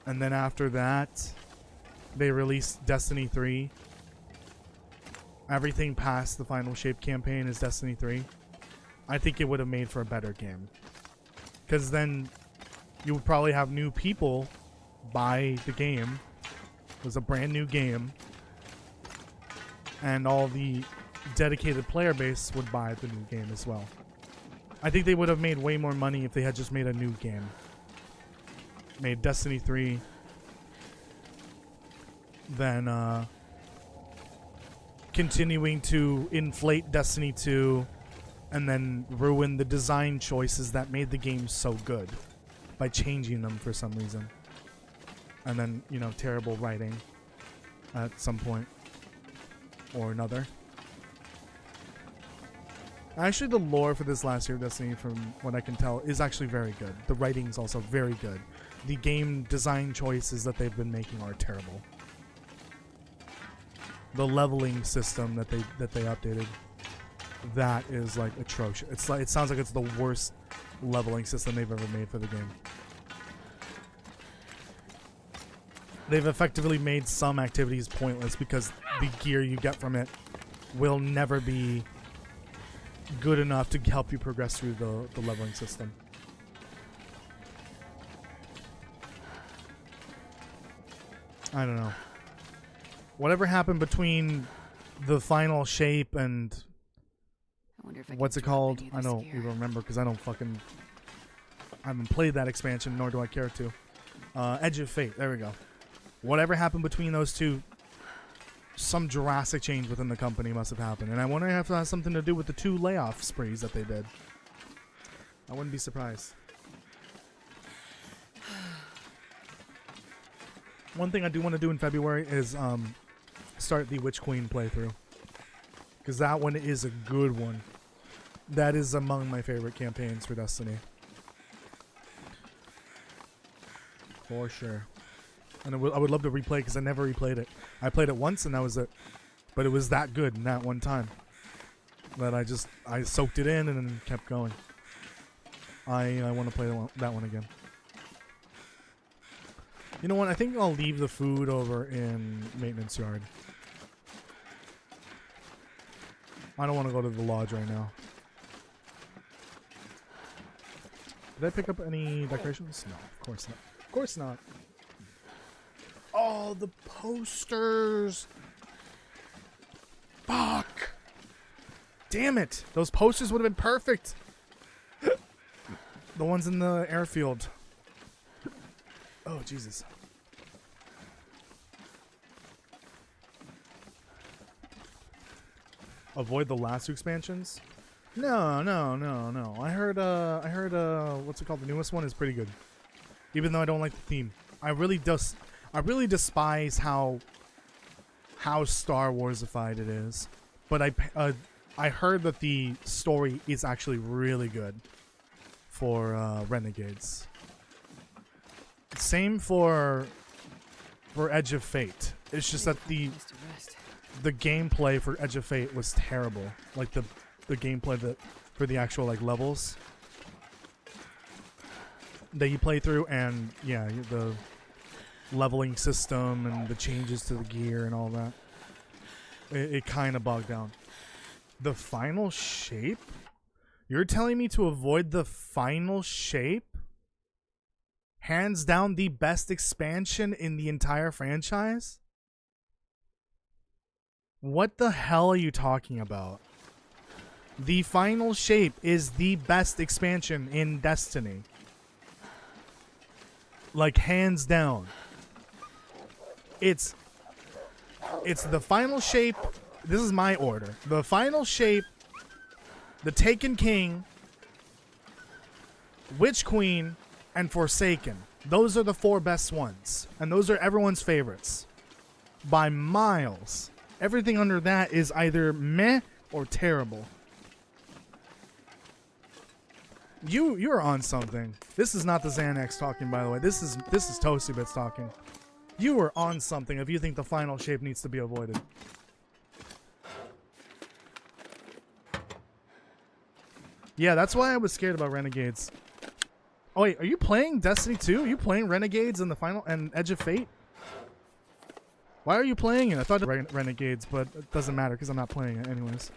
And then after that, they released Destiny 3. Everything past the final shape campaign is Destiny 3. I think it would have made for a better game. Because then you would probably have new people buy the game. It was a brand new game. And all the dedicated player base would buy the new game as well. I think they would have made way more money if they had just made a new game. Made Destiny 3 than continuing to inflate Destiny 2 and then ruin the design choices that made the game so good by changing them for some reason. And then, you know, terrible writing at some point or another. Actually, the lore for this last year of Destiny, from what I can tell, is actually very good. The writing's also very good. The game design choices that they've been making are terrible. The leveling system that they updated, that is like atrocious. It's like, it sounds like it's the worst leveling system they've ever made for the game. They've effectively made some activities pointless because the gear you get from it will never be good enough to help you progress through the leveling system. I don't know. Whatever happened between the final shape and I wonder if I what's can it drop called? any of I this don't gear. even remember because I haven't played that expansion, nor do I care to. Edge of Fate. There we go. Whatever happened between those two, some drastic change within the company must have happened. And I wonder if that has something to do with the 2 layoff sprees that they did. I wouldn't be surprised. One thing I do want to do in February is start the Witch Queen playthrough. Because that one is a good one. That is among my favorite campaigns for Destiny. For sure. And I would love to replay because I never replayed it. I played it once and that was it. But it was that good in that one time that I soaked it in and then kept going. I want to play that one again. You know what? I think I'll leave the food over in maintenance yard. I don't want to go to the lodge right now. Did I pick up any decorations? No, of course not. Of course not. Oh, the posters. Fuck. Damn it. Those posters would have been perfect. The ones in the airfield. Oh, Jesus. Avoid the last 2 expansions? No. I heard what's it called? The newest one is pretty good. Even though I don't like the theme. I really despise how Star Warsified it is. But I heard that the story is actually really good for Renegades. Same for Edge of Fate. It's just that the gameplay for Edge of Fate was terrible. Like the gameplay for the actual like levels that you play through, and yeah, the leveling system and the changes to the gear and all that. It kind of bogged down. The final shape? You're telling me to avoid the final shape? Hands down the best expansion in the entire franchise? What the hell are you talking about? The final shape is the best expansion in Destiny. Like, hands down. It's the final shape. This is my order. The final shape, the Taken King, Witch Queen, and Forsaken. Those are the 4 best ones. And those are everyone's favorites. By miles. Everything under that is either meh or terrible. You're on something. This is not the Xanax talking, by the way. This is ToastyBits talking. You are on something if you think the final shape needs to be avoided. Yeah, that's why I was scared about Renegades. Oh wait, are you playing Destiny 2? Are you playing Renegades in the final and Edge of Fate? Why are you playing it? I thought Renegades, but it doesn't matter because I'm not playing it anyways.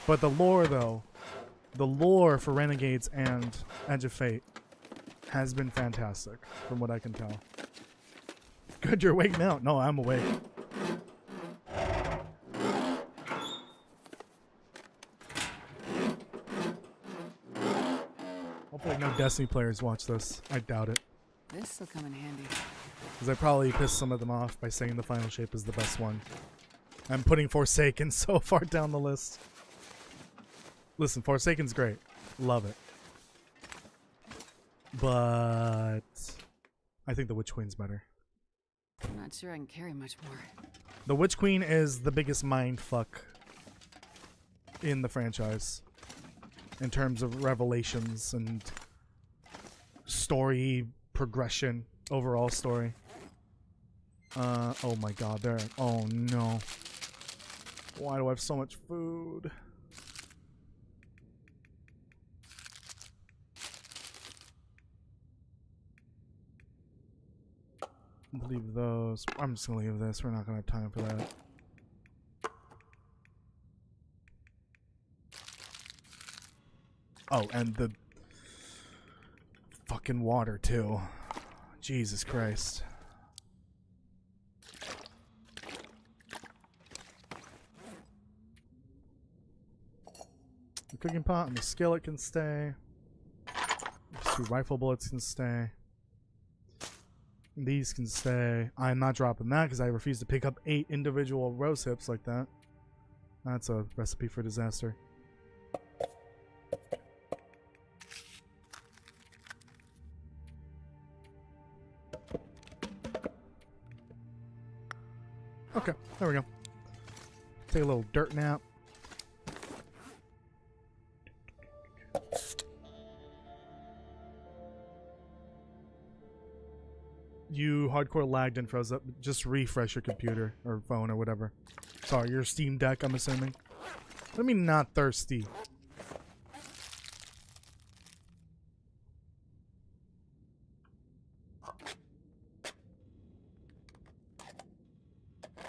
But the lore though, the lore for Renegades and Edge of Fate has been fantastic from what I can tell. Good, you're awake now. No, I'm awake. Hopefully no Destiny players watch this. I doubt it. This'll come in handy. Because I probably pissed some of them off by saying the final shape is the best one. I'm putting Forsaken so far down the list. Listen, Forsaken's great. Love it. But I think the Witch Queen's better. I'm not sure I can carry much more. The Witch Queen is the biggest mindfuck in the franchise. In terms of revelations and story progression, overall story. Oh my god, there. Oh no. Why do I have so much food? Leave those. I'm just gonna leave this. We're not gonna have time for that. Oh, and the fucking water too. Jesus Christ. The cooking pot and the skillet can stay. These 2 rifle bullets can stay. These can stay. I'm not dropping that because I refuse to pick up 8 individual rose hips like that. That's a recipe for disaster. Okay, there we go. Take a little dirt nap. You hardcore lagged and froze up. Just refresh your computer or phone or whatever. Sorry, your Steam Deck, I'm assuming. What do you mean not thirsty?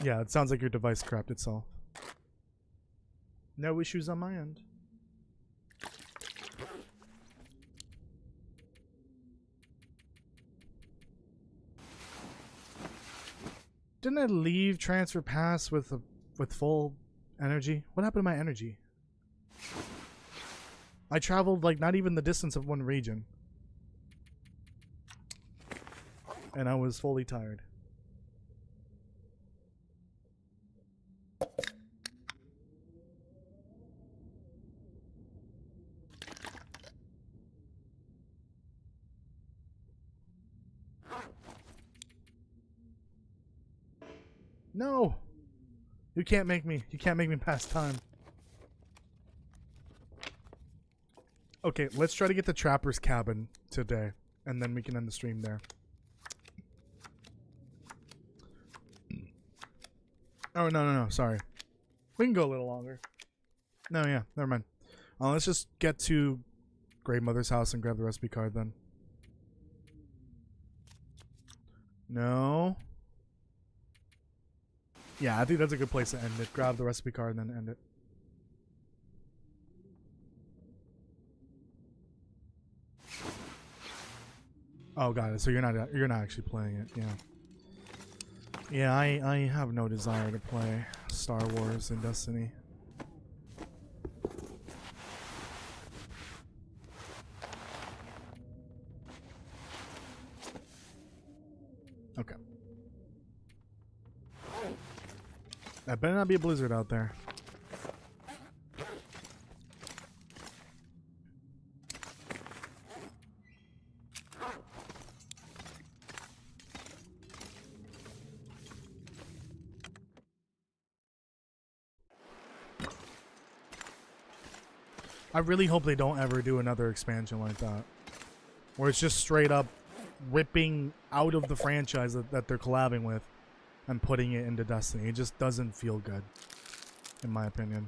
Yeah, it sounds like your device crapped itself. No issues on my end. Didn't I leave transfer pass with full energy? What happened to my energy? I traveled like not even the distance of one region. And I was fully tired. No! You can't make me pass time. Okay, let's try to get the Trapper's Cabin today, and then we can end the stream there. Oh, no, sorry. We can go a little longer. No, yeah, never mind. Let's just get to Grey Mother's house and grab the recipe card then. No. Yeah, I think that's a good place to end it. Grab the recipe card and then end it. Oh, got it. So you're not actually playing it. Yeah. Yeah, I have no desire to play Star Wars and Destiny. Okay. That better not be a blizzard out there. I really hope they don't ever do another expansion like that. Where it's just straight up ripping out of the franchise that they're collabing with and putting it into Destiny. It just doesn't feel good, in my opinion.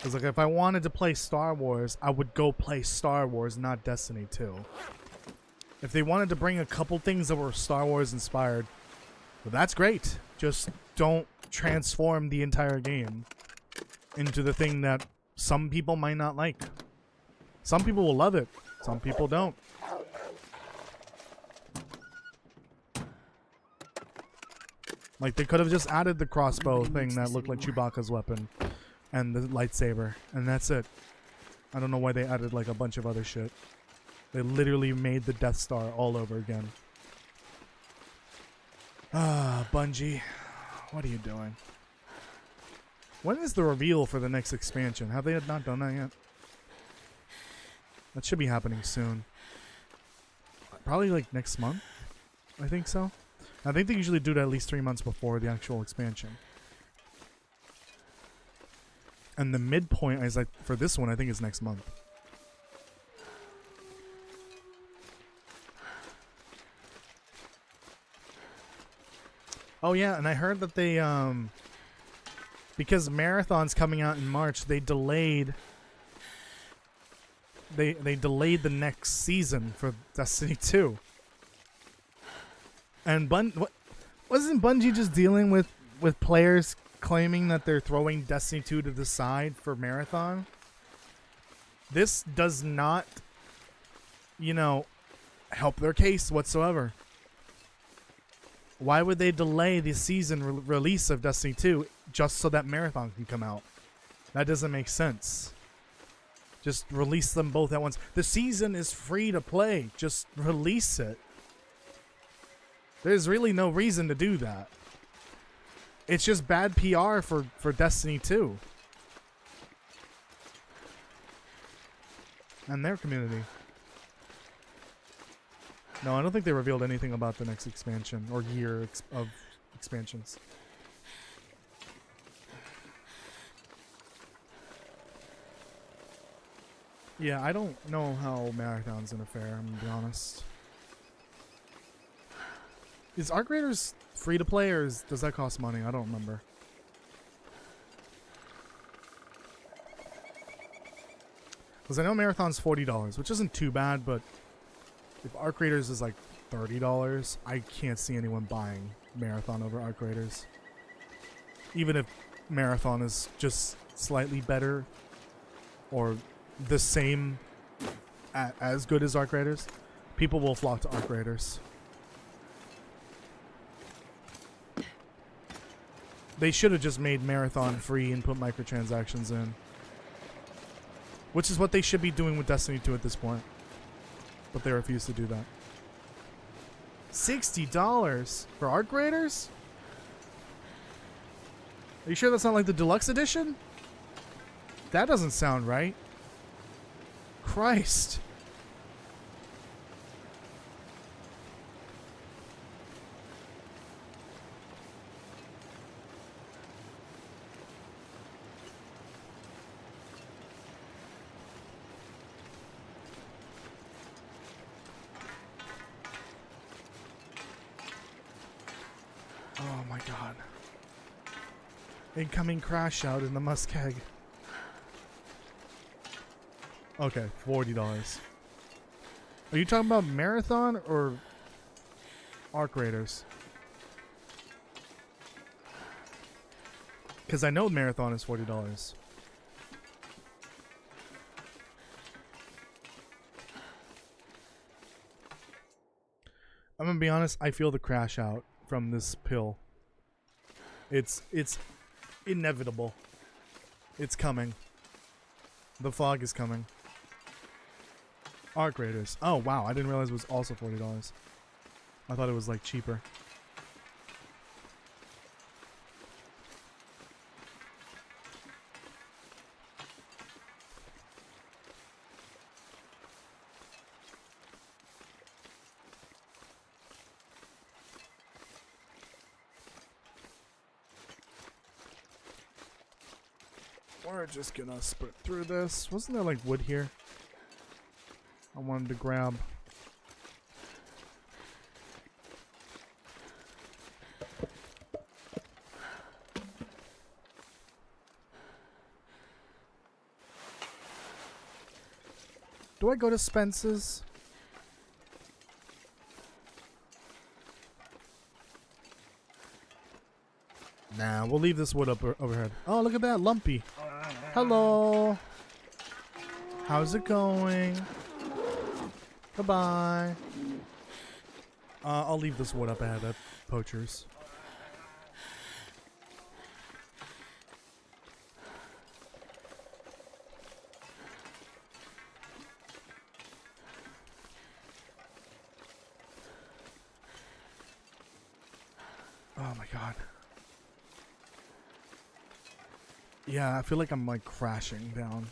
Because like if I wanted to play Star Wars, I would go play Star Wars, not Destiny 2. If they wanted to bring a couple things that were Star Wars inspired, well, that's great. Just don't transform the entire game into the thing that some people might not like. Some people will love it. Some people don't. Like, they could have just added the crossbow thing that looked like Chewbacca's weapon and the lightsaber, and that's it. I don't know why they added, like, a bunch of other shit. They literally made the Death Star all over again. Ah, Bungie. What are you doing? When is the reveal for the next expansion? Have they not done that yet? That should be happening soon. Probably, like, next month? I think so. I think they usually do it at least 3 months before the actual expansion. And the midpoint is like for this one, I think is next month. Oh yeah, and I heard that they because Marathon's coming out in March, they delayed they delayed the next season for Destiny 2. And wasn't Bungie just dealing with players claiming that they're throwing Destiny 2 to the side for Marathon? This does not, you know, help their case whatsoever. Why would they delay the season release of Destiny 2 just so that Marathon can come out? That doesn't make sense. Just release them both at once. The season is free to play. Just release it. There's really no reason to do that. It's just bad PR for Destiny 2. And their community. No, I don't think they revealed anything about the next expansion or year of expansions. Yeah, I don't know how Marathon's gonna fare, I'm gonna be honest. Is Arc Raiders free to play or does that cost money? I don't remember. Because I know Marathon's $40, which isn't too bad, but if Arc Raiders is like $30, I can't see anyone buying Marathon over Arc Raiders. Even if Marathon is just slightly better or the same as good as Arc Raiders, people will flock to Arc Raiders. They should have just made Marathon free and put microtransactions in. Which is what they should be doing with Destiny 2 at this point. But they refuse to do that. $60 for Arc Raiders? Are you sure that's not like the deluxe edition? That doesn't sound right. Christ. Oh my god. Incoming crash out in the Muskeg. Okay, $40. Are you talking about Marathon or Arc Raiders? Because I know Marathon is $40. I'm gonna be honest, I feel the crash out from this pill. It's inevitable. It's coming. The fog is coming. Arc Raiders. Oh wow, I didn't realize it was also $40. I thought it was like cheaper. We're just gonna sprint through this. Wasn't there like wood here? I wanted to grab. Do I go to Spence's? Nah, we'll leave this wood up overhead. Oh, look at that, Lumpy. Hello. How's it going? Goodbye. I'll leave this wood up ahead at Poacher's. Oh my god. Yeah, I feel like I'm like crashing down.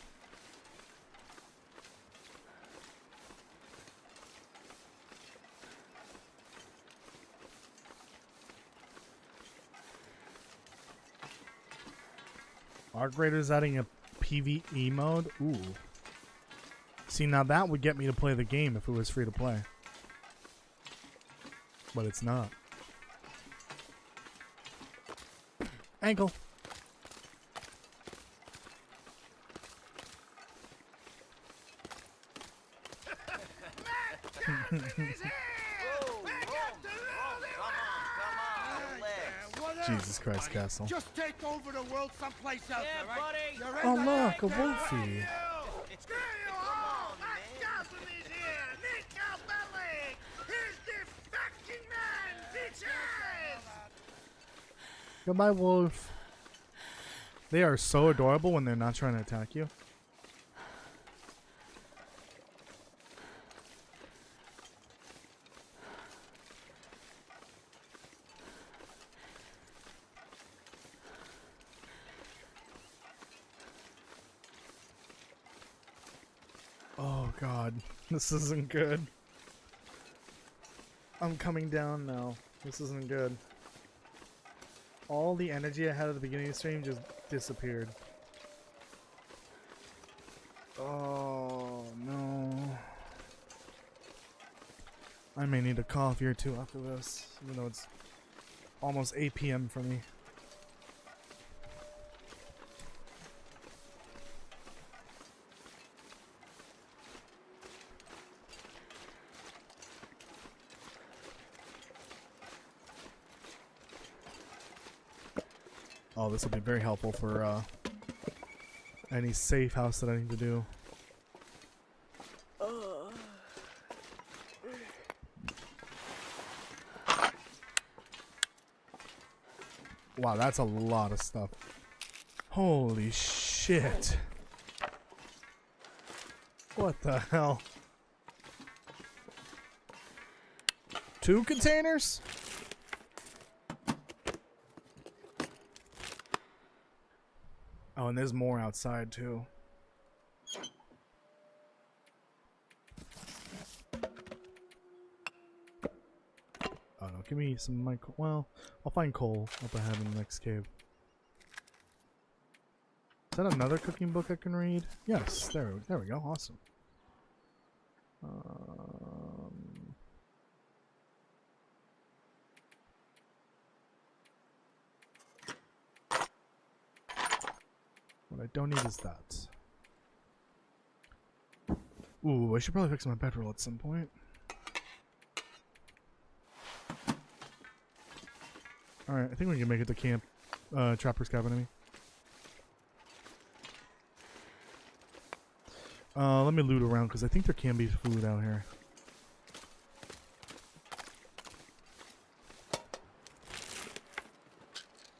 Arc Raider's adding a PvE mode? Ooh. See, now that would get me to play the game if it was free to play. But it's not. Ankle. Jesus Christ, Castle. Just take over the world someplace else, all right? You're Oh, in look, a the- wolfie. Screw you all! That Johnson is here! Nico Bellic! Here's the fucking man, bitches! Goodbye, wolf. They are so adorable when they're not trying to attack you. Oh god, this isn't good. I'm coming down now. This isn't good. All the energy I had at the beginning of the stream just disappeared. Oh no. I may need a coffee or two after this, even though it's almost 8 p.m. for me. Oh, this will be very helpful for any safe house that I need to do. Wow, that's a lot of stuff. Holy shit. What the hell? 2 containers? Oh, and there's more outside too. Oh no, give me some mic. Well, I'll find coal up ahead in the next cave. Is that another cooking book I can read? Yes, there we go. Awesome. What I don't need is that. Ooh, I should probably fix my bedroll at some point. Alright, I think we can make it to camp. Trapper's Cabin, let me loot around because I think there can be food out here.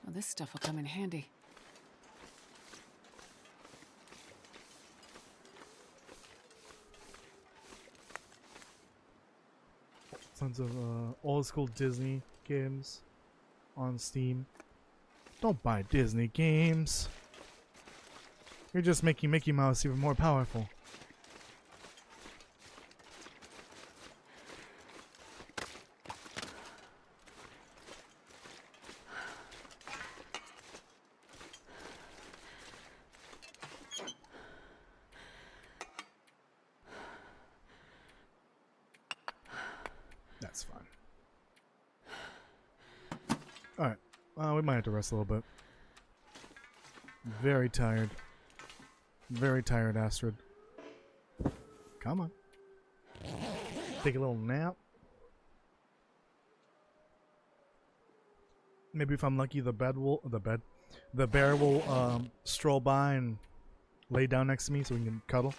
Well, this stuff will come in handy. Tons of old school Disney games on Steam. Don't buy Disney games. You're just making Mickey Mouse even more powerful. That's fine. Alright. We might have to rest a little bit. Very tired. Very tired, Astrid. Come on. Take a little nap. Maybe if I'm lucky, the bear will stroll by and lay down next to me so we can cuddle.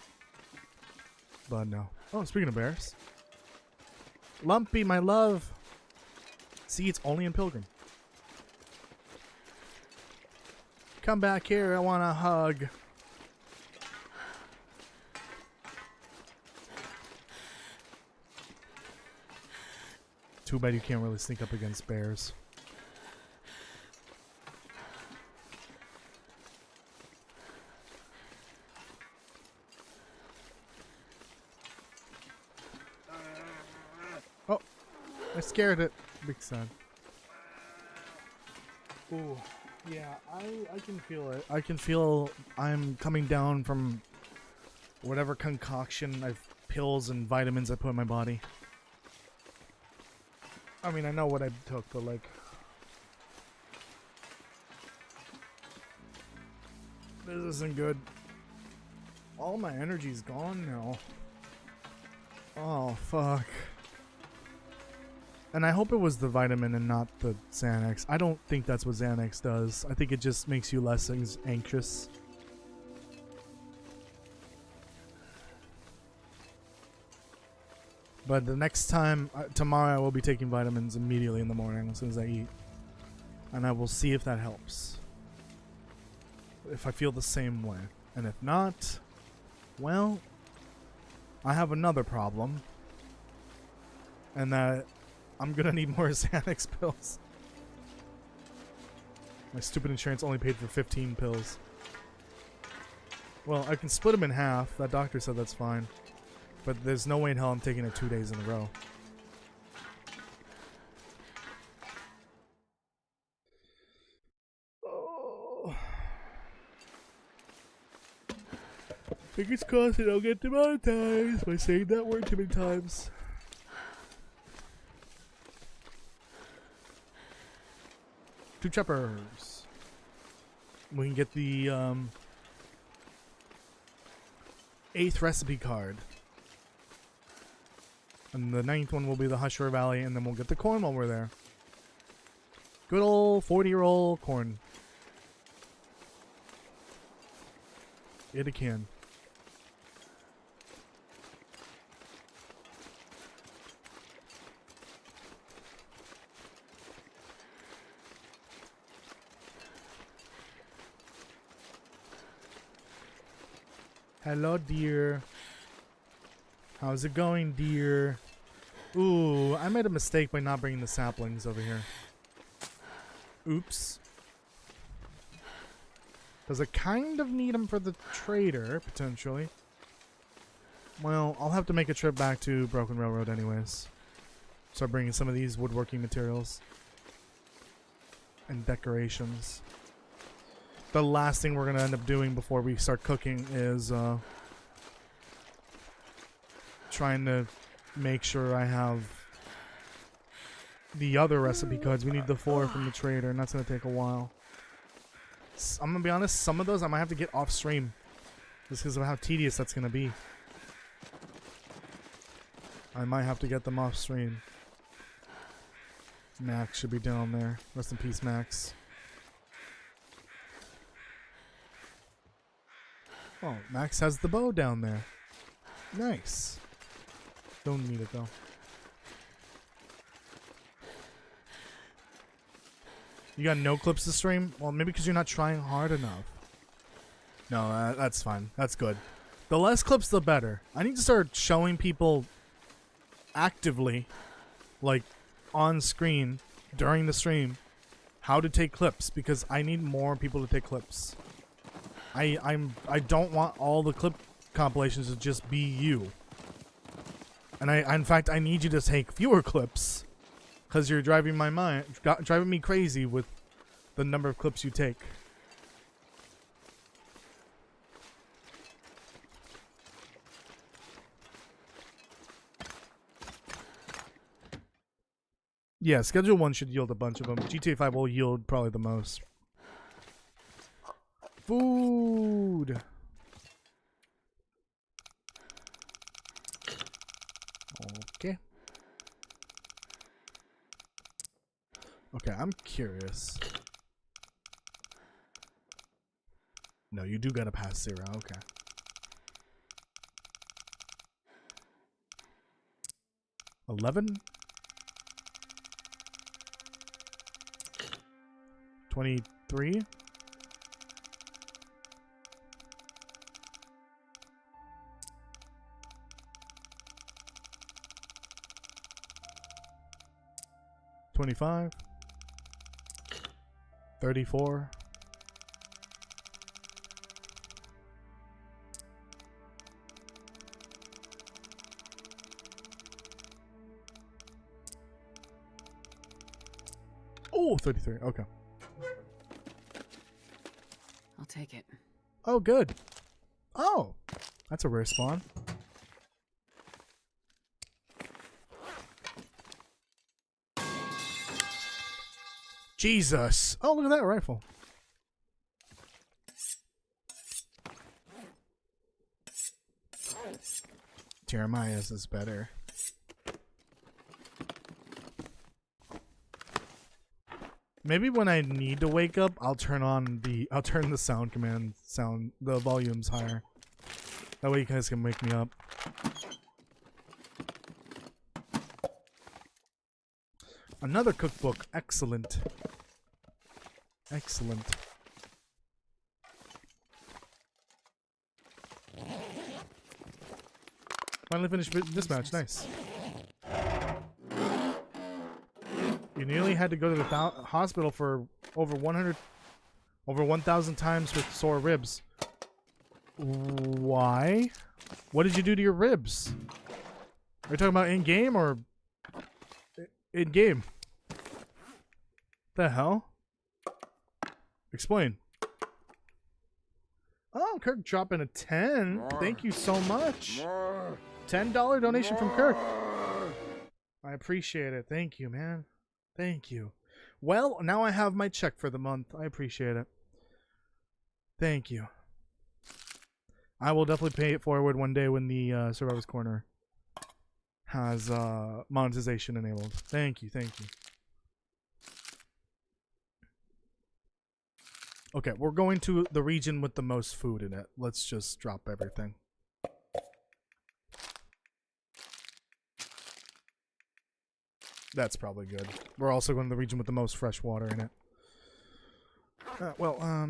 But no. Oh, speaking of bears, Lumpy, my love. See, it's only in Pilgrim. Come back here, I want a hug. Too bad you can't really sneak up against bears. Oh, I scared it. Big sad. Ooh, yeah, I can feel it. I can feel I'm coming down from whatever concoction pills and vitamins I put in my body. I mean, I know what I took, but like, this isn't good. All my energy's gone now. Oh, fuck. And I hope it was the vitamin and not the Xanax. I don't think that's what Xanax does. I think it just makes you less anxious. But the next time, tomorrow I will be taking vitamins immediately in the morning as soon as I eat. And I will see if that helps. If I feel the same way. And if not, well, I have another problem. And that I'm gonna need more Xanax pills. My stupid insurance only paid for 15 pills. Well, I can split them in half. That doctor said that's fine. But there's no way in hell I'm taking it 2 days in a row. Oh. Fingers crossed I don't get demonetized by saying that word too many times. Two choppers. We can get the 8th recipe card. And the 9th one will be the Hushore Valley, and then we'll get the corn while we're there. Good old 40-year-old corn. It can. Hello, dear. How's it going, dear? Ooh, I made a mistake by not bringing the saplings over here. Oops. Because I kind of need them for the trader, potentially. Well, I'll have to make a trip back to Broken Railroad anyways. Start bringing some of these woodworking materials. And decorations. The last thing we're going to end up doing before we start cooking is trying to make sure I have the other recipe cards. We need the 4 from the trader, and that's going to take a while. I'm going to be honest, some of those I might have to get off stream. Just because of how tedious that's going to be. I might have to get them off stream. Max should be down there. Rest in peace, Max. Oh, Max has the bow down there. Nice. Don't need it though. You got no clips to stream? Well, maybe because you're not trying hard enough. No, that's fine. That's good. The less clips, the better. I need to start showing people actively, like on screen during the stream, how to take clips, because I need more people to take clips. I don't want all the clip compilations to just be you. And in fact, I need you to take fewer clips, because you're driving my mind, driving me crazy with the number of clips you take. Yeah, Schedule 1 should yield a bunch of them. GTA 5 will yield probably the most. Food! Okay. Okay, I'm curious. No, you do gotta pass 0. Okay. $11? 23? $25? 34? Oh, 33. Okay. I'll take it. Oh, good. Oh, that's a rare spawn. Jesus. Oh, look at that rifle. Jeremiah's is better. Maybe when I need to wake up, I'll turn the sound command the volumes higher. That way you guys can wake me up. Another cookbook. Excellent. Excellent. Finally finished this match. Nice. You nearly had to go to the hospital for over 1,000 times with sore ribs. Why? What did you do to your ribs? Are you talking about in-game or in-game? The hell? Explain. Oh, Kirk dropping a 10. Thank you so much. $10 donation from Kirk. I appreciate it. Thank you, man. Thank you. Well, now I have my check for the month. I appreciate it. Thank you. I will definitely pay it forward one day when the Survivor's Corner has monetization enabled. Thank you. Thank you. Okay, we're going to the region with the most food in it. Let's just drop everything. That's probably good. We're also going to the region with the most fresh water in it. Yeah,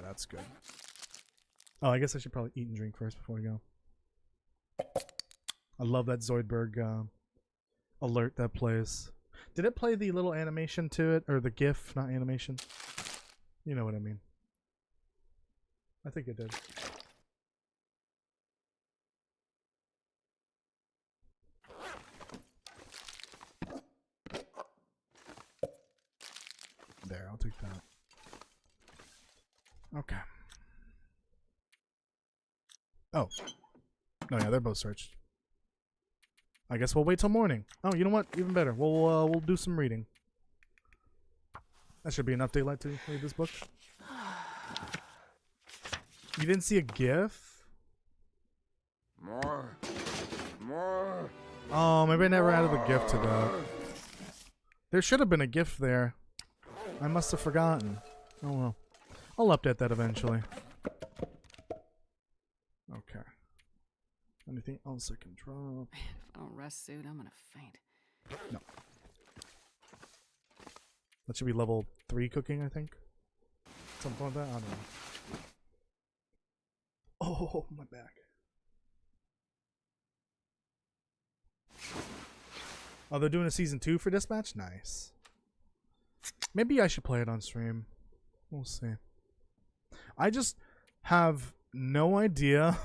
that's good. Oh, I guess I should probably eat and drink first before we go. I love that Zoidberg alert that plays. Did it play the little animation to it? Or the GIF, not animation? You know what I mean. I think it did. There, I'll take that. Okay. Oh. No, yeah, they're both searched. I guess we'll wait till morning. Oh, you know what? Even better. We'll do some reading. That should be enough daylight to read this book. You didn't see a GIF? More. Oh, maybe I never added the GIF to that. There should have been a GIF there. I must have forgotten. Oh well. I'll update that eventually. Okay. Anything else I can drop? Man, if I don't rest soon, I'm gonna faint. No. That should be level 3 cooking, I think. Something like that. I don't know. Oh, my back. Oh, they're doing a season 2 for this match? Nice. Maybe I should play it on stream. We'll see. I just have no idea.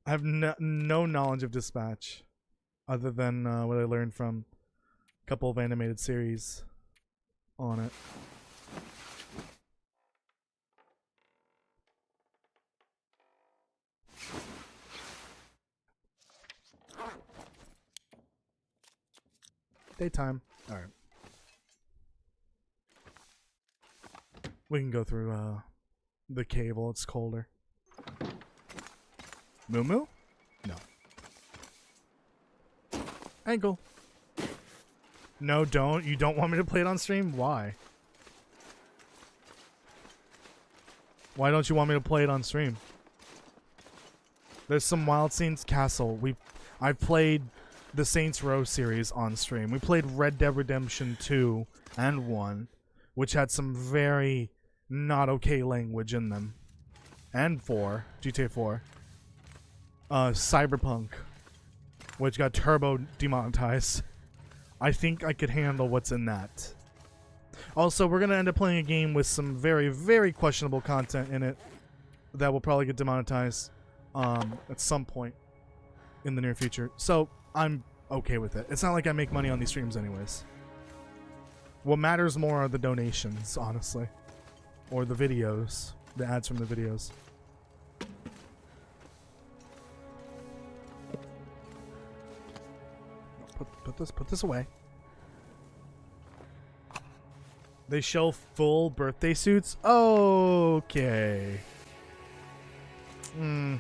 I have no knowledge of Dispatch other than what I learned from a couple of animated series on it. Daytime. Alright. We can go through the cave while it's colder. Moo Moo? No. Ankle. No, don't. You don't want me to play it on stream? Why? Why don't you want me to play it on stream? There's some Wild Saints Castle. I've played the Saints Row series on stream. We played Red Dead Redemption 2 and 1, which had some very not okay language in them. And 4, GTA 4. Cyberpunk, which got turbo demonetized. I think I could handle what's in that. Also, we're going to end up playing a game with some very, very questionable content in it that will probably get demonetized at some point in the near future. So, I'm okay with it. It's not like I make money on these streams anyways. What matters more are the donations, honestly. Or the videos. The ads from the videos. Put this away. They show full birthday suits? Okay. I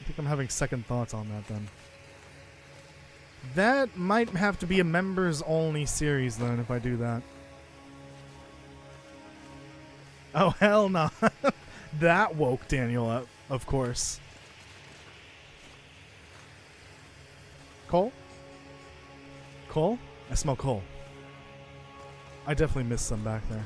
think I'm having second thoughts on that then. That might have to be a members only series then if I do that. Oh hell no. That woke Daniel up, of course. Coal? Coal? I smell coal. I definitely missed some back there.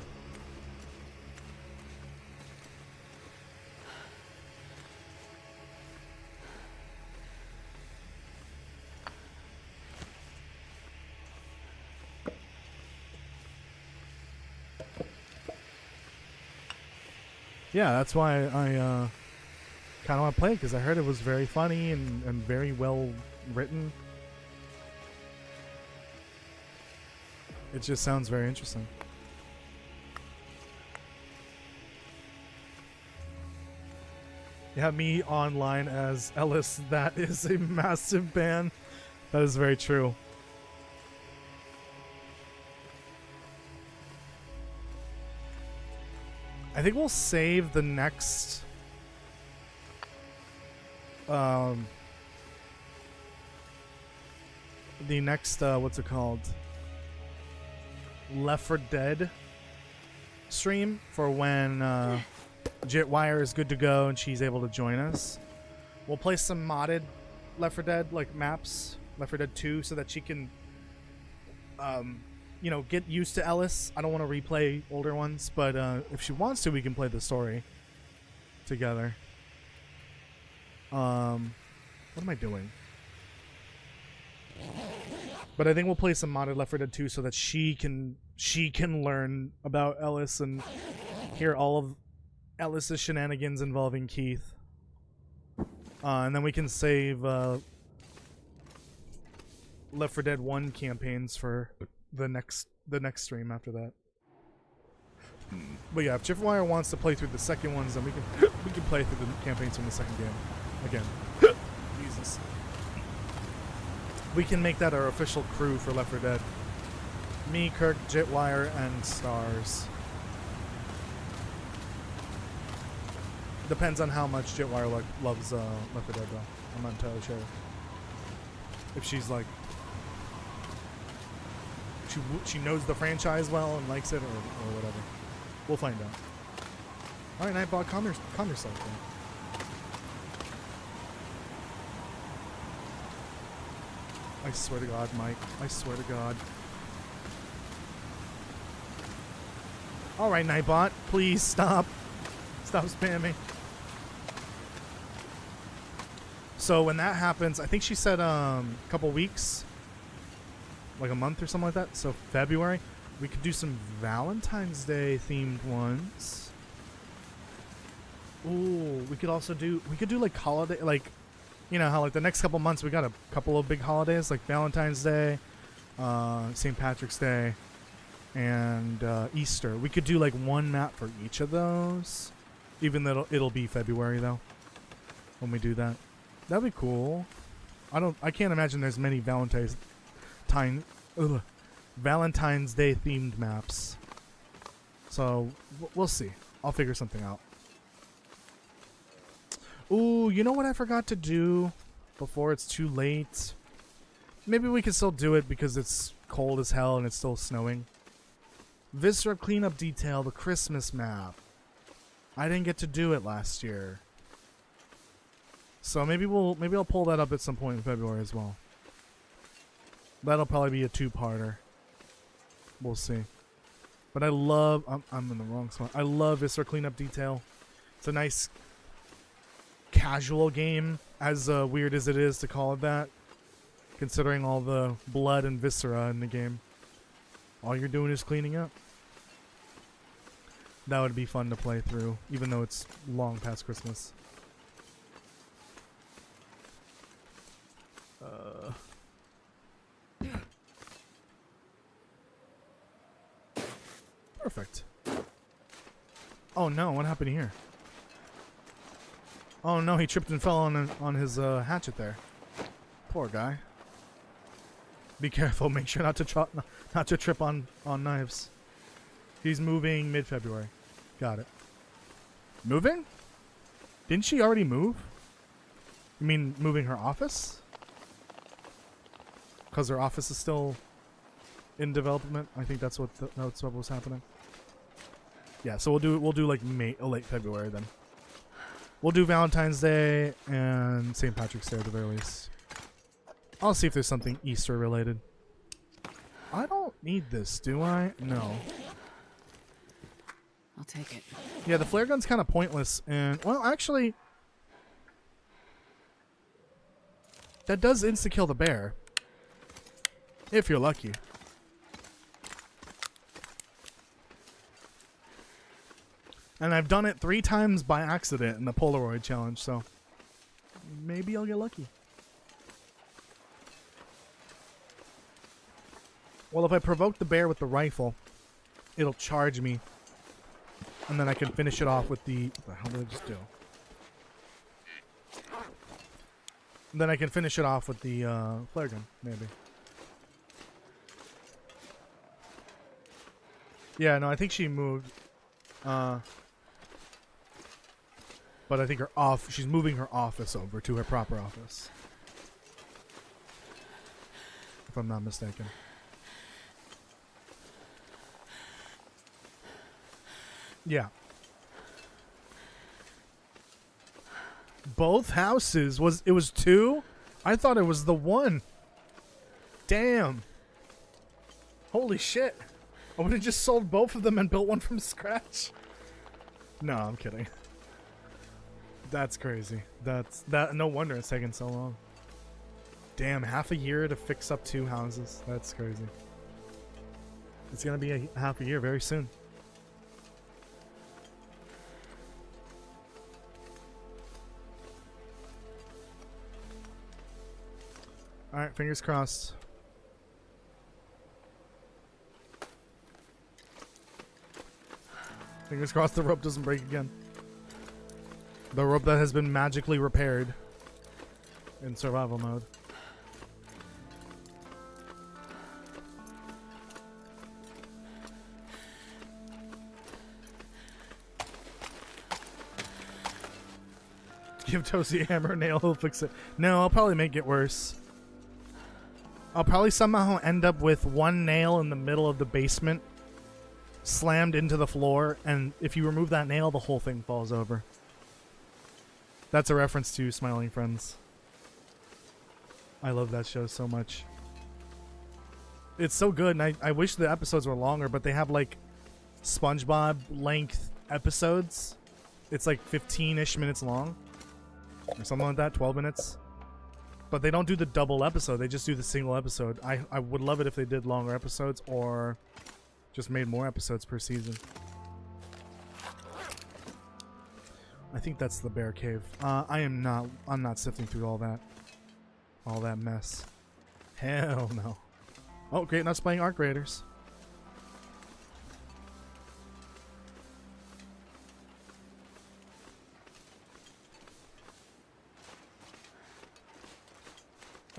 Yeah, that's why I kind of want to play it, because I heard it was very funny and very well written. It just sounds very interesting. You have me online as Ellis. That is a massive ban. That is very true. I think we'll save the next what's it called? Left 4 Dead stream for when Jitwire is good to go and she's able to join us. We'll play some modded Left 4 Dead like maps, Left 4 Dead 2, so that she can you know, get used to Ellis. I don't want to replay older ones, but if she wants to, we can play the story together. What am I doing? But I think we'll play some modded Left 4 Dead 2 so that she can learn about Ellis and hear all of Ellis's shenanigans involving Keith. And then we can save Left 4 Dead 1 campaigns for the next stream after that. But yeah, if Jitwire wants to play through the second ones, then we can play through the campaigns from the second game again. Jesus. We can make that our official crew for Left 4 Dead. Me, Kirk, Jitwire, and Stars. Depends on how much Jitwire loves Left 4 Dead, though. I'm not entirely sure. If she's like, she knows the franchise well and likes it, or whatever. We'll find out. All right, Nightbot, calm yourself down. I swear to God, Mike. I swear to God. All right, Nightbot, please stop. Stop spamming. So when that happens, I think she said a couple weeks, like a month or something like that. So February, we could do some Valentine's Day themed ones. Ooh, we could also do like holiday, like, you know how like the next couple months we got a couple of big holidays like Valentine's Day, St. Patrick's Day, and Easter. We could do like one map for each of those, even though it'll be February though when we do that. That'd be cool. I can't imagine there's many Valentine's Day themed maps. So we'll see. I'll figure something out. Ooh, you know what I forgot to do before it's too late? Maybe we can still do it because it's cold as hell and it's still snowing. Viscera cleanup detail, the Christmas map. I didn't get to do it last year. So maybe I'll pull that up at some point in February as well. That'll probably be a two-parter. We'll see. But I love I'm in the wrong spot. I love Viscera cleanup detail. It's a nice casual game, as weird as it is to call it that, considering all the blood and viscera in the game. All you're doing is cleaning up. That would be fun to play through, even though it's long past Christmas. Perfect. Oh no, what happened here? Oh no, he tripped and fell on his hatchet there. Poor guy. Be careful, make sure not to trip on knives. He's moving mid-February. Got it. Moving? Didn't she already move? You mean moving her office? Because her office is still in development. I think that's what was happening. Yeah, so we'll do like late February then. We'll do Valentine's Day and St. Patrick's Day at the very least. I'll see if there's something Easter related. I don't need this, do I? No. I'll take it. Yeah, the flare gun's kind of pointless, and well, actually, that does insta-kill the bear. If you're lucky. And I've done it 3 times by accident in the Polaroid challenge, so maybe I'll get lucky. Well, if I provoke the bear with the rifle, it'll charge me. And then I can finish it off with the... What the hell did I just do? And then I can finish it off with the flare gun, maybe. Yeah, no, I think she moved. But I think she's moving her office over to her proper office. If I'm not mistaken. Yeah. Both houses it was 2? I thought it was the 1. Damn. Holy shit. I would have just sold both of them and built one from scratch. No, I'm kidding. That's crazy. No wonder it's taking so long. Damn, half a year to fix up 2 houses. That's crazy. It's gonna be a half a year very soon. Alright, fingers crossed. Fingers crossed the rope doesn't break again. The rope that has been magically repaired in survival mode. Give Toasty a hammer and nail, he'll fix it. No, I'll probably make it worse. I'll probably somehow end up with 1 nail in the middle of the basement slammed into the floor, and if you remove that nail, the whole thing falls over. That's a reference to Smiling Friends. I love that show so much. It's so good, and I wish the episodes were longer, but they have like SpongeBob length episodes. It's like 15-ish minutes long. Or something like that, 12 minutes. But they don't do the double episode, they just do the single episode. I would love it if they did longer episodes or just made more episodes per season. I think that's the bear cave. I'm not sifting through all that mess. Hell no. Oh, great, not playing Arc Raiders.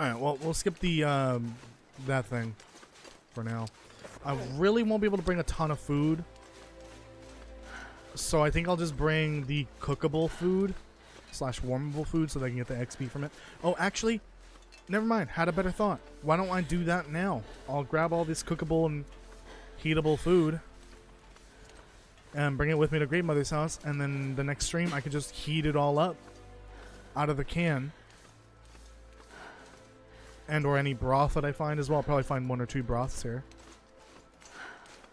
Alright, well, we'll skip the, that thing for now. I really won't be able to bring a ton of food. So I think I'll just bring the cookable food slash warmable food so they can get the XP from it. Oh, actually, never mind. Had a better thought. Why don't I do that now? I'll grab all this cookable and heatable food and bring it with me to Great Mother's house, and then the next stream I could just heat it all up out of the can. And or any broth that I find as well. I'll probably find 1 or 2 broths here.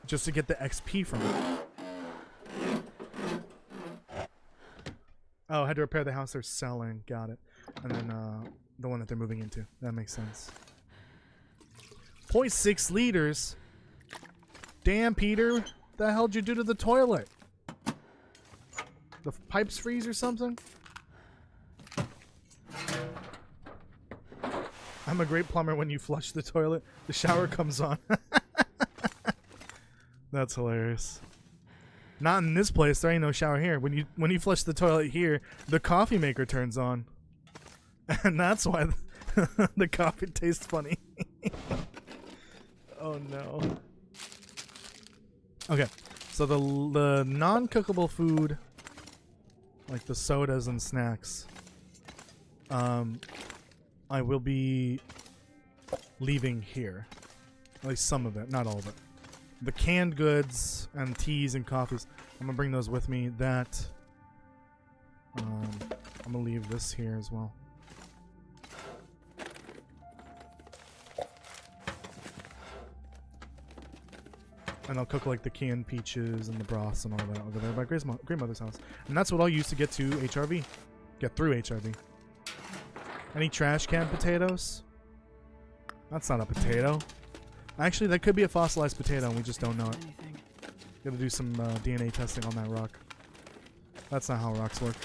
Just to get the XP from it. Oh, I had to repair the house they're selling. Got it. And then the one that they're moving into. That makes sense. 0.6 liters? Damn, Peter. What the hell did you do to the toilet? The pipes freeze or something? I'm a great plumber. When you flush the toilet, the shower comes on. That's hilarious. Not in this place. There ain't no shower here. When you flush the toilet here, the coffee maker turns on, and that's why the coffee tastes funny. Oh no. Okay, so the non-cookable food, like the sodas and snacks, I will be leaving here. At least some of it, not all of it. The canned goods and teas and coffees, I'm gonna bring those with me. That I'm gonna leave this here as well. And I'll cook like the canned peaches and the broths and all that over there by grandmother's house. And that's what I'll use to get to HRV. Get through HRV. Any trash can potatoes? That's not a potato. Actually, that could be a fossilized potato and we just don't know it. Anything. Gotta do some DNA testing on that rock. That's not how rocks work.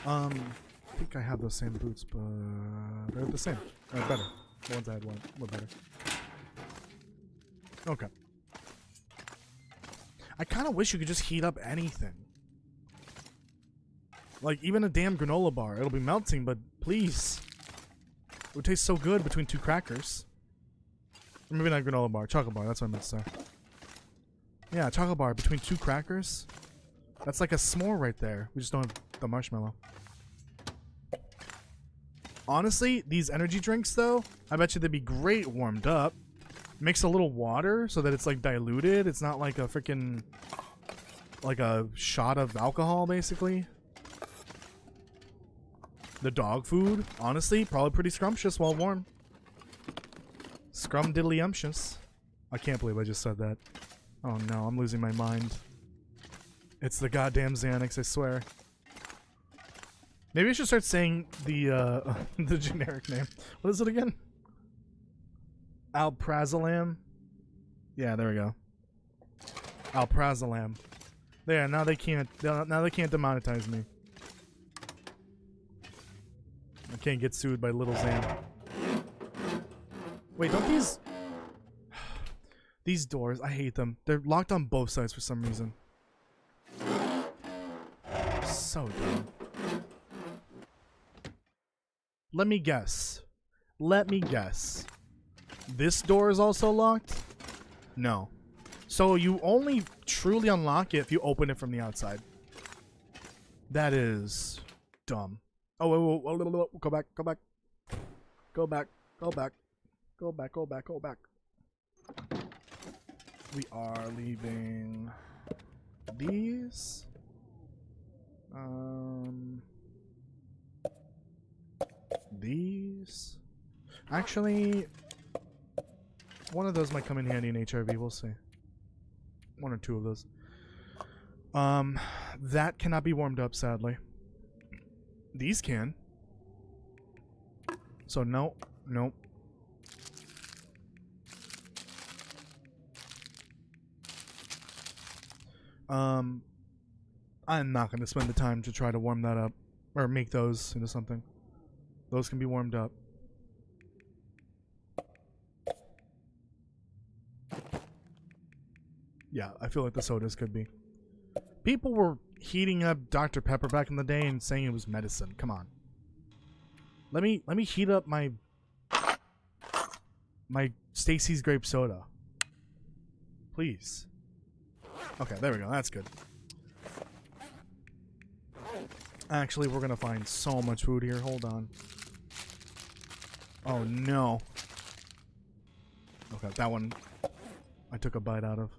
I think I have those same boots, but they're the same. Or better. The ones I had were better. Okay. I kind of wish you could just heat up anything. Like, even a damn granola bar. It'll be melting, but please. It would taste so good between 2 crackers. Or maybe not granola bar. Chocolate bar. That's what I meant to say. Yeah, chocolate bar between 2 crackers. That's like a s'more right there. We just don't have the marshmallow. Honestly, these energy drinks, though, I bet you they'd be great warmed up. Mix a little water so that it's like diluted. It's not like a freaking, like a shot of alcohol, basically. The dog food, honestly, probably pretty scrumptious while warm. Scrum diddly umptious. I can't believe I just said that. Oh no, I'm losing my mind. It's the goddamn Xanax, I swear. Maybe I should start saying the the generic name. What is it again? Alprazolam? Yeah, there we go. Alprazolam. There, now they can't demonetize me. I can't get sued by Little Zan. Wait, don't these doors, I hate them. They're locked on both sides for some reason. So dumb. Let me guess. This door is also locked? No. So you only truly unlock it if you open it from the outside. That is dumb. Oh, whoa, go back. We are leaving these. These. Actually, one of those might come in handy in HRV. We'll see. 1 or 2 of those. That cannot be warmed up, sadly. These can. So nope. I'm not going to spend the time to try to warm that up or make those into something. Those can be warmed up. Yeah, I feel like the sodas could be. People were heating up Dr. Pepper back in the day and saying it was medicine. Come on. Let me heat up my Stacy's grape soda. Please. Okay, there we go. That's good. Actually, we're gonna find so much food here. Hold on. Oh no. Okay, that one I took a bite out of.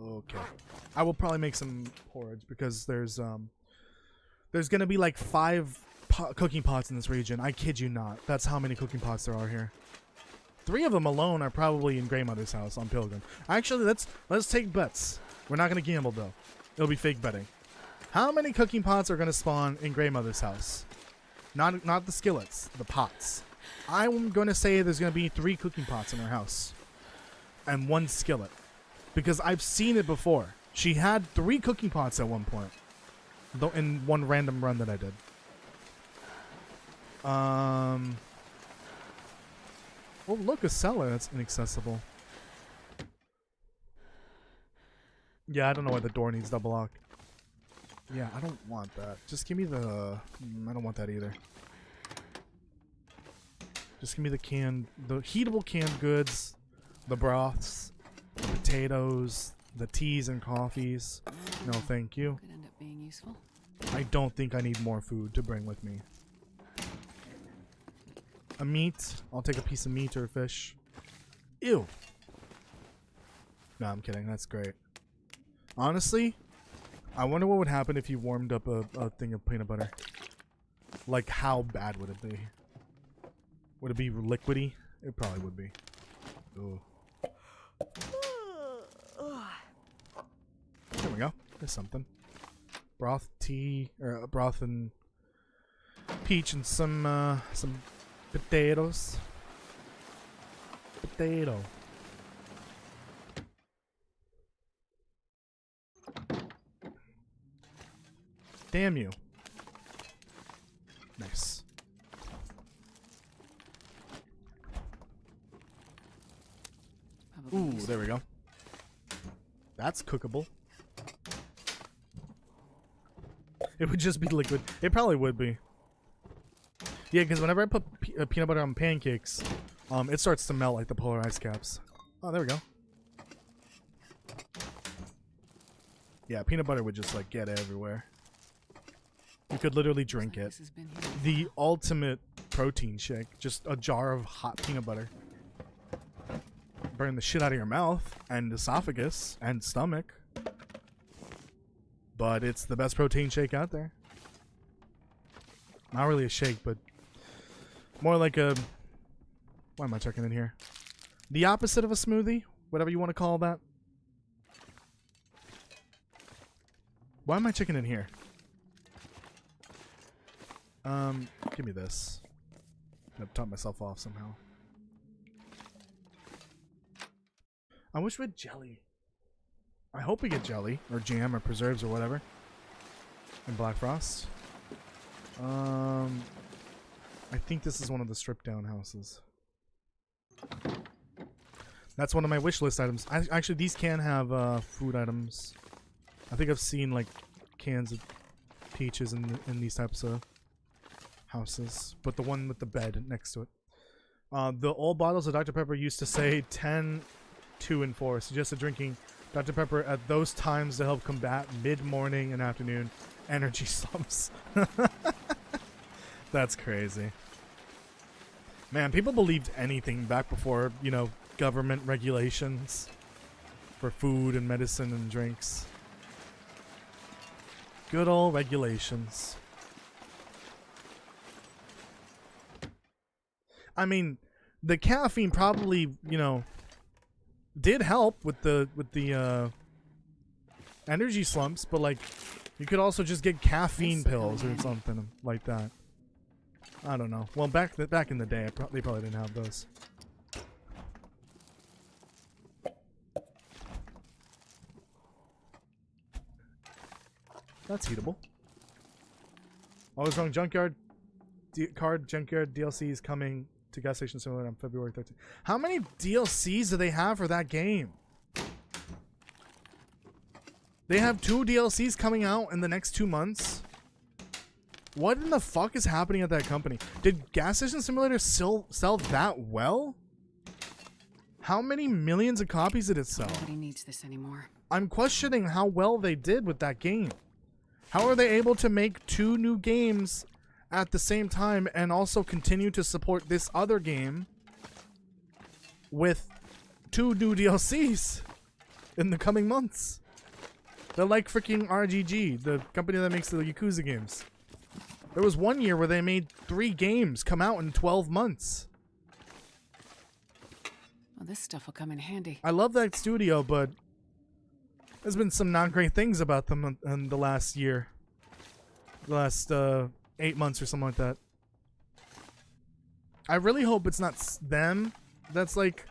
Okay. I will probably make some porridge because there's gonna be like 5 cooking pots in this region. I kid you not. That's how many cooking pots there are here. 3 of them alone are probably in Grandmother's house on Pilgrim. Actually, let's take bets. We're not gonna gamble though. It'll be fake betting. How many cooking pots are gonna spawn in Grandmother's house? Not the skillets, the pots. I'm gonna say there's gonna be 3 cooking pots in her house, and 1 skillet, because I've seen it before. She had 3 cooking pots at one point, though in one random run that I did. Oh, look, a cellar that's inaccessible. Yeah, I don't know why the door needs double lock. Yeah, I don't want that. Just give me the... I don't want that either. Just give me the heatable canned goods, the broths, the potatoes, the teas and coffees. No, thank you. Could end up being useful. I don't think I need more food to bring with me. A meat. I'll take a piece of meat or a fish. Ew. No, I'm kidding. That's great. Honestly, I wonder what would happen if you warmed up a thing of peanut butter. Like, how bad would it be? Would it be liquidy? It probably would be. Ooh. There we go. There's something. Broth, tea, or broth and peach and some potatoes. Potato. Damn you. Nice. Probably Ooh, useful. there we go. That's cookable. It would just be liquid. It probably would be. Yeah, because whenever I put peanut butter on pancakes, it starts to melt like the polar ice caps. Oh, there we go. Yeah, peanut butter would just like get everywhere. You could literally drink it. This has been here. The ultimate protein shake. Just a jar of hot peanut butter. Burn the shit out of your mouth and esophagus and stomach. But it's the best protein shake out there. Not really a shake, but more like a... Why am I checking in here? The opposite of a smoothie? Whatever you want to call that. Why am I checking in here? Give me this. I've taught myself off somehow. I wish we had jelly. I hope we get jelly, or jam, or preserves, or whatever. And Black Frost. I think this is one of the stripped down houses. That's one of my wish list items. Actually, these can have food items. I think I've seen like cans of peaches in these types of houses, but the one with the bed next to it. The old bottles of Dr. Pepper used to say 10, 2, and 4. Suggested drinking Dr. Pepper at those times to help combat mid-morning and afternoon energy slumps. That's crazy. Man, people believed anything back before, you know, government regulations for food and medicine and drinks. Good old regulations. I mean, the caffeine probably, you know, did help with the energy slumps, but like, you could also just get caffeine pills or something like that. I don't know. Well, back in the day, they probably didn't have those. That's heatable. Always wrong. Junkyard DLC is coming to Gas Station Simulator on February 13th. How many DLCs do they have for that game? They have 2 DLCs coming out in the next 2 months. What in the fuck is happening at that company? Did Gas Station Simulator sell that well? How many millions of copies did it sell? Nobody needs this anymore. I'm questioning how well they did with that game. How are they able to make 2 new games at the same time and also continue to support this other game with 2 new DLCs in the coming months? They're like freaking RGG, the company that makes the Yakuza games. There was one year where they made 3 games come out in 12 months. Well, this stuff will come in handy. I love that studio, but there's been some not great things about them in the last year. The last 8 months or something like that. I really hope it's not them that's like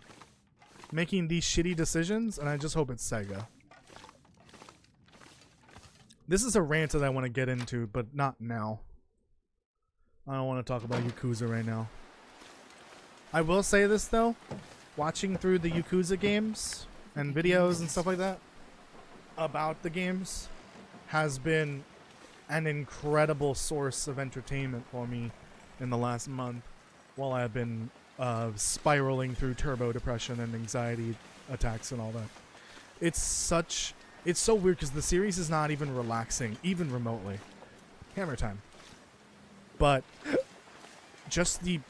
making these shitty decisions, and I just hope it's Sega. This is a rant that I want to get into, but not now. I don't want to talk about Yakuza right now. I will say this though, watching through the Yakuza games and videos and stuff like that about the games has been an incredible source of entertainment for me in the last month while I've been spiraling through turbo depression and anxiety attacks and all that. It's so weird because the series is not even relaxing, even remotely. Hammer time. But just the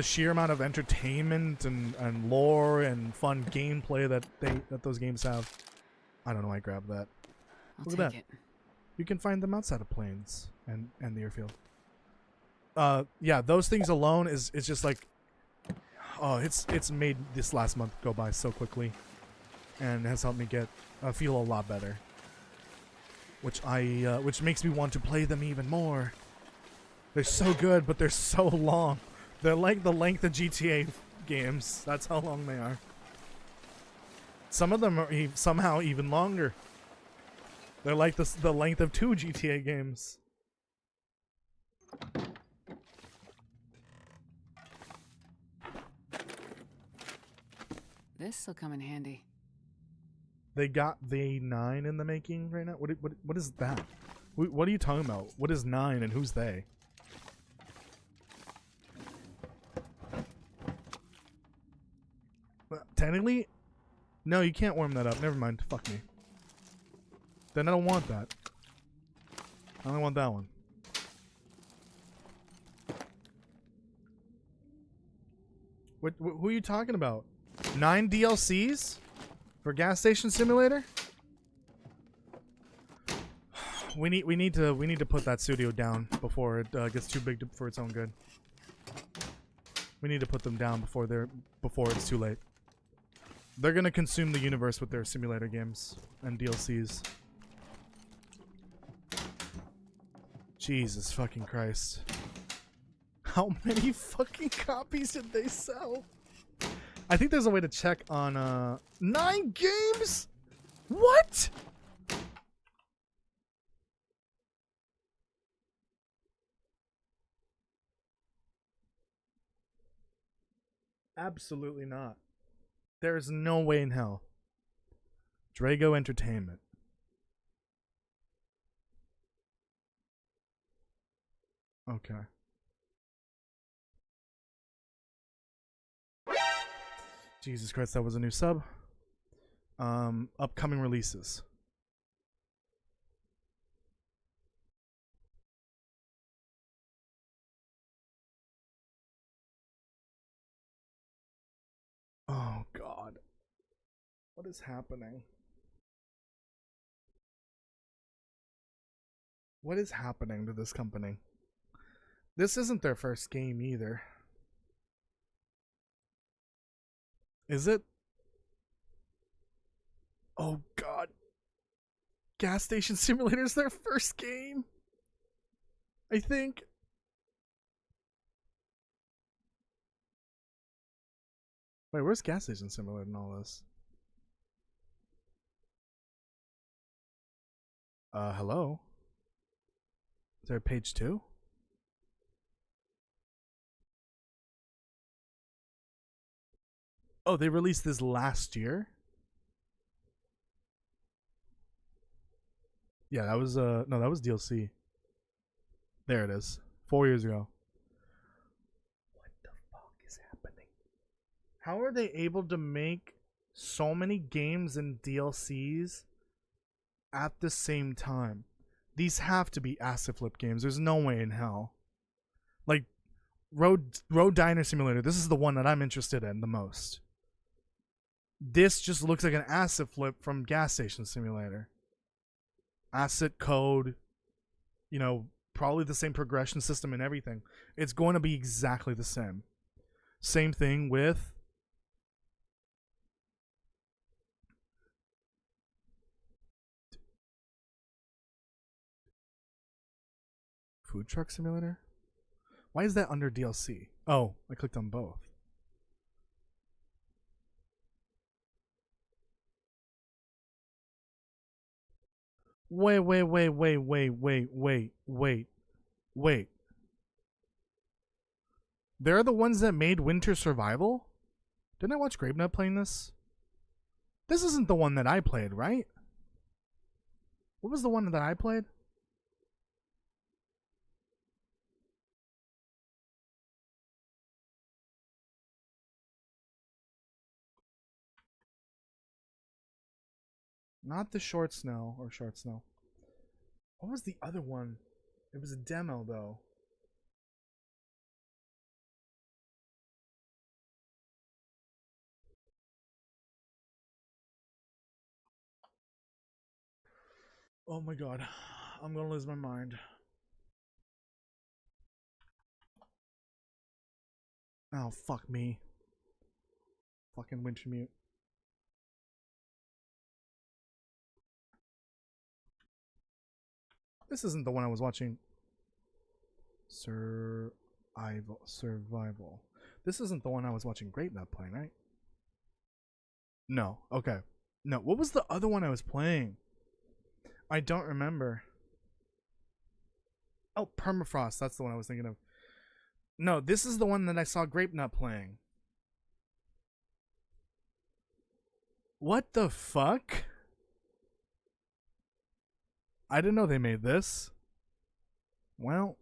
sheer amount of entertainment and lore and fun gameplay that those games have. I don't know why I grabbed that. I'll Look at take that. it. You can find them outside of planes and the airfield. Yeah, those things alone is just like, oh, it's made this last month go by so quickly, and has helped me feel a lot better. Which makes me want to play them even more. They're so good, but they're so long. They're like the length of GTA games. That's how long they are. Some of them are somehow even longer. They're like the length of 2 GTA games. This'll come in handy. They got the 9 in the making right now. What is that? What are you talking about? What is 9 and who's they? Technically, no, you can't warm that up. Never mind. Fuck me. Then I don't want that. I only want that one. Who are you talking about? 9 DLCs for Gas Station Simulator? We need to put that studio down before it gets too big for its own good. We need to put them down before it's too late. They're gonna consume the universe with their simulator games and DLCs. Jesus fucking Christ. How many fucking copies did they sell? I think there's a way to check on 9 games? What? Absolutely not. There's no way in hell. Drago Entertainment. Okay. Jesus Christ, that was a new sub. Upcoming releases. Oh God. What is happening? What is happening to this company? This isn't their first game either. Is it? Oh God. Gas Station Simulator is their first game? I think. Wait, where's Gas Station Simulator in all this? Hello? Is there a page 2? Oh, they released this last year? Yeah, that was no, that was DLC. There it is. 4 years ago. What the fuck is happening? How are they able to make so many games and DLCs at the same time? These have to be asset flip games. There's no way in hell. Like Road Diner Simulator. This is the one that I'm interested in the most. This just looks like an asset flip from Gas Station Simulator. Asset code, you know, probably the same progression system and everything. It's going to be exactly the same. Same thing with Food Truck Simulator. Why is that under DLC? Oh, I clicked on both. Wait. They're the ones that made Winter Survival? Didn't I watch Grapenut playing this? This isn't the one that I played, right? What was the one that I played? Not the Short Snow or Short Snow. What was the other one? It was a demo though. Oh my god. I'm gonna lose my mind. Oh, fuck me. Fucking Wintermute. This isn't the one I was watching. Survival. This isn't the one I was watching Grapenut playing, right? No. Okay. No. What was the other one I was playing? I don't remember. Oh, Permafrost. That's the one I was thinking of. No, this is the one that I saw Grapenut playing. What the fuck? I didn't know they made this. Well,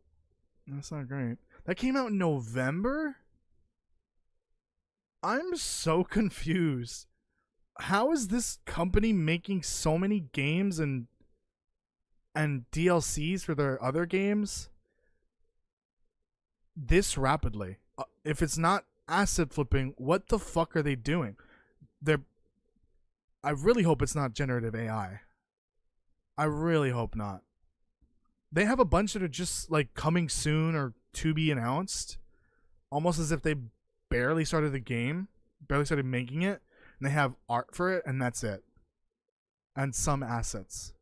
that's not great. That came out in November? I'm so confused. How is this company making so many games and DLCs for their other games this rapidly? If it's not asset flipping, what the fuck are they doing? I really hope it's not generative AI. I really hope not. They have a bunch that are just like coming soon or to be announced, almost as if they barely started the game, barely started making it, and they have art for it, and that's it. And some assets.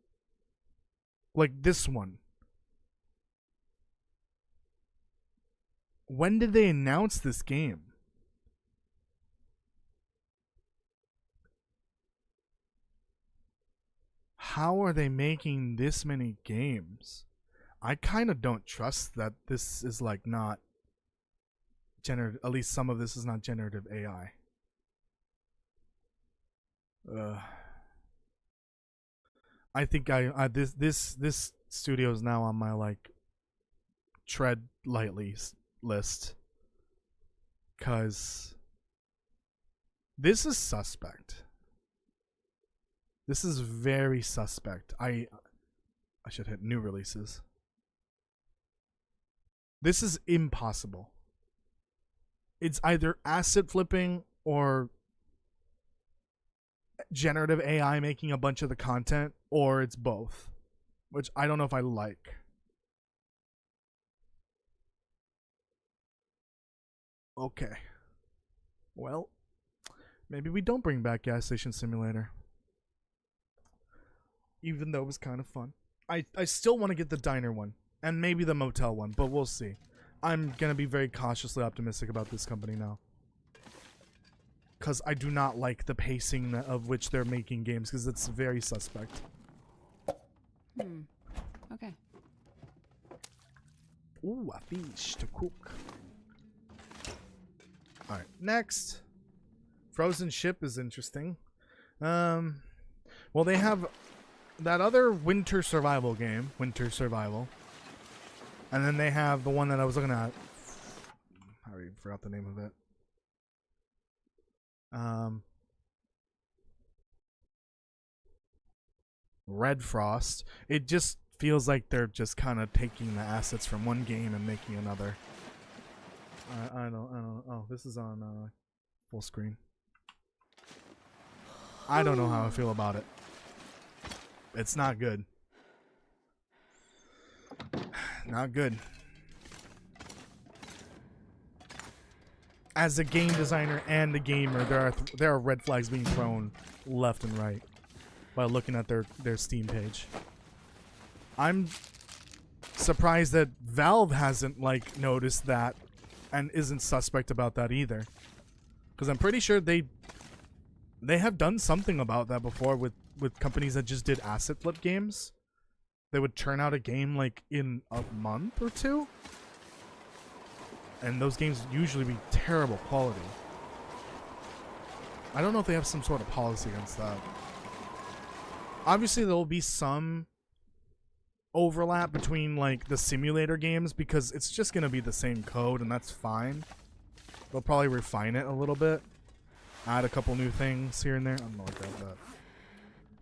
Like this one. When did they announce this game? How are they making this many games? I kind of don't trust that this is like not generative. At least some of this is not generative AI. I think this studio is now on my like tread lightly list, cause this is suspect. This is very suspect. I should hit new releases. This is impossible. It's either asset flipping or generative AI making a bunch of the content, or it's both, which I don't know if I like. Okay. Well, maybe we don't bring back Gas Station Simulator. Even though it was kind of fun. I still want to get the diner one. And maybe the motel one, but we'll see. I'm going to be very cautiously optimistic about this company now. Because I do not like the pacing of which they're making games, because it's very suspect. Okay. Ooh, a fish to cook. Alright, next. Frozen Ship is interesting. Well, they have that other winter survival game, Winter Survival. And then they have the one that I was looking at. I already forgot the name of it. Red Frost. It just feels like they're just kind of taking the assets from one game and making another. I don't. Oh, this is on full screen. I don't know how I feel about it. It's not good. Not good. As a game designer and a gamer, there are red flags being thrown left and right by looking at their Steam page. I'm surprised that Valve hasn't like noticed that and isn't suspect about that either. Because I'm pretty sure they have done something about that before with companies that just did asset flip games. They would turn out a game like in a month or two. And those games usually be terrible quality. I don't know if they have some sort of policy against that. Obviously, there will be some overlap between like the simulator games because it's just going to be the same code and that's fine. They'll probably refine it a little bit. Add a couple new things here and there. I don't know what that.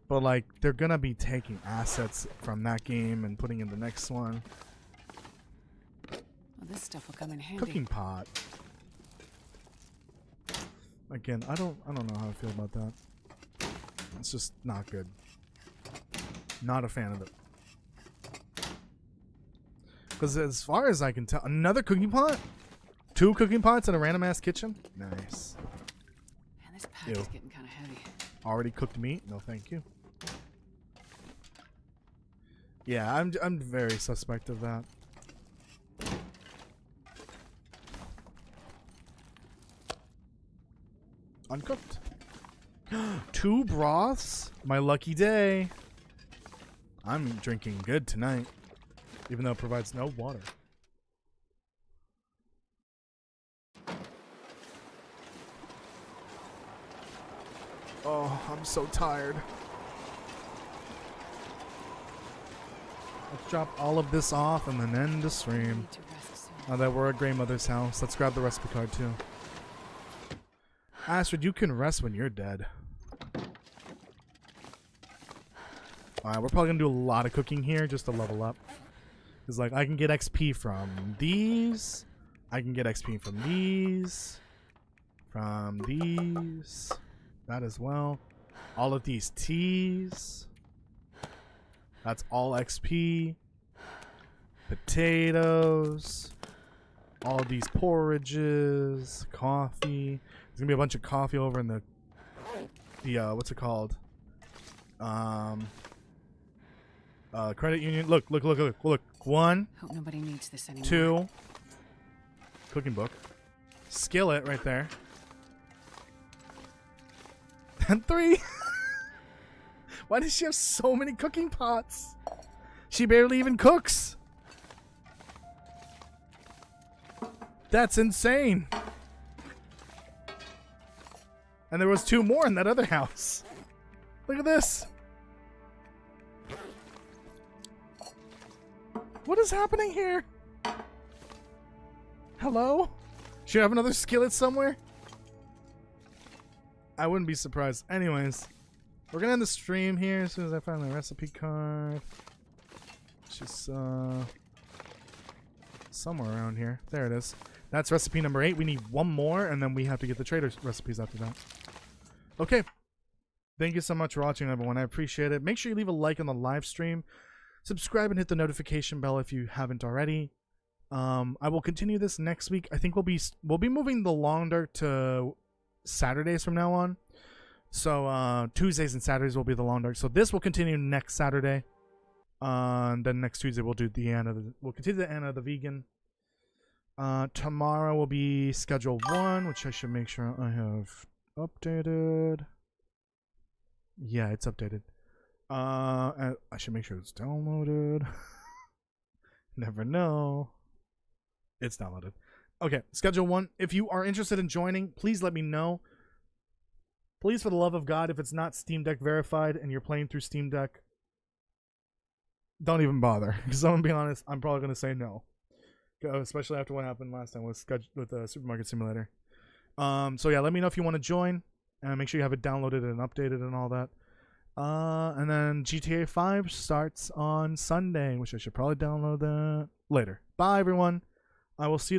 But like, they're going to be taking assets from that game and putting in the next one. Well, this stuff will come in handy. Cooking pot. Again, I don't know how I feel about that. It's just not good. Not a fan of it. Because as far as I can tell, another cooking pot? 2 cooking pots in a random ass kitchen? Nice. Man, this pack is getting kind of heavy. Already cooked meat? No, thank you. Yeah, I'm very suspect of that. Uncooked. 2 broths? My lucky day. I'm drinking good tonight, even though it provides no water. Oh, I'm so tired. Let's drop all of this off and then end the I stream. need to rest soon. Now that we're at Grandmother's house, let's grab the recipe card too. Astrid, you can rest when you're dead. Alright, we're probably gonna do a lot of cooking here just to level up. Because like I can get XP from these. I can get XP from these. From these. That as well. All of these teas. That's all XP. Potatoes. All of these porridges. Coffee. There's gonna be a bunch of coffee over in the what's it called? Credit union. Look. 1, Hope nobody needs this anymore. 2. Cooking book. Skillet right there. And 3. Why does she have so many cooking pots? She barely even cooks. That's insane. And there was 2 more in that other house. Look at this. What is happening here? Hello? Should I have another skillet somewhere? I wouldn't be surprised. Anyways, we're gonna end the stream here as soon as I find my recipe card. Just somewhere around here. There it is. That's recipe number 8. We need 1 more, and then we have to get the trader's recipes after that. Okay. Thank you so much for watching, everyone. I appreciate it. Make sure you leave a like on the live stream. Subscribe and hit the notification bell if you haven't already. I will continue this next week. I think we'll be moving the Long Dark to Saturdays from now on. So Tuesdays and Saturdays will be the Long Dark. So this will continue next Saturday. And then next Tuesday we'll do we'll continue the Anna the Vegan. Tomorrow will be schedule 1, which I should make sure I have updated. Yeah, it's updated. I should make sure it's downloaded. Never know. It's downloaded. Okay, schedule 1. If you are interested in joining, please let me know. Please, for the love of God, if it's not Steam Deck verified and you're playing through Steam Deck, don't even bother. Because I'm gonna be honest, I'm probably gonna say no, especially after what happened last time with the Supermarket Simulator. So yeah, let me know if you want to join, and make sure you have it downloaded and updated and all that. And then GTA 5 starts on Sunday, which I should probably download that later. Bye, everyone. I will see you tomorrow.